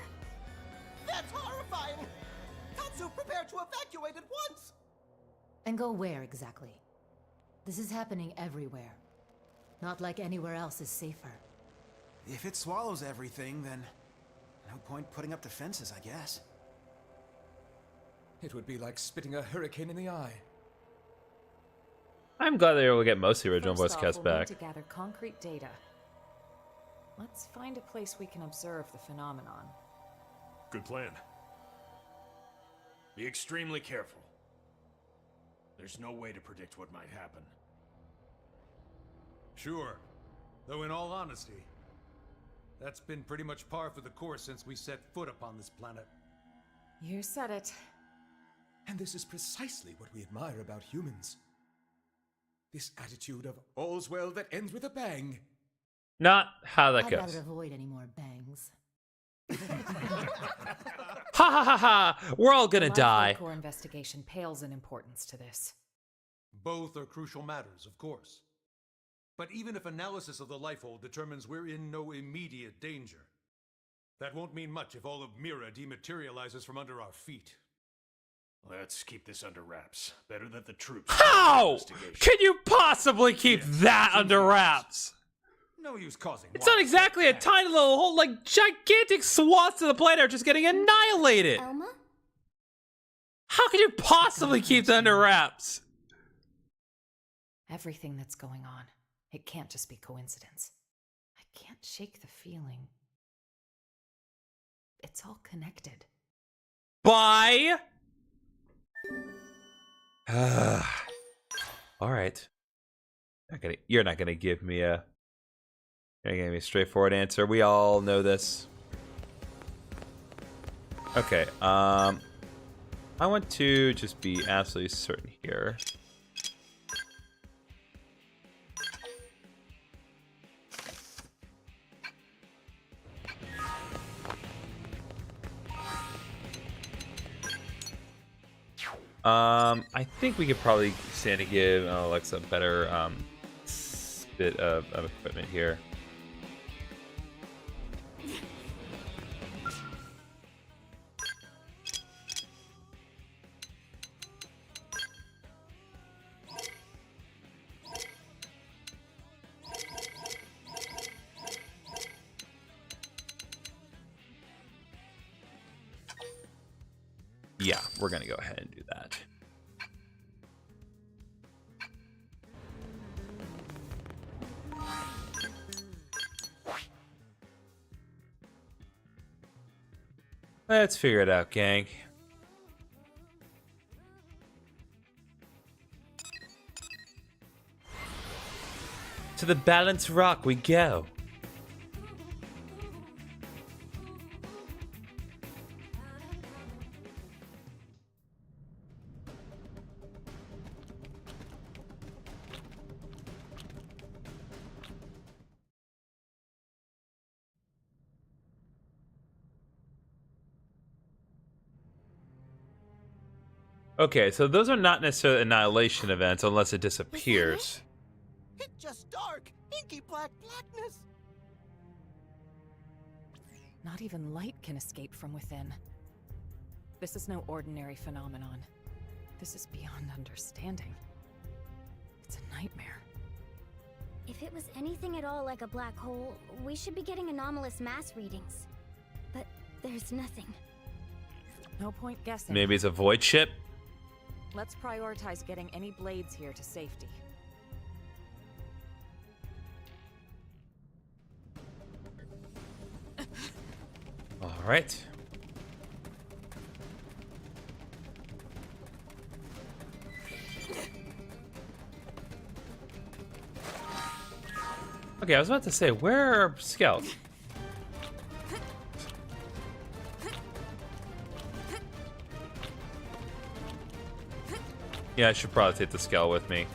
That's horrifying! Tatsu, prepare to evacuate at once! And go where exactly? This is happening everywhere. Not like anywhere else is safer. If it swallows everything, then no point putting up defenses, I guess. It would be like spitting a hurricane in the eye. I'm glad they were able to get most of the original voice First off, cast we'll back. need to gather concrete data. Let's find a place we can observe the phenomenon. Good plan. Be extremely careful. There's no way to predict what might happen. Sure. Though in all honesty, that's been pretty much par for the course since we set foot upon this planet. You said it. And this is precisely what we admire about humans. This attitude of all's well that ends with a bang. Not how that I'd goes. rather avoid any more bangs. Ha ha ha ha! We're all gonna My die. core investigation pales in importance to this. Both are crucial matters, of course. But even if analysis of the lifehold determines we're in no immediate danger, that won't mean much if all of Mira dematerializes from under our feet. Let's keep this under wraps. Better that the troops. How can you possibly keep that under wraps? No use causing. It's not exactly a tiny little hole, like gigantic swaths of the planet are just getting annihilated. Elma? How can you possibly keep that under wraps? Everything that's going on, it can't just be coincidence. I can't shake the feeling. It's all connected. Bye. All right. You're not gonna give me a straightforward answer. We all know this. Okay. I want to just be absolutely certain here. I think we could probably stand to give Alexa a better bit of equipment here. Yeah, we're gonna go ahead and do that. Let's figure it out, gang. To the Balance Rock we go. Okay, so those are not necessarily annihilation events unless it disappears. It's just dark, inky black blackness. Not even light can escape from within. This is no ordinary phenomenon. This is beyond understanding. It's a nightmare. If it was anything at all like a black hole, we should be getting anomalous mass readings. But there's nothing. No point guessing. Maybe it's a void ship? Let's prioritize getting any blades here to safety. All right. Okay, I was about to say, where are Skells? Yeah, I should probably take the Skell with me.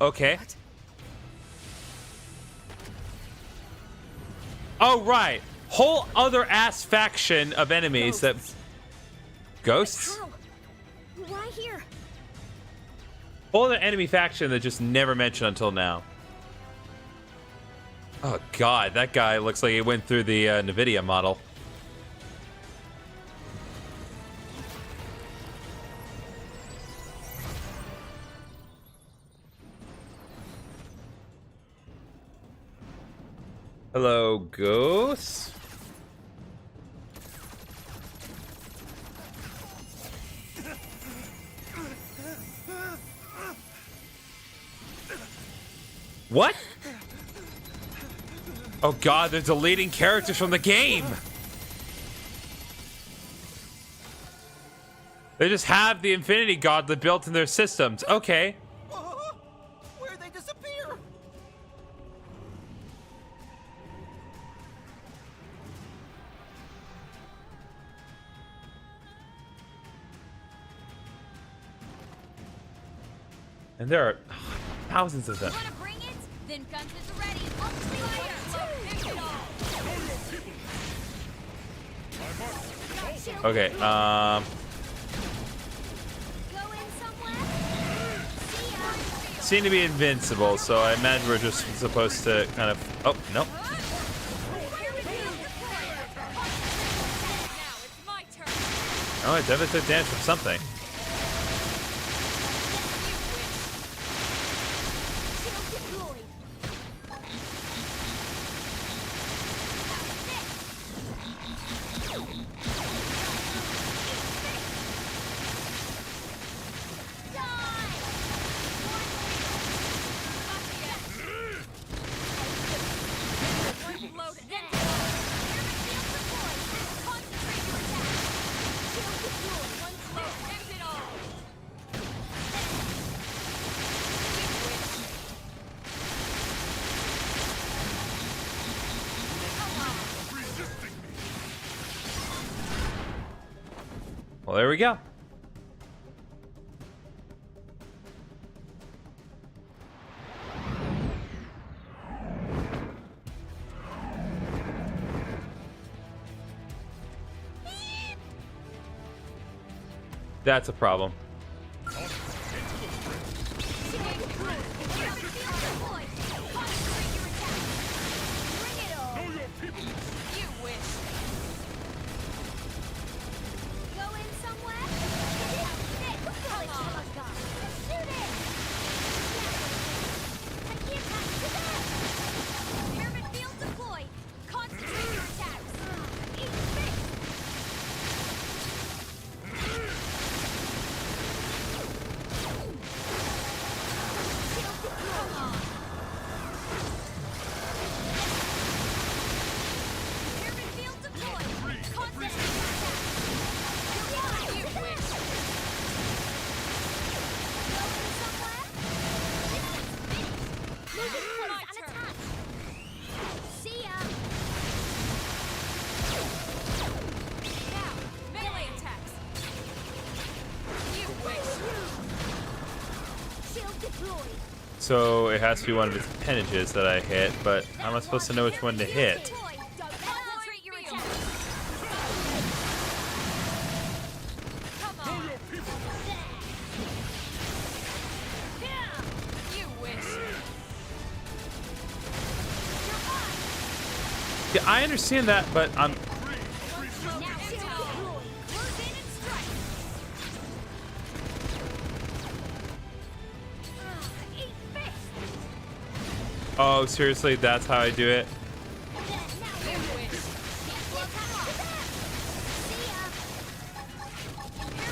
Okay. What? Oh, right. Whole other ass faction of enemies that... Ghosts? How? Why here? Whole other enemy faction that just never mentioned until now. Oh, God. That guy looks like he went through the NVIDIA model. Hello, ghosts. What? Oh God, they're deleting characters from the game. They just have the Infinity Gauntlet built in their systems. Okay. Where'd they disappear? And there are thousands of them. Wanna bring it? Then guns is ready. Okay, seem to be invincible, so I imagine we're just supposed to kind of... Oh, no. Oh, I definitely took damage from something. Well, there we go. That's a problem. So it has to be one of its appendages that I hit, but how am I supposed to know which one to hit? Yeah, I understand that, but I'm... Oh, seriously? That's how I do it?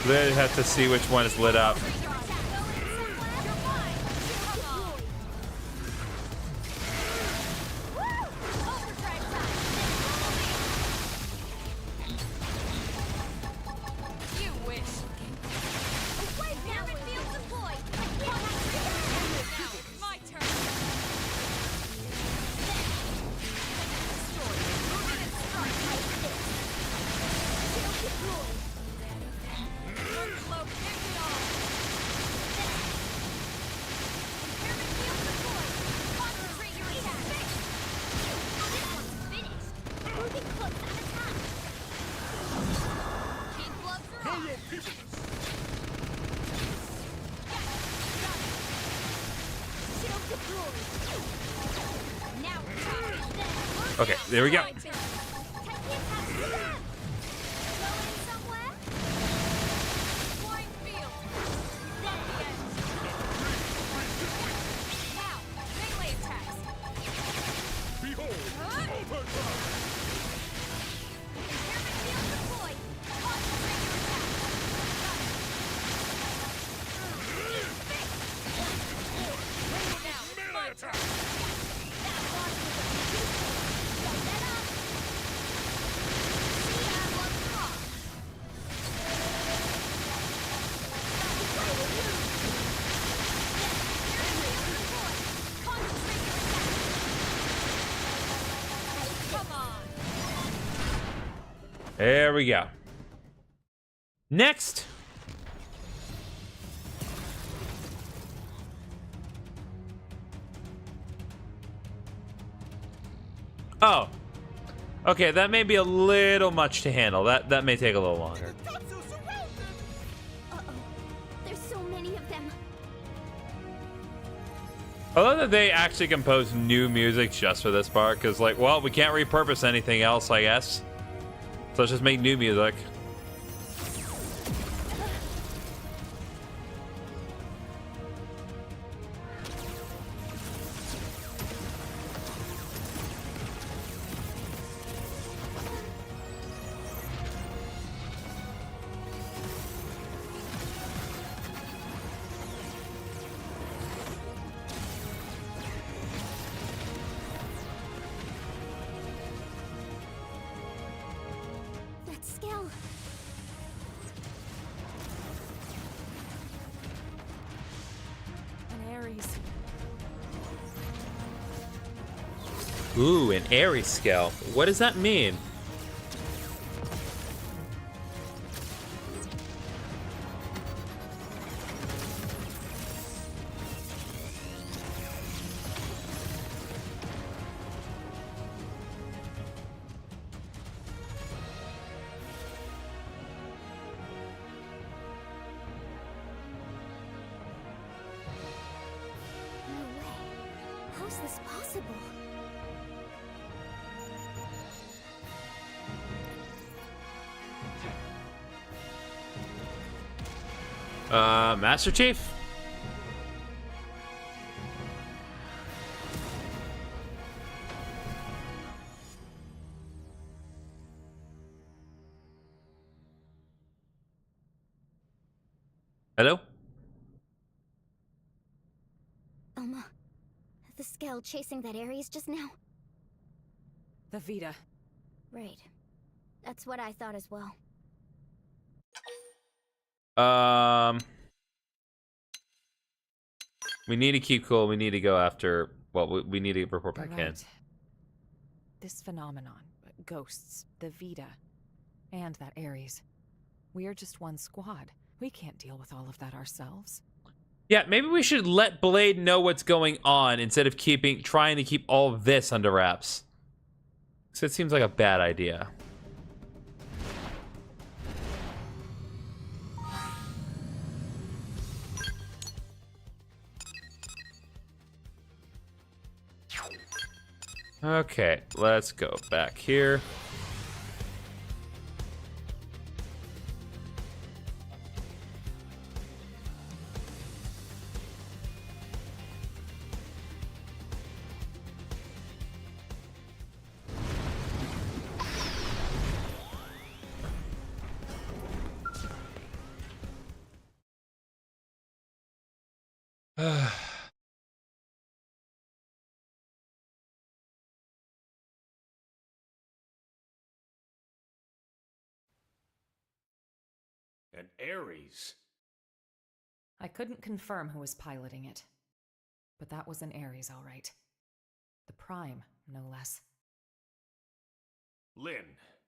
Literally have to see which one is lit up. Okay, there we go. There we go. Next. Oh. Okay, that may be a little much to handle. That may take a little longer. Uh-oh. There's so many of them. I love that they actually composed new music just for this part, because, like, well, we can't repurpose anything else, I guess. So let's just make new music. Ooh, an Aries scale. What does that mean? is this possible? Master Chief? Hello? The Skell chasing that Ares just now? The Vita. Right. That's what I thought as well. We need to keep cool. We need to go after. Well, we need to report back in. This phenomenon, ghosts, the Vita, and that Ares. We are just one squad. We can't deal with all of that ourselves. Yeah, maybe we should let Blade know what's going on instead of trying to keep all of this under wraps. So it seems like a bad idea. Okay, let's go back here. An Ares? I couldn't confirm who was piloting it, but that was an Ares, all right. The Prime, no less. Lynn,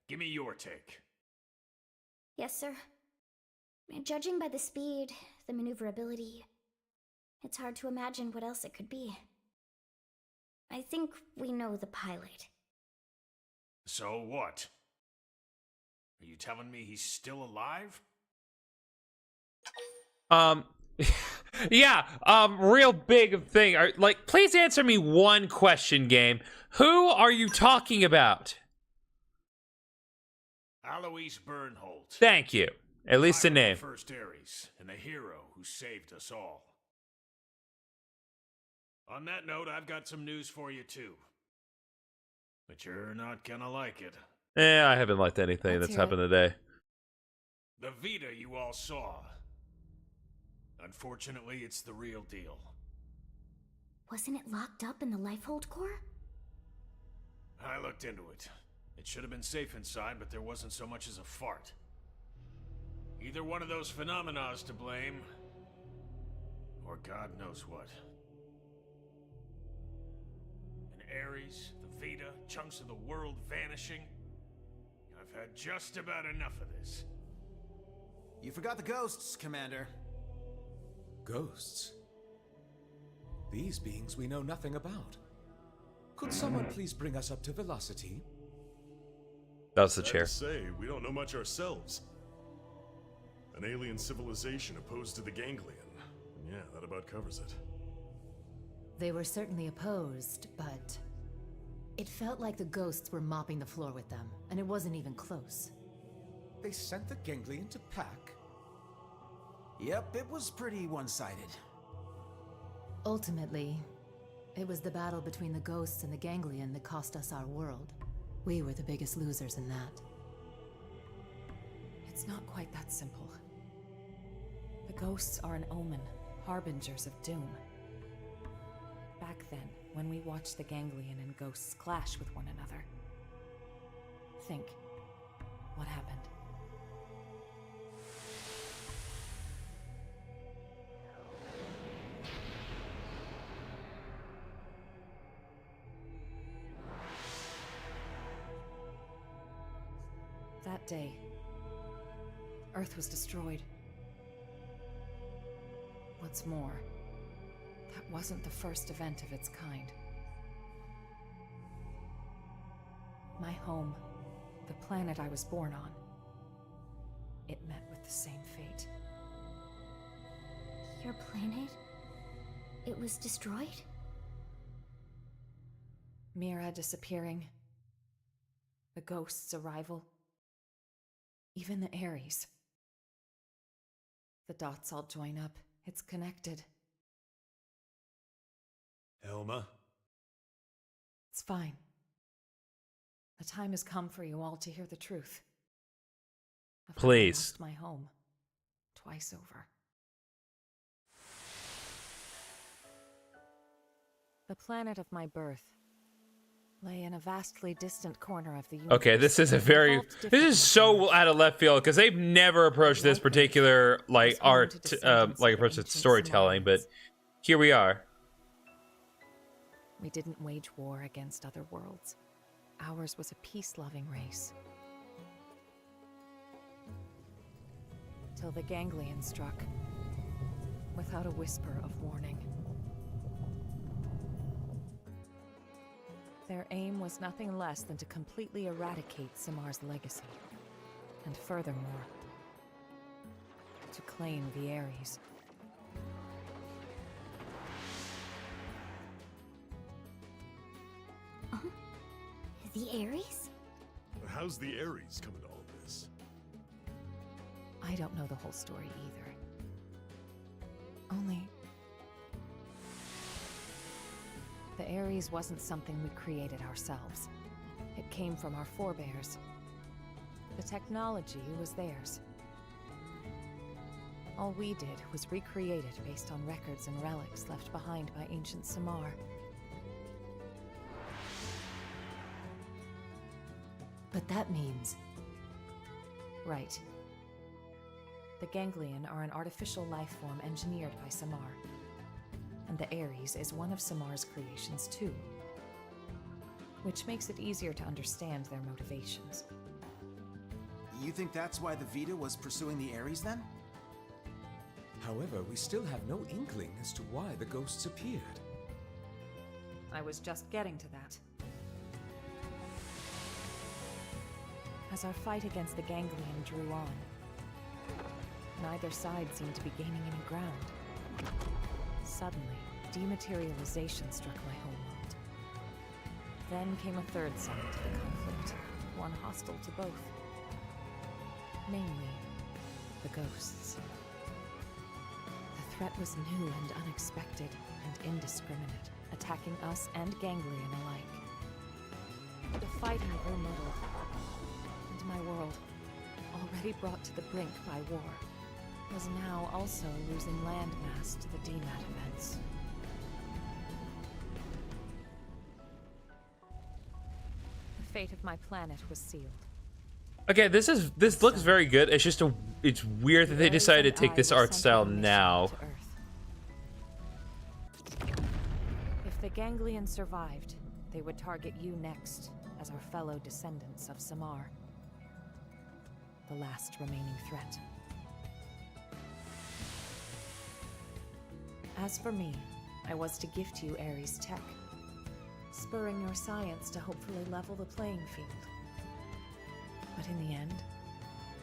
give me your take. Yes, sir. Judging by the speed, the maneuverability, it's hard to imagine what else it could be. I think we know the pilot. So what? Are you telling me he's still alive? Yeah, real big thing. Please answer me one question, game. Who are you talking about? Alois Bernholt. Thank you. At least a name. The first Ares, and the hero who saved us all. On that note, I've got some news for you too. But you're not gonna like it. I haven't liked anything that's happened today. The Vita you all saw. Unfortunately, it's the real deal. Wasn't it locked up in the Lifehold core? I looked into it. It should have been safe inside, but there wasn't so much as a fart. Either one of those phenomena is to blame, or God knows what. An Ares, the Vita, chunks of the world vanishing. I've had just about enough of this. You forgot the ghosts, Commander. Ghosts? These beings we know nothing about. Could someone please bring us up to velocity? That's the chair. Sad to say, we don't know much ourselves. An alien civilization opposed to the ganglion. Yeah, that about covers it. They were certainly opposed, but it felt like the ghosts were mopping the floor with them, and it wasn't even close. They sent the ganglion to pack? Yep, it was pretty one-sided. Ultimately, it was the battle between the ghosts and the ganglion that cost us our world. We were the biggest losers in that. It's not quite that simple. The ghosts are an omen, harbingers of doom. Back then, when we watched the ganglion and ghosts clash with one another, think, what happened? That day, Earth was destroyed. What's more, that wasn't the first event of its kind. My home, the planet I was born on, it met with the same fate. Your planet? It was destroyed? Mira disappearing. The ghost's arrival. Even the Ares. The dots all join up. It's connected. Elma? It's fine. The time has come for you all to hear the truth. I've Please. lost my home. Twice over. The planet of my birth lay in a vastly distant corner of the universe. Okay, this is so out of left field because they've never approached this particular like art approach to storytelling, but here we are. We didn't wage war against other worlds. Ours was a peace-loving race. Till the ganglion struck, without a whisper of warning. Their aim was nothing less than to completely eradicate Samar's legacy. And furthermore, to claim the Ares. The Ares? How's the Ares come into all this? I don't know the whole story either. Only... the Ares wasn't something we created ourselves. It came from our forebears. The technology was theirs. All we did was recreate it based on records and relics left behind by ancient Samar. But that means... Right. The ganglion are an artificial life form engineered by Samar. And the Ares is one of Samar's creations too. Which makes it easier to understand their motivations. You think that's why the Vita was pursuing the Ares then? However, we still have no inkling as to why the ghosts appeared. I was just getting to that. As our fight against the ganglion drew on, neither side seemed to be gaining any ground. Suddenly, dematerialization struck my homeworld. Then came a third side to the conflict, one hostile to both. Namely, the ghosts. The threat was new and unexpected and indiscriminate, attacking us and ganglion alike. The fighting grew muddled, and my world, already brought to the brink by war, was now also losing landmass to the DMAT events. The fate of my planet was sealed. Okay, this looks very good. It's just it's weird that they decided to take this art style now. If the ganglion survived, they would target you next as our fellow descendants of Samar. The last remaining threat. As for me, I was to gift you Ares tech, spurring your science to hopefully level the playing field. But in the end,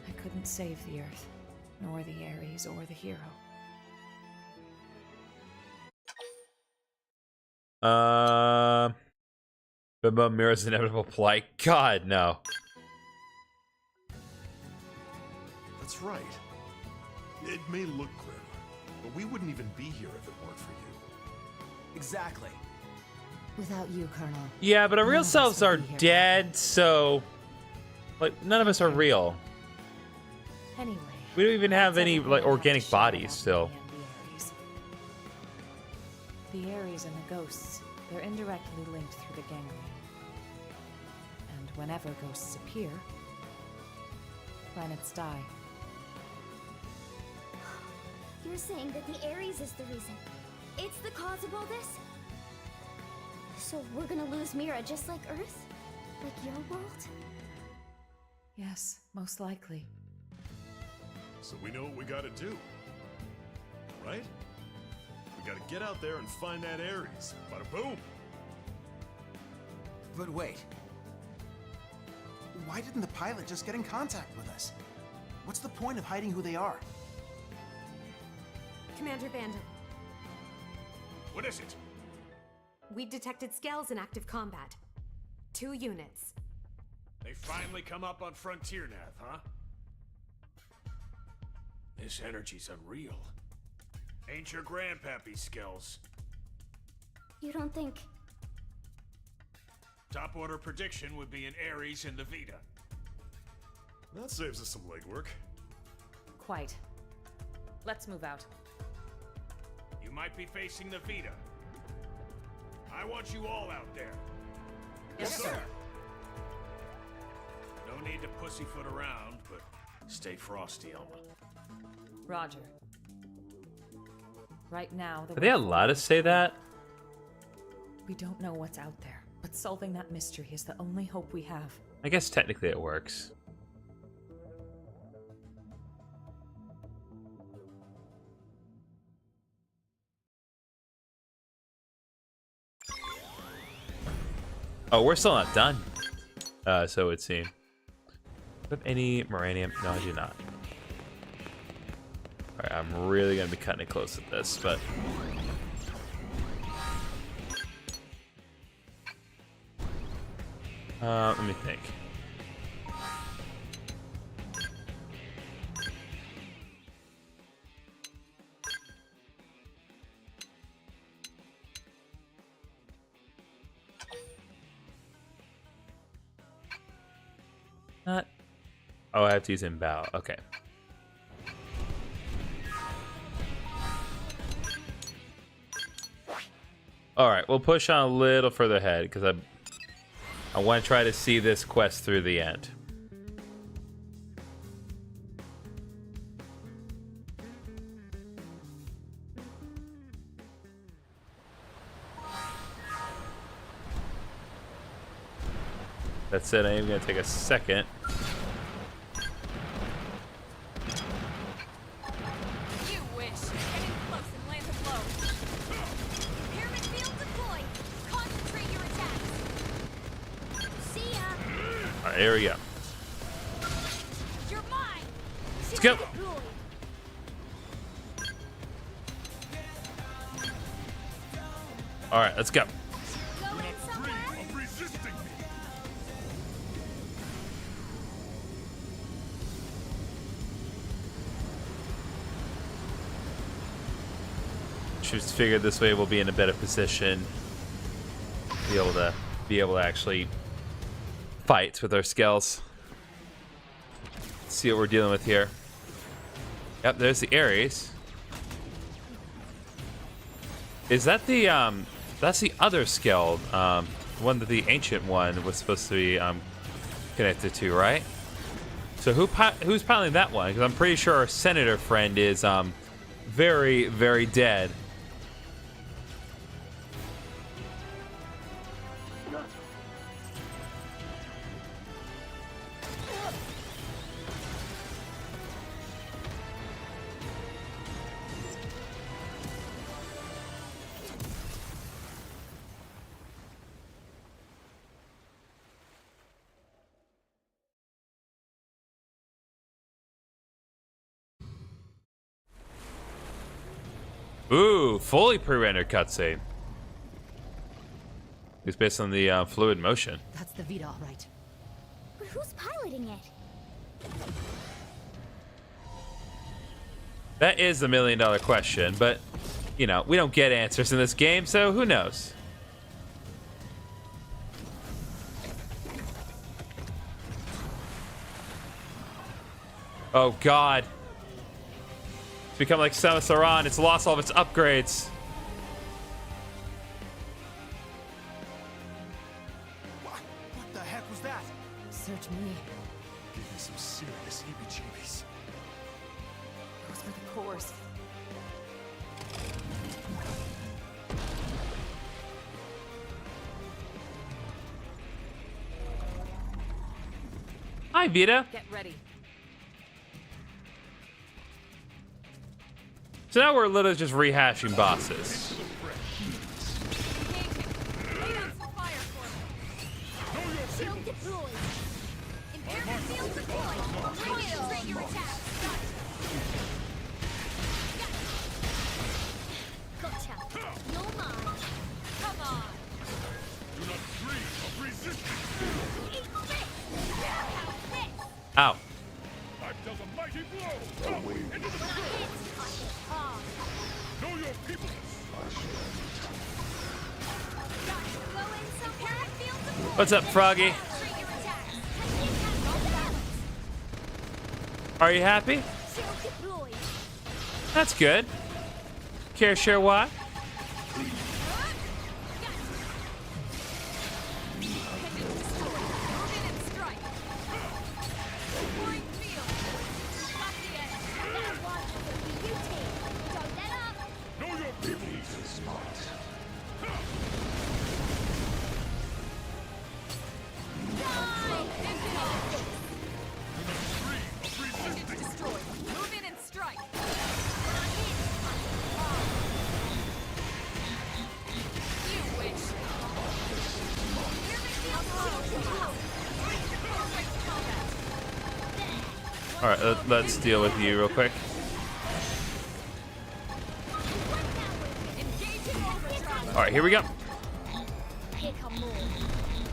I couldn't save the Earth, nor the Ares or the hero. But Mira's inevitable plight. God, no. That's right. It may look grim, but we wouldn't even be here if it weren't for you. Exactly. Without you, Colonel. Yeah, but our real selves are dead, so... like, none of us are real. Anyway, we don't even have any, like, organic bodies still. The Ares and the ghosts, they're indirectly linked through the ganglion. And whenever ghosts appear, planets die. You're saying that the Ares is the reason. It's the cause of all this? So we're gonna lose Mira just like Earth? Like your world? Yes, most likely. So we know what we gotta do, right? We gotta get out there and find that Ares. Bada boom! But wait. Why didn't the pilot just get in contact with us? What's the point of hiding who they are? Commander Vandal. What is it? we detected Skells in active combat. 2 units. They finally come up on Frontier Nav, huh? This energy's unreal. Ain't your grandpappy, Skells. You don't think... Top order prediction would be an Ares in the Vita. That saves us some legwork. Quite. Let's move out. You might be facing the Vita. I want you all out there. Yes, sir. No need to pussyfoot around, but stay frosty, Elma. Roger. Right now, Are they allowed to say that? we don't know what's out there, but solving that mystery is the only hope we have. I guess technically it works. Oh, we're still not done. So it would seem. Do I have any Moranium? No, I do not. Alright, I'm really gonna be cutting it close with this, but let me think. Not. Oh, I have to use inbow. Okay. All right, we'll push on a little further ahead because I want to try to see this quest through the end. That said, I am going to take a second. You wish. Get in close and land a blow. Pyramid field deployed. Concentrate your attacks. See ya. All right, here we go. You're mine. Let's go. All right, let's go. Just figured this way we'll be in a better position, be able to actually fight with our Skells. Let's see what we're dealing with here. Yep, there's the Ares. Is that the that's the other Skell, one that the ancient one was supposed to be connected to, right? So who's piloting that one? Because I'm pretty sure our senator friend is very, very dead. Ooh, fully pre-rendered cutscene. It's based on the fluid motion. That's the Vita, all right. But who's piloting it? That is the $1 million question, but, you know, we don't get answers in this game, so who knows? Oh, God. It's become like Samus Aran. It's lost all of its upgrades. What the heck was that? Search me. Give me some serious heebie-jeebies. Those were the cores. Hi, Vita. Get ready. So now we're literally just rehashing bosses. Lay down some fire for me. Shield deployed. Impairment field deployed. Concentrate your attacks. Gotcha. You're mine. Come on. What's up, Froggy? Are you happy? That's good. Care to share why? All right, let's deal with you real quick. All right, here we go.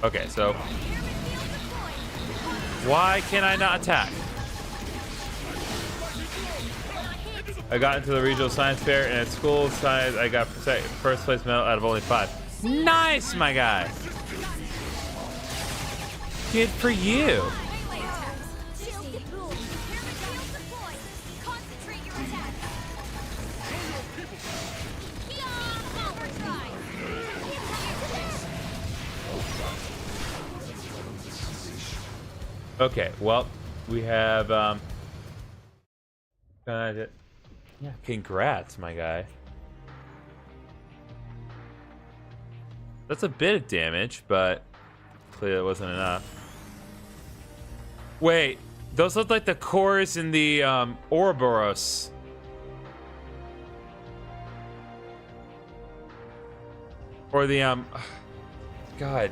Okay, so why can I not attack? I got into the regional science fair, and at school science, I got first place medal out of only 5. Nice, my guy. Good for you. Okay, well, we have yeah, congrats, my guy. That's a bit of damage, but clearly that wasn't enough. Wait, those look like the cores in the Ouroboros. Or the God.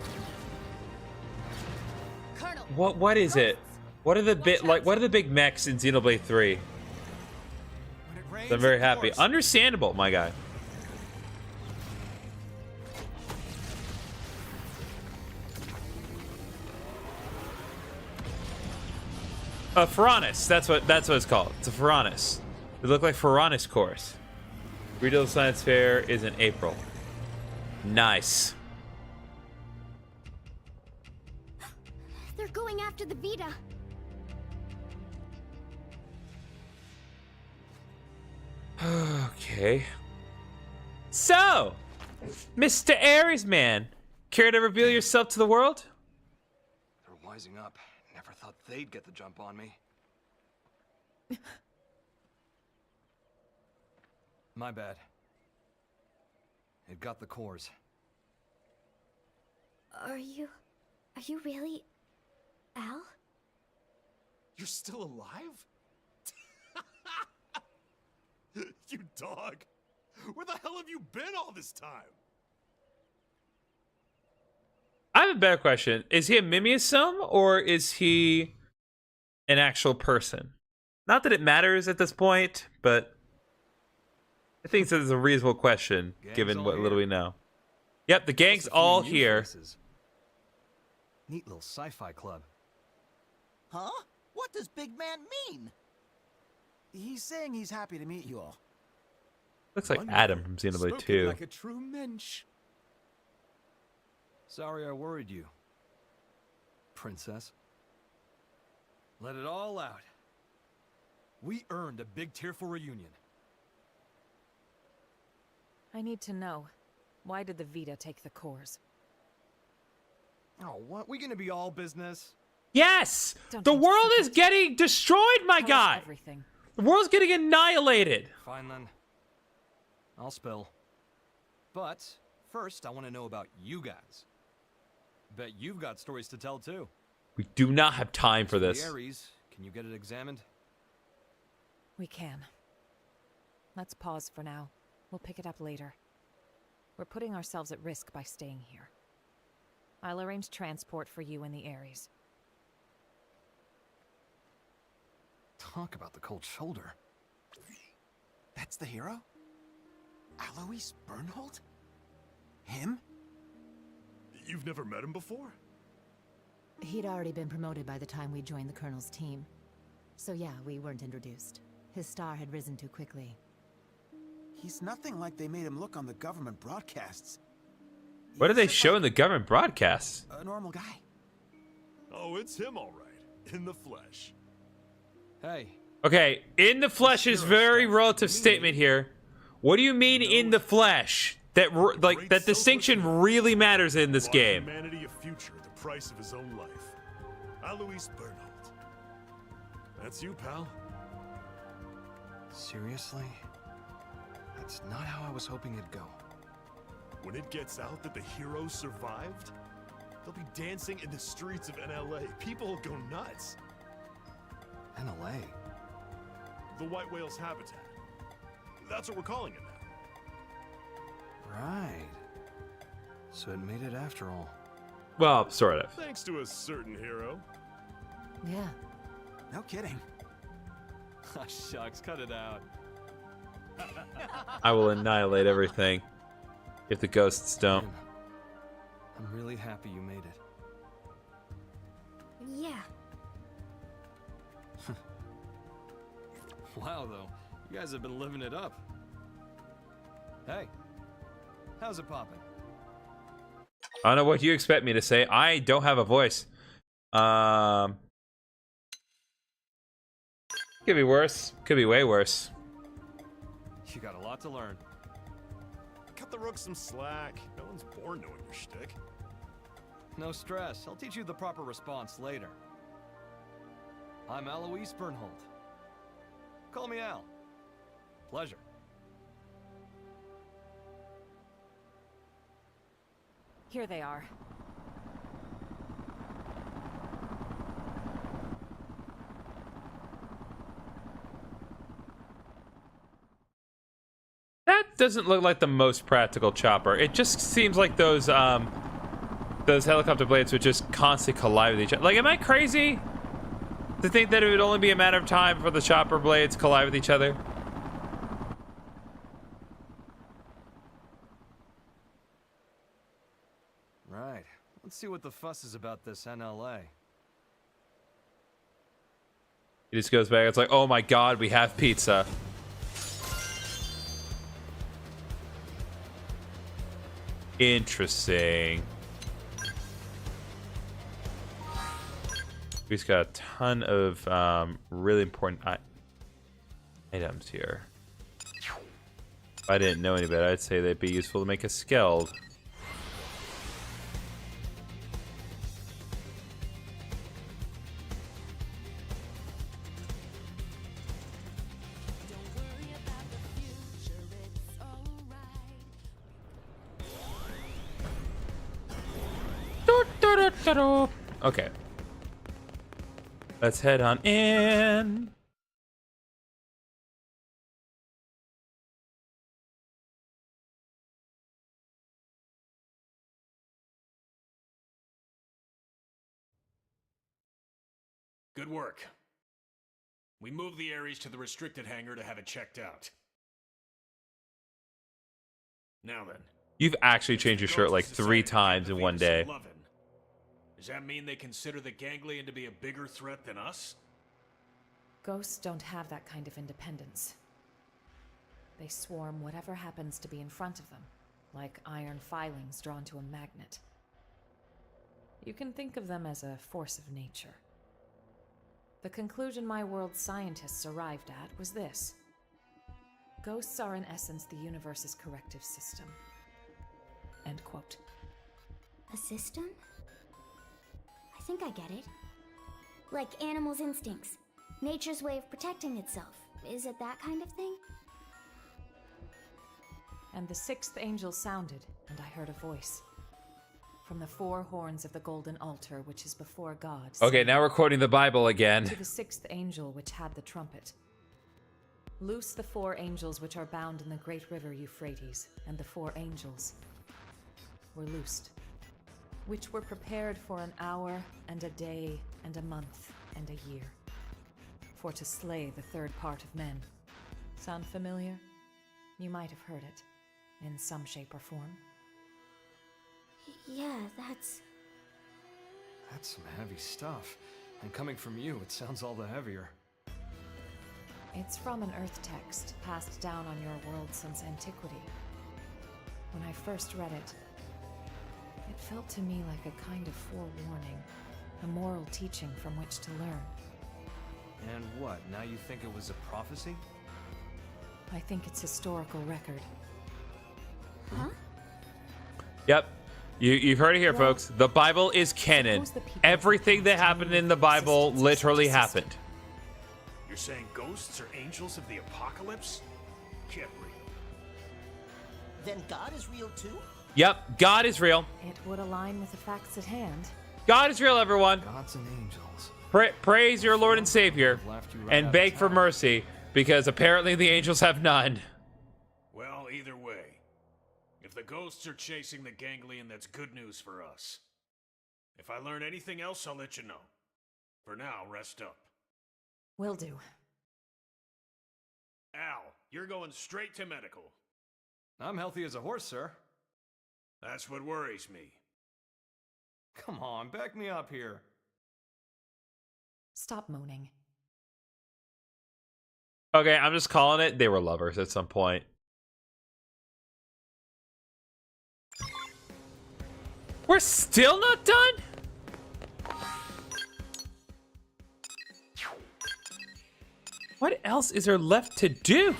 What is it? What are the big mechs in Xenoblade 3? I'm very happy. Understandable, my guy. A Pharaonis. That's what it's called. It's a Pharaonis. They look like Pharaonis cores. Regional Science Fair is in April. Nice. They're going after the Vita. Okay. So, Mr. Ares man, care to reveal yourself to the world? They're wising up. Never thought they'd get the jump on me. My bad. It got the cores. Are you really Al? You're still alive? You dog! Where the hell have you been all this time? I have a better question. Is he a mimeosome or is he an actual person? Not that it matters at this point, but I think this is a reasonable question given what little we know. Yep, the gang's all here. Neat little sci-fi club. Huh? What does big man mean? He's saying he's happy to meet you all. Looks like Adam from Xenoblade 2. Like a true mensch. Sorry I worried you, princess. Let it all out. We earned a big tearful reunion. I need to know. Why did the Vita take the cores? Oh, what? We gonna be all business? Yes! The world is getting destroyed, my guy! Everything. The world's getting annihilated! Fine then. I'll spill. But first, I want to know about you guys. Bet you've got stories to tell too. We do not have time for this. The Ares, can you get it examined? We can. Let's pause for now. We'll pick it up later. We're putting ourselves at risk by staying here. I'll arrange transport for you and the Ares. Talk about the cold shoulder. That's the hero? Alois Bernhold? Him? You've never met him before? He'd already been promoted by the time we joined the Colonel's team. So yeah, we weren't introduced. His star had risen too quickly. He's nothing like they made him look on the government broadcasts. What are they showing the government broadcasts? A normal guy. Oh, it's him all right. In the flesh. Hey. Okay, in the flesh is very relative statement here. What do you mean in the flesh? That like that distinction really matters in this game. Humanity a future at the price of his own life. Alois Bernhold. That's you, pal. Seriously? That's not how I was hoping it'd go. When it gets out that the heroes survived, they'll be dancing in the streets of NLA. People will go nuts. NLA? The white whale's habitat. That's what we're calling it now. Right. So it made it after all. Well, sort of. Thanks to a certain hero. Yeah. No kidding. Ah, shucks, cut it out. I will annihilate everything if the ghosts don't. I'm really happy you made it. Yeah. Wow, though. You guys have been living it up. Hey. How's it popping? I don't know what you expect me to say. I don't have a voice. Could be worse. Could be way worse. You got a lot to learn. Cut the rooks some slack. No one's born knowing your shtick. No stress. I'll teach you the proper response later. I'm Alois Bernhold. Call me Al. Pleasure. Here they are. That doesn't look like the most practical chopper. It just seems like those helicopter blades would just constantly collide with each other. Like, am I crazy to think that it would only be a matter of time for the chopper blades collide with each other? Right. Let's see what the fuss is about this NLA. He just goes back. It's like, oh my god, we have pizza. Interesting. We've got a ton of really important items here. If I didn't know any better, I'd say they'd be useful to make a Skells. Okay. Let's head on in. Good work. We moved the Ares to the restricted hangar to have it checked out. Now then. You've actually changed your shirt like 3 times in one day. Does that mean they consider the ganglion to be a bigger threat than us? Ghosts don't have that kind of independence. They swarm whatever happens to be in front of them, like iron filings drawn to a magnet. You can think of them as a force of nature. The conclusion my world's scientists arrived at was this. Ghosts are in essence the universe's corrective system. End quote. A system? I think I get it. Like animals' instincts. Nature's way of protecting itself. Is it that kind of thing? And the 6th angel sounded, and I heard a voice. From the 4 horns of the golden altar, which is before God. Okay, now we're quoting the Bible again. To the 6th angel which had the trumpet. Loose the 4 angels which are bound in the great river Euphrates, and the 4 angels were loosed, which were prepared for an hour, and a day, and a month, and a year, for to slay the 3rd part of men. Sound familiar? You might have heard it, in some shape or form. Yeah, that's some heavy stuff. And coming from you, it sounds all the heavier. It's from an Earth text, passed down on your world since antiquity. When I first read it, It felt to me like a kind of forewarning, a moral teaching from which to learn. And what, now you think it was a prophecy? I think it's historical record. Huh? Yep. You've heard it here, folks. The Bible is canon. Everything that happened in the Bible literally happened. You're saying ghosts are angels of the apocalypse? Get real. Then God is real too? Yep, God is real. It would align with the facts at hand. God is real, everyone. Gods and angels. Praise your Lord and Savior, and beg for mercy, because apparently the angels have none. Well, either way, if the ghosts are chasing the ganglion, that's good news for us. If I learn anything else, I'll let you know. For now, rest up. Will do. Al, you're going straight to medical. I'm healthy as a horse, sir. That's what worries me. Come on, back me up here. Stop moaning. Okay, I'm just calling it. They were lovers at some point. We're still not done? What else is there left to do?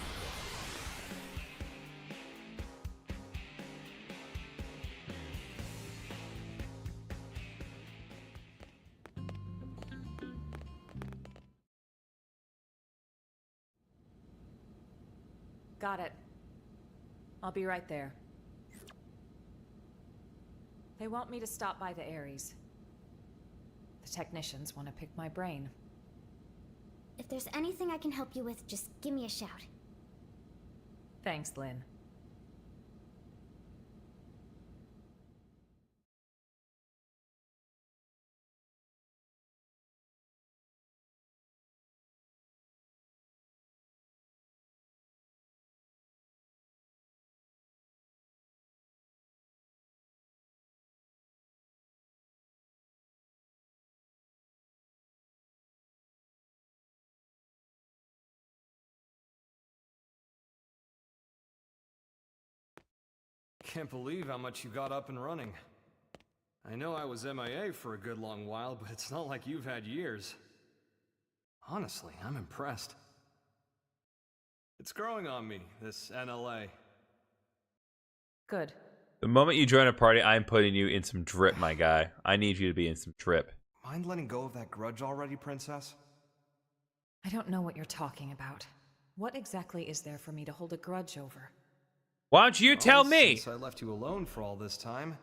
Got it. I'll be right there. They want me to stop by the Ares. The technicians want to pick my brain. If there's anything I can help you with, just give me a shout. Thanks, Lynn. Can't believe how much you got up and running. I know I was MIA for a good long while, but it's not like you've had years. Honestly, I'm impressed. It's growing on me, this NLA. Good. The moment you join a party, I'm putting you in some drip, my guy. I need you to be in some drip. Mind letting go of that grudge already, Princess? I don't know what you're talking about. What exactly is there for me to hold a grudge over? Why don't you tell me? Since I left you alone for all this time,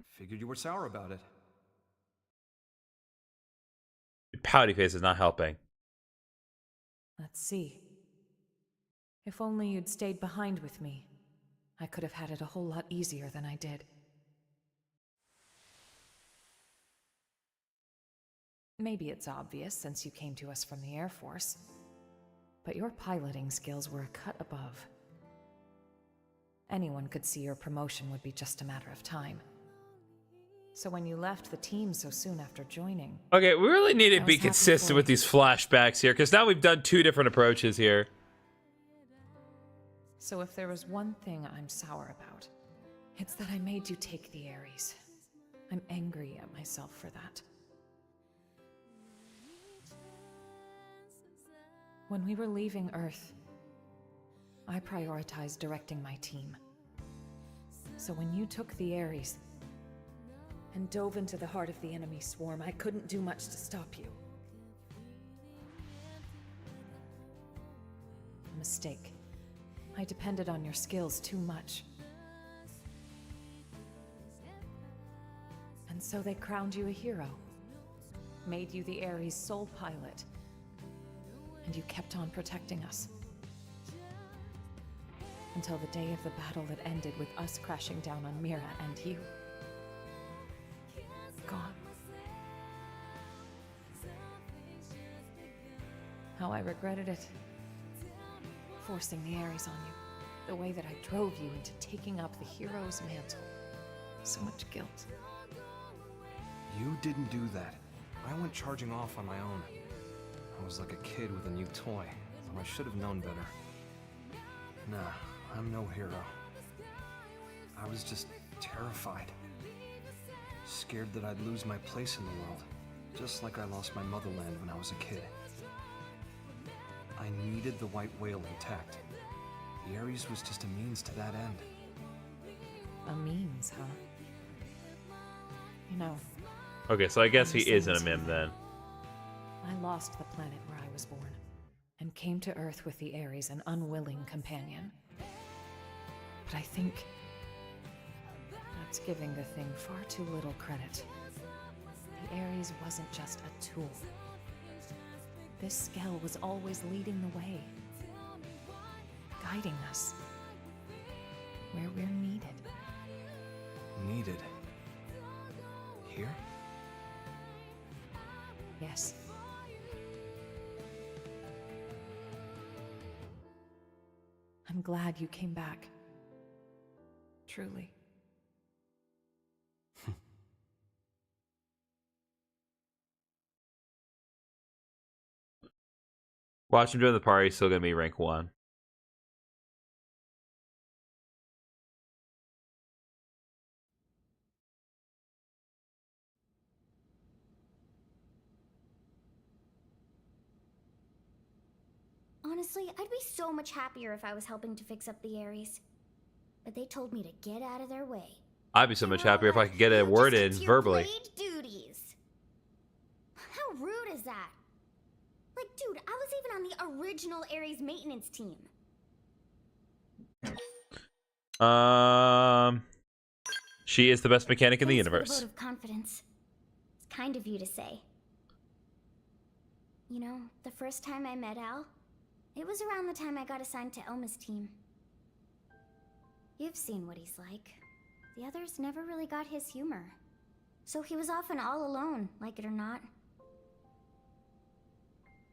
figured you were sour about it. Your pouty face is not helping. Let's see. If only you'd stayed behind with me, I could have had it a whole lot easier than I did. Maybe it's obvious since you came to us from the Air Force, but your piloting skills were a cut above. Anyone could see your promotion would be just a matter of time. So when you left the team so soon after joining... Okay, we really need to be consistent with these flashbacks here, because now we've done two different approaches here. So if there was one thing I'm sour about, it's that I made you take the Ares. I'm angry at myself for that. When we were leaving Earth, I prioritized directing my team. So when you took the Ares and dove into the heart of the enemy swarm, I couldn't do much to stop you. A mistake. I depended on your skills too much. And so they crowned you a hero, made you the Ares' sole pilot, and you kept on protecting us. Until the day of the battle that ended with us crashing down on Mira and you. Gone. How I regretted it. Forcing the Ares on you. The way that I drove you into taking up the hero's mantle. So much guilt. You didn't do that. I went charging off on my own. I was like a kid with a new toy, though I should have known better. Nah, I'm no hero. I was just terrified. Scared that I'd lose my place in the world, just like I lost my motherland when I was a kid. I needed the white whale intact. The Ares was just a means to that end. A means, huh? You know... Okay, so I guess he isn't a mim then. I lost the planet where I was born, and came to Earth with the Ares, an unwilling companion. But I think... that's giving the thing far too little credit. The Ares wasn't just a tool. This Skell was always leading the way. Guiding us. Where we're needed. Needed? Here? Yes. I'm glad you came back. Truly. Watch him during the party, still gonna be rank 1. Honestly, I'd be so much happier if I was helping to fix up the Ares. But they told me to get out of their way. I'd be so much happier if I could get a word in verbally. Duties. How rude is that? Like, dude, I was even on the original Ares maintenance team. She is the best mechanic in the Thanks for universe. the vote of confidence. It's kind of you to say. You know, the first time I met Al, it was around the time I got assigned to Elma's team. You've seen what he's like. The others never really got his humor. So he was often all alone, like it or not.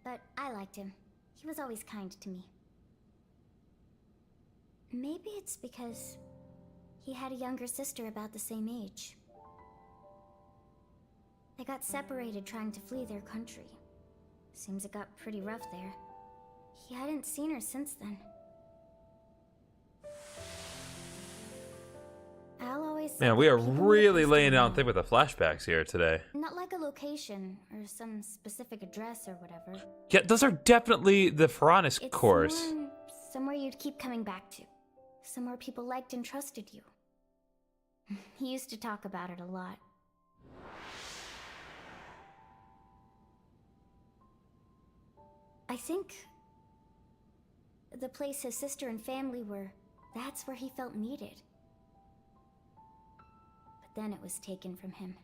But I liked him. He was always kind to me. Maybe it's because he had a younger sister about the same age. They got separated trying to flee their country. Seems it got pretty rough there. He hadn't seen her since then. Al always said Man, we are that people really would laying down know. thick with the flashbacks here today. Not like a location or some specific address or whatever. Yeah, those are definitely the Ferranis It's cores. somewhere you'd keep coming back to. Somewhere people liked and trusted you. He used to talk about it a lot. I think the place his sister and family were, that's where he felt needed. But then it was taken from him.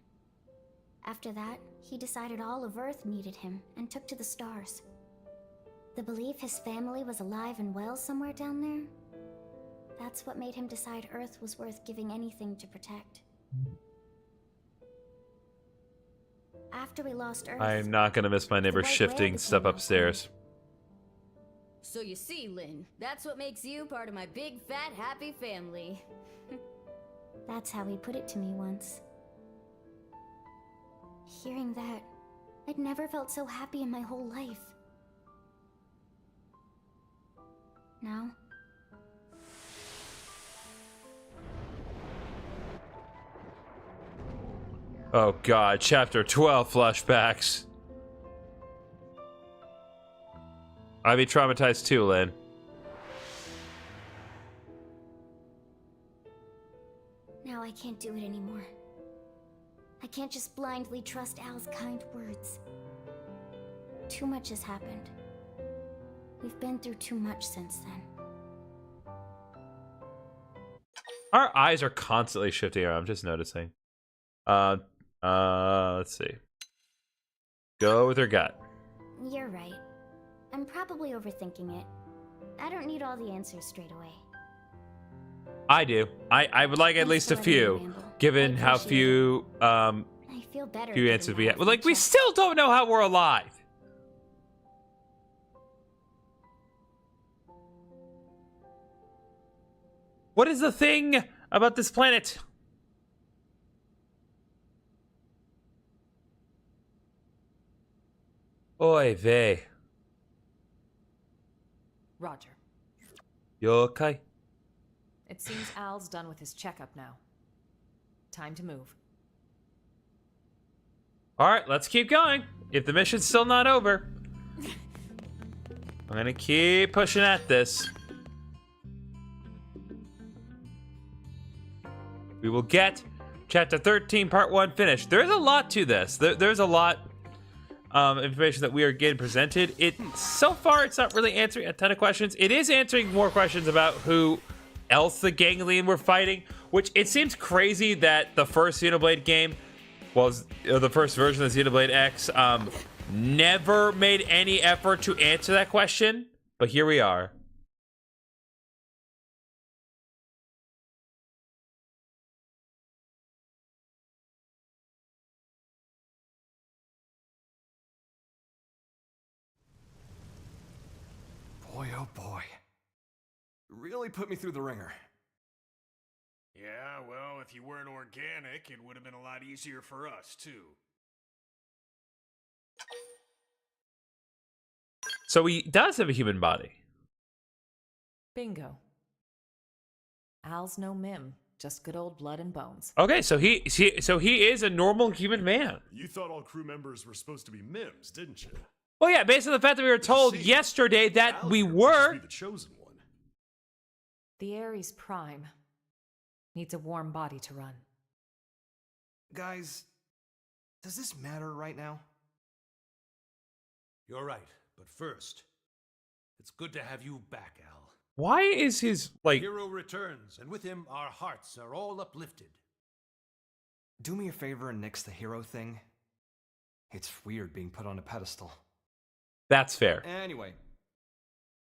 After that, he decided all of Earth needed him and took to the stars. The belief his family was alive and well somewhere down there, that's what made him decide Earth was worth giving anything to protect. After we lost Earth, I'm not gonna miss my neighbor White Whale shifting became stuff my upstairs. So you see, Lynn, that's what makes you part of my big, fat, happy family. That's how he put it to me once. Hearing that, I'd never felt so happy in my whole life. Now, Oh god, chapter 12 flashbacks. I'd be traumatized too, Lynn. now I can't do it anymore. I can't just blindly trust Al's kind words. Too much has happened. We've been through too much since then. Our eyes are constantly shifting around, I'm just noticing. Let's see. Go with your gut. You're right. I'm probably overthinking it. I don't need all the answers straight away. I do. I would like at least a few, given how few I feel better. few getting answers we that have. off Well, like my we chest. still don't know how we're alive. What is the thing about this planet? Oy vey. Roger. You okay? It seems Al's done with his checkup now. Time to move. All right, let's keep going. If the mission's still not over, I'm gonna keep pushing at this. We will get Chapter 13, Part 1 finished. There's a lot to this. There's a lot of information that we are getting presented. So far, it's not really answering a ton of questions. It is answering more questions about who else the Ganglion were fighting, which it seems crazy that the first Xenoblade game was the first version of Xenoblade X never made any effort to answer that question, but here we are. Boy, oh boy. Really put me through the ringer. Yeah, well, if you weren't organic, it would have been a lot easier for us, too. So he does have a human body. Bingo. Al's no mim, just good old blood and bones. Okay, so he is a normal human man. You thought all crew members were supposed to be mims, didn't you? Well, yeah, based on the fact that we were told yesterday that we were the chosen one. The Ares Prime needs a warm body to run. Guys, does this matter right now? You're right, but first, it's good to have you back, Al. Why is his, like... Hero returns, and with him, our hearts are all uplifted. Do me a favor and nix the hero thing. It's weird being put on a pedestal. That's fair. Anyway,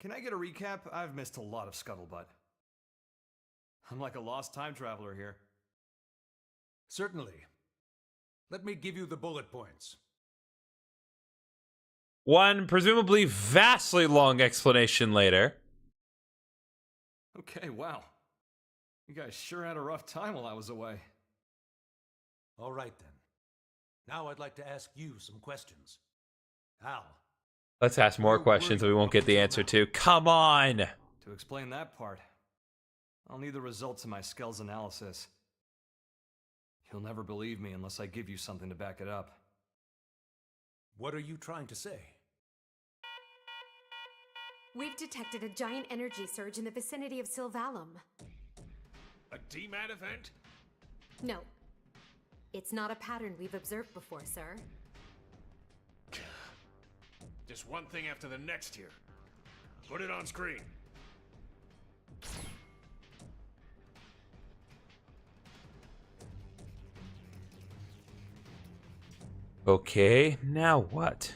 can I get a recap? I've missed a lot of scuttlebutt. I'm like a lost time traveler here. Certainly. Let me give you the bullet points. One presumably vastly long explanation later. Okay, wow. You guys sure had a rough time while I was away. All right, then. Now I'd like to ask you some questions. Al. Let's ask more questions that we won't get the answer to. Come on! To explain that part, I'll need the results of my Skells analysis. You'll never believe me unless I give you something to back it up. What are you trying to say? We've detected a giant energy surge in the vicinity of Sylvalum. A DMAT event? No. It's not a pattern we've observed before, sir. Just one thing after the next here. Put it on screen. Okay, now what?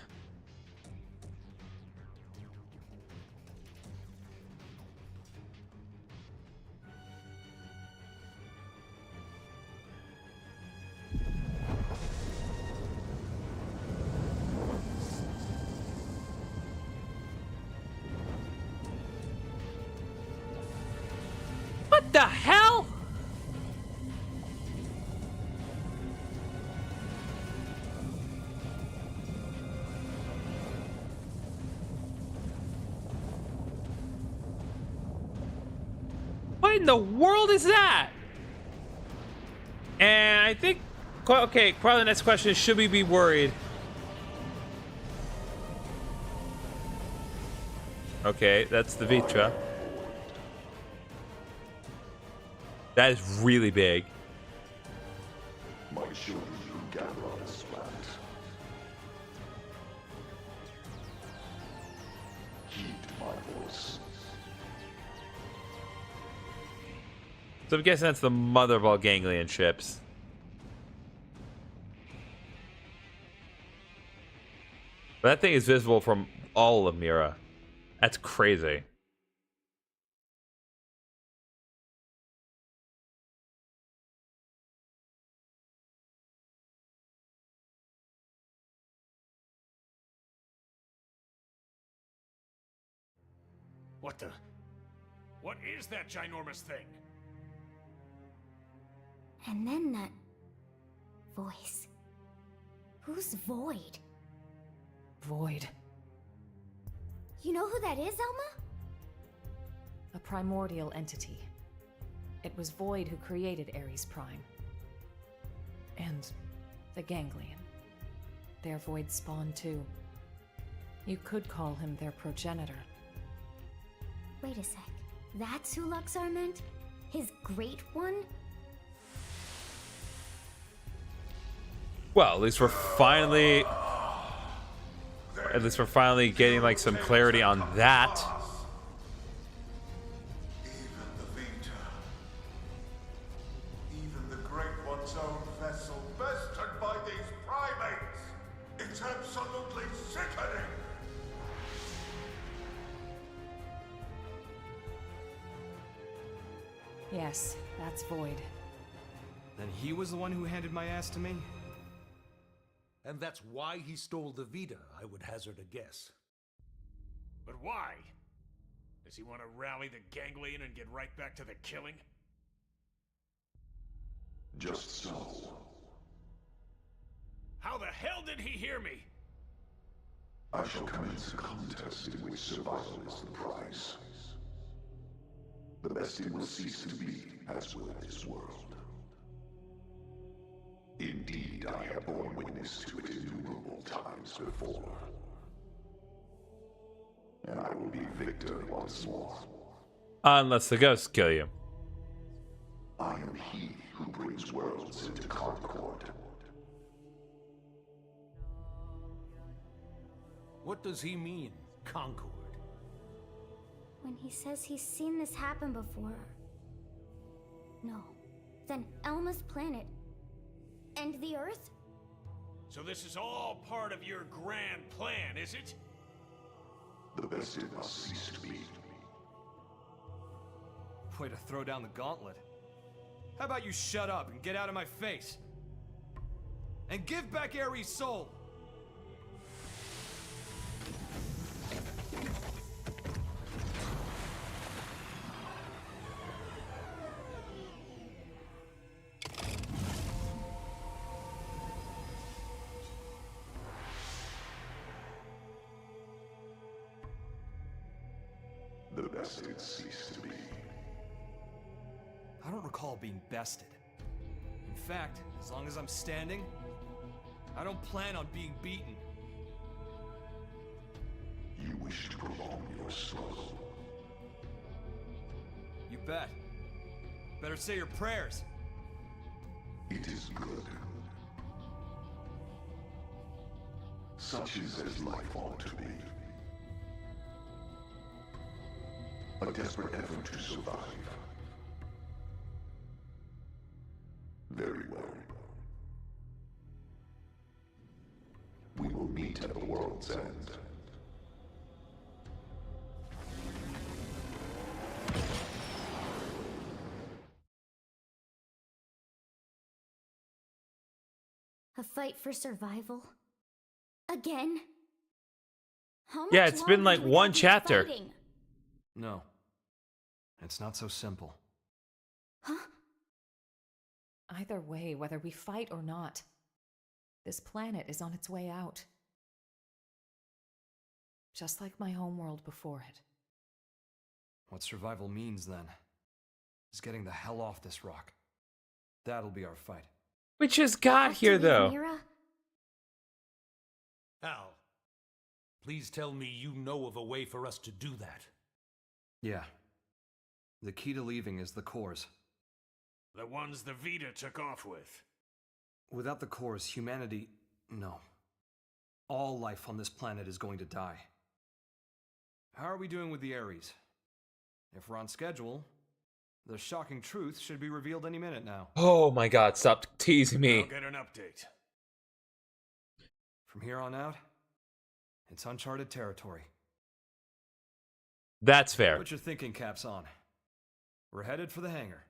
What the hell? What in the world is that? And I think, okay, probably the next question is, should we be worried? Okay, that's the Vitra. That is really big. My children will gather on a sweat. Heed my voice. So I'm guessing that's the mother of all ganglion ships. But that thing is visible from all of Mira. That's crazy. What the? What is that ginormous thing? And then that voice. Who's Void? Void. You know who that is, Elma? A primordial entity. It was Void who created Ares Prime. And the Ganglion. their void spawn too. You could call him their progenitor. Wait a sec. That's who Luxar meant? His great one? Well, at least we're finally getting like some clarity on that. Even the Great One's own vessel, bested by these primates. It's absolutely sickening. Yes, that's Void. Then he was the one who handed my ass to me? And that's why he stole the Vita, I would hazard a guess. But why? Does he want to rally the ganglion and get right back to the killing? Just so. How the hell did he hear me? I shall commence a contest in which survival is the prize. The best it will cease to be, as will this world. Indeed, I have borne witness to it innumerable times before. And I will be victor once more. Unless the ghosts kill you. I am he who brings worlds into concord. What does he mean, concord? When he says he's seen this happen before... No. Then Elma's planet... and the Earth? So this is all part of your grand plan, is it? The best it must cease to be. Way to throw down the gauntlet. How about you shut up and get out of my face? And give back Ares' soul! The best it cease to be. I don't recall being bested. In fact, as long as I'm standing, I don't plan on being beaten. You wish to prolong your struggle. You bet. Better say your prayers. It is good. Such is as life ought to be. A desperate effort to survive. Very well. We will meet at the world's end. A fight for survival? Again? How much Yeah, it's been longer like do we one have to be chapter. fighting? No. It's not so simple. Huh? Either way, whether we fight or not, this planet is on its way out. Just like my homeworld before it. What survival means, then, is getting the hell off this rock. That'll be our fight. We just got here, though. Mira? Al, please tell me you know of a way for us to do that. Yeah. The key to leaving is the cores. The ones the Vita took off with. Without the cores, humanity... no. All life on this planet is going to die. How are we doing with the Ares? If we're on schedule, the shocking truth should be revealed any minute now. Oh my god, stop teasing me. I'll get an update. From here on out, it's uncharted territory. That's fair. Put your thinking caps on. We're headed for the hangar.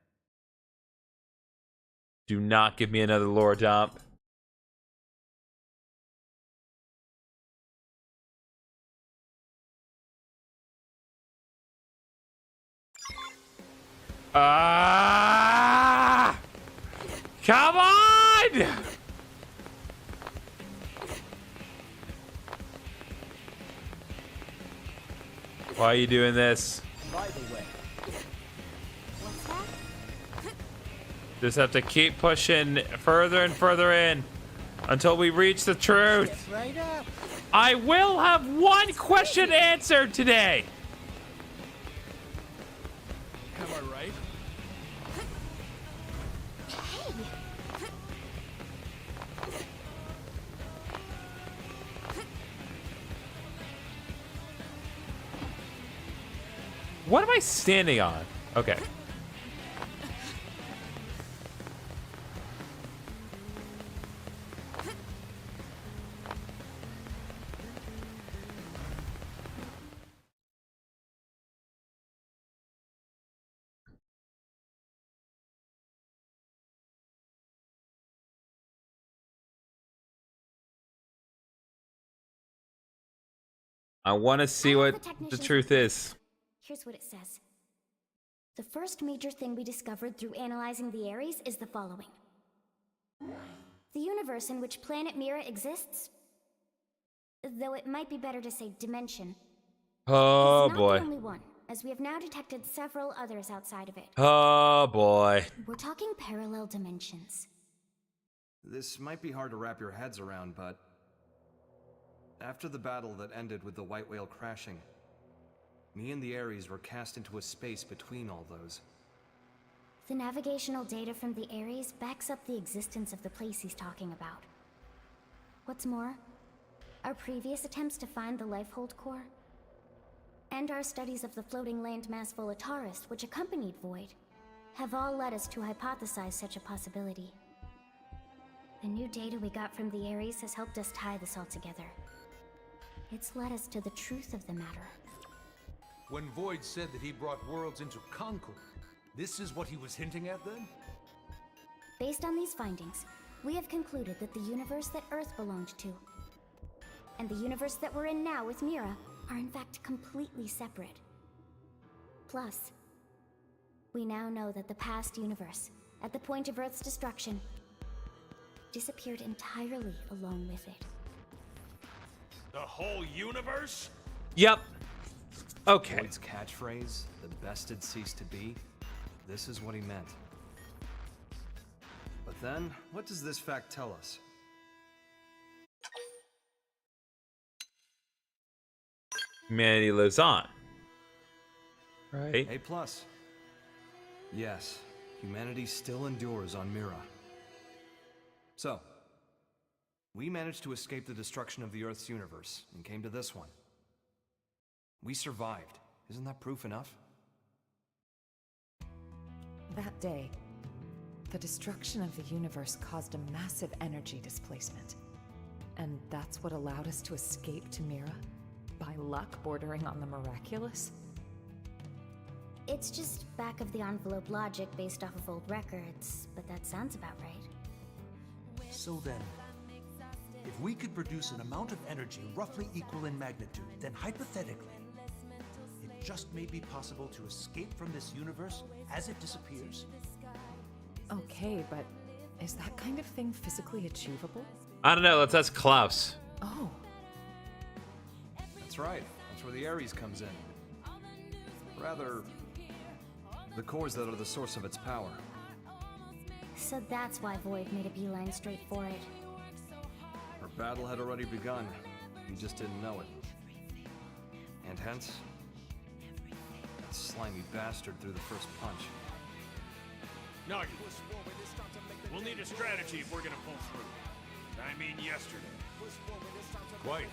Do not give me another lore dump. Ah! Come on! Why are you doing this? By the way, What's that? Just have to keep pushing further and further in. until we reach the truth. Step right up. I will have one question answered today. Am I right? What am I standing on? Okay. I want to see what the truth is. Here's what it says. The first major thing we discovered through analyzing the Ares is the following. The universe in which planet Mira exists, though it might be better to say dimension, Oh is not boy. the only one, as we have now detected several others outside of it. Oh boy. We're talking parallel dimensions. This might be hard to wrap your heads around, but after the battle that ended with the White Whale crashing, me and the Ares were cast into a space between all those. The navigational data from the Ares backs up the existence of the place he's talking about. What's more, our previous attempts to find the Lifehold core, and our studies of the floating landmass Volataris, which accompanied Void, have all led us to hypothesize such a possibility. The new data we got from the Ares has helped us tie this all together. It's led us to the truth of the matter. When Void said that he brought worlds into concord, this is what he was hinting at then? Based on these findings, we have concluded that the universe that Earth belonged to, and the universe that we're in now with Mira, are in fact completely separate. Plus, we now know that the past universe, at the point of Earth's destruction, disappeared entirely along with it. The whole universe? Yep. Okay. Void's catchphrase, the best had ceased to be, this is what he meant. But then, what does this fact tell us? Humanity lives on. Right? A+. Yes, humanity still endures on Mira. So, we managed to escape the destruction of the Earth's universe and came to this one. We survived. Isn't that proof enough? That day, the destruction of the universe caused a massive energy displacement. And that's what allowed us to escape to Mira? By luck bordering on the miraculous? It's just back-of-the-envelope logic based off of old records, but that sounds about right. So then, if we could produce an amount of energy roughly equal in magnitude, then hypothetically, it just may be possible to escape from this universe as it disappears. Okay, but is that kind of thing physically achievable? I don't know. Let's ask Klaus. Oh. That's right. That's where the Ares comes in. Rather, the cores that are the source of its power. So that's why Void made a beeline straight for it. Our battle had already begun. We just didn't know it. And hence, that slimy bastard threw the first punch. Nagi, we'll need a strategy if we're gonna pull through. I mean yesterday. Quite.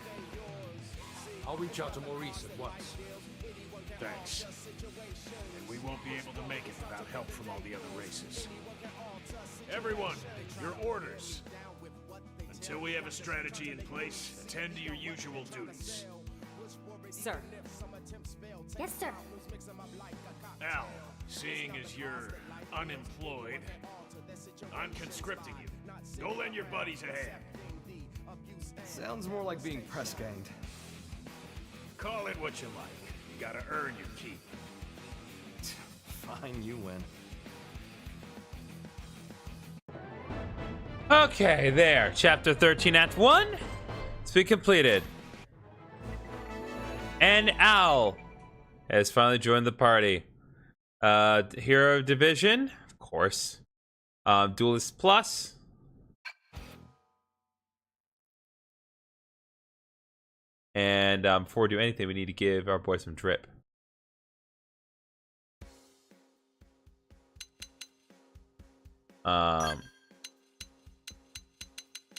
I'll reach out to Maurice at once. Thanks. And we won't be able to make it without help from all the other races. Everyone, your orders. Until we have a strategy in place, attend to your usual duties. Sir. Yes, sir. Al, seeing as you're unemployed, I'm conscripting you. Go lend your buddies a hand. Sounds more like being press ganged. Call it what you like. You gotta earn your keep. Fine, you win. Okay, there. Chapter 13, Act 1. It's been completed. And Al has finally joined the party. Hero Division, of course. Duelist Plus. And before we do anything, we need to give our boy some drip.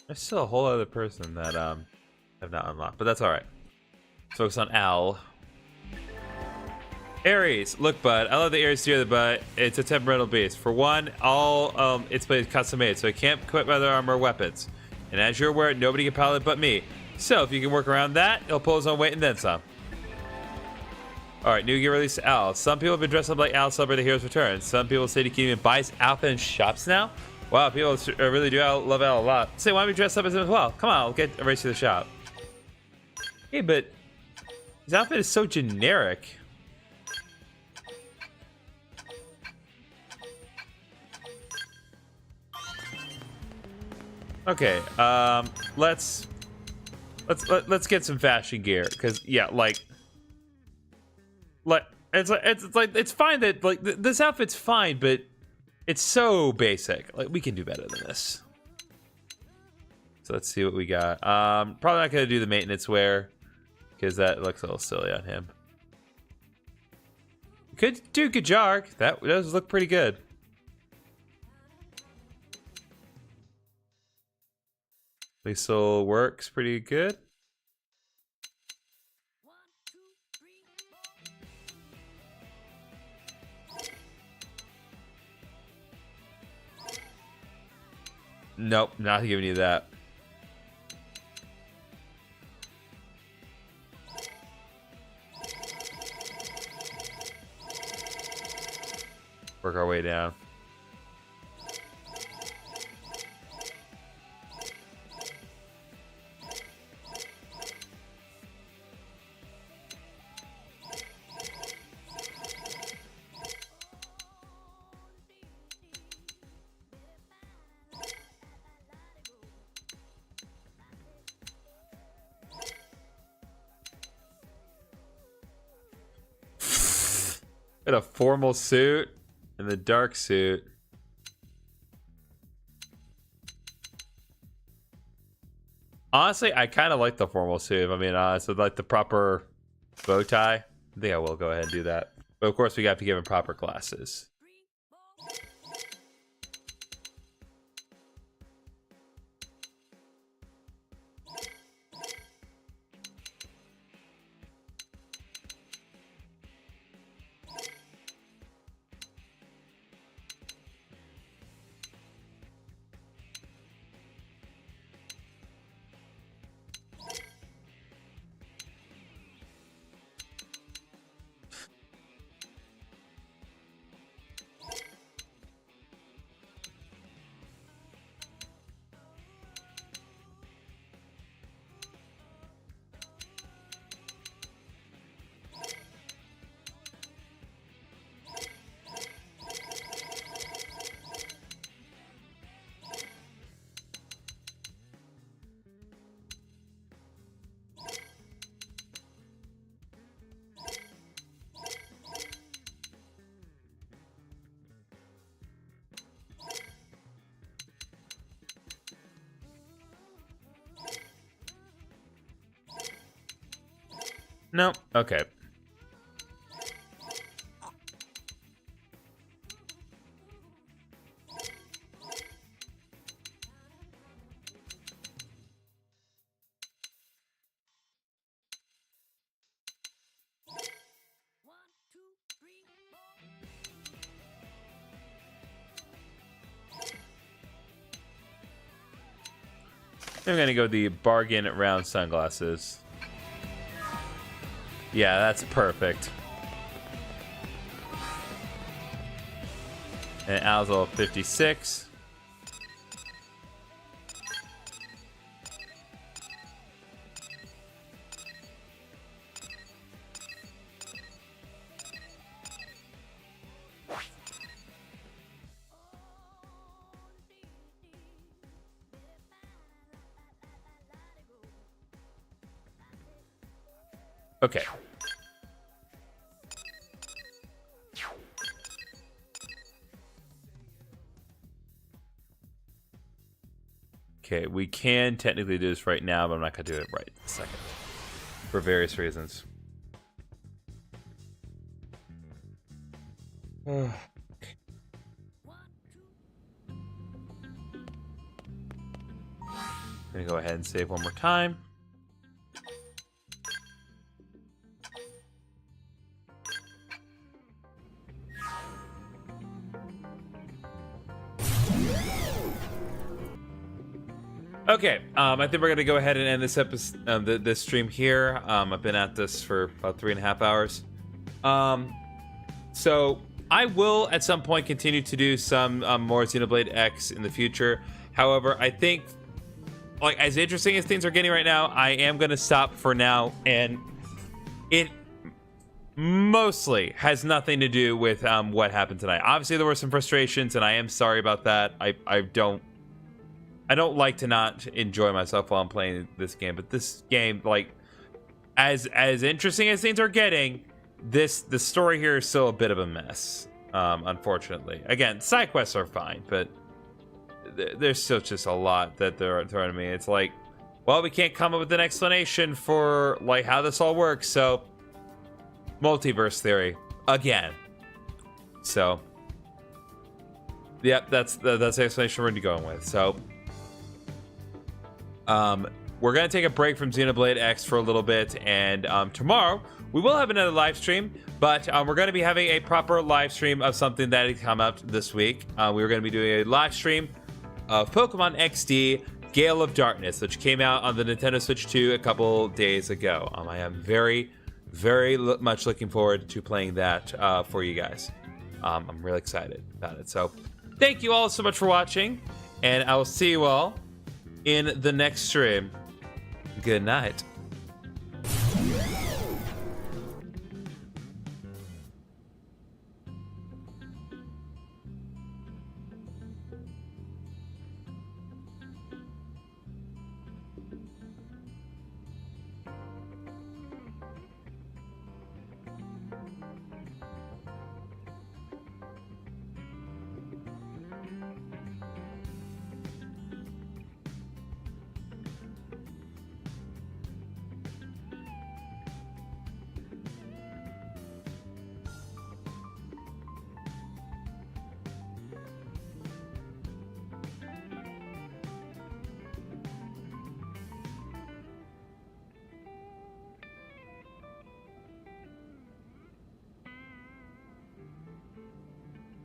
There's still a whole other person that have not unlocked, but that's all right. Focus on Al. Ares, look, bud. I love the Ares steer, but it's a temperamental beast. For one, all its blades custom made, so it can't equip other armor or weapons. And as you're aware, nobody can pilot it but me. So if you can work around that, he'll pull his own weight and then some. All right, new gear release to Al. Some people have been dressed up like Al to celebrate the hero's return. Some people say he can even buy his outfit in shops now. Wow, people really do love Al a lot. Say, why don't we dress up as him as well? Come on, I'll get a race to the shop. Hey, but his outfit is so generic. Okay, let's get some fashion gear, because yeah, it's fine that this outfit's fine, but it's so basic. Like, we can do better than this. So let's see what we got. Probably not gonna do the maintenance wear, because that looks a little silly on him. Could do Gajark. That does look pretty good. Liesel works pretty good. Nope, not giving you that. Work our way down. In a formal suit and the dark suit. Honestly, I kind of like the formal suit, if I'm being honest, with like the proper bow tie. I think I will go ahead and do that. But of course, we have to give him proper glasses. No. Okay. I'm gonna go the bargain round sunglasses. Yeah, that's perfect. And Al's level 56. Okay. Okay, we can technically do this right now, but I'm not gonna do it right in a second. for various reasons. I'm gonna go ahead and save one more time. Okay, I think we're gonna go ahead and end this episode, this stream here. I've been at this for about 3.5 hours. So I will at some point continue to do some more Xenoblade X in the future. However, I think, like, as interesting as things are getting right now, I am gonna stop for now, and it mostly has nothing to do with what happened tonight. Obviously, there were some frustrations, and I am sorry about that. I don't like to not enjoy myself while I'm playing this game, but this game, like, as interesting as things are getting, the story here is still a bit of a mess, unfortunately. Again, side quests are fine, but there's still just a lot that they're throwing at me. It's like, well, we can't come up with an explanation for, like, how this all works, so multiverse theory again. So, yep, that's the explanation we're gonna be going with. So, we're gonna take a break from Xenoblade X for a little bit, and tomorrow we will have another live stream, but we're gonna be having a proper live stream of something that had come out this week. We're gonna be doing a live stream of Pokemon XD Gale of Darkness, which came out on the Nintendo Switch 2 a couple days ago. I am very, very much looking forward to playing that for you guys. I'm really excited about it. So thank you all so much for watching, and I will see you all in the next stream. Good night.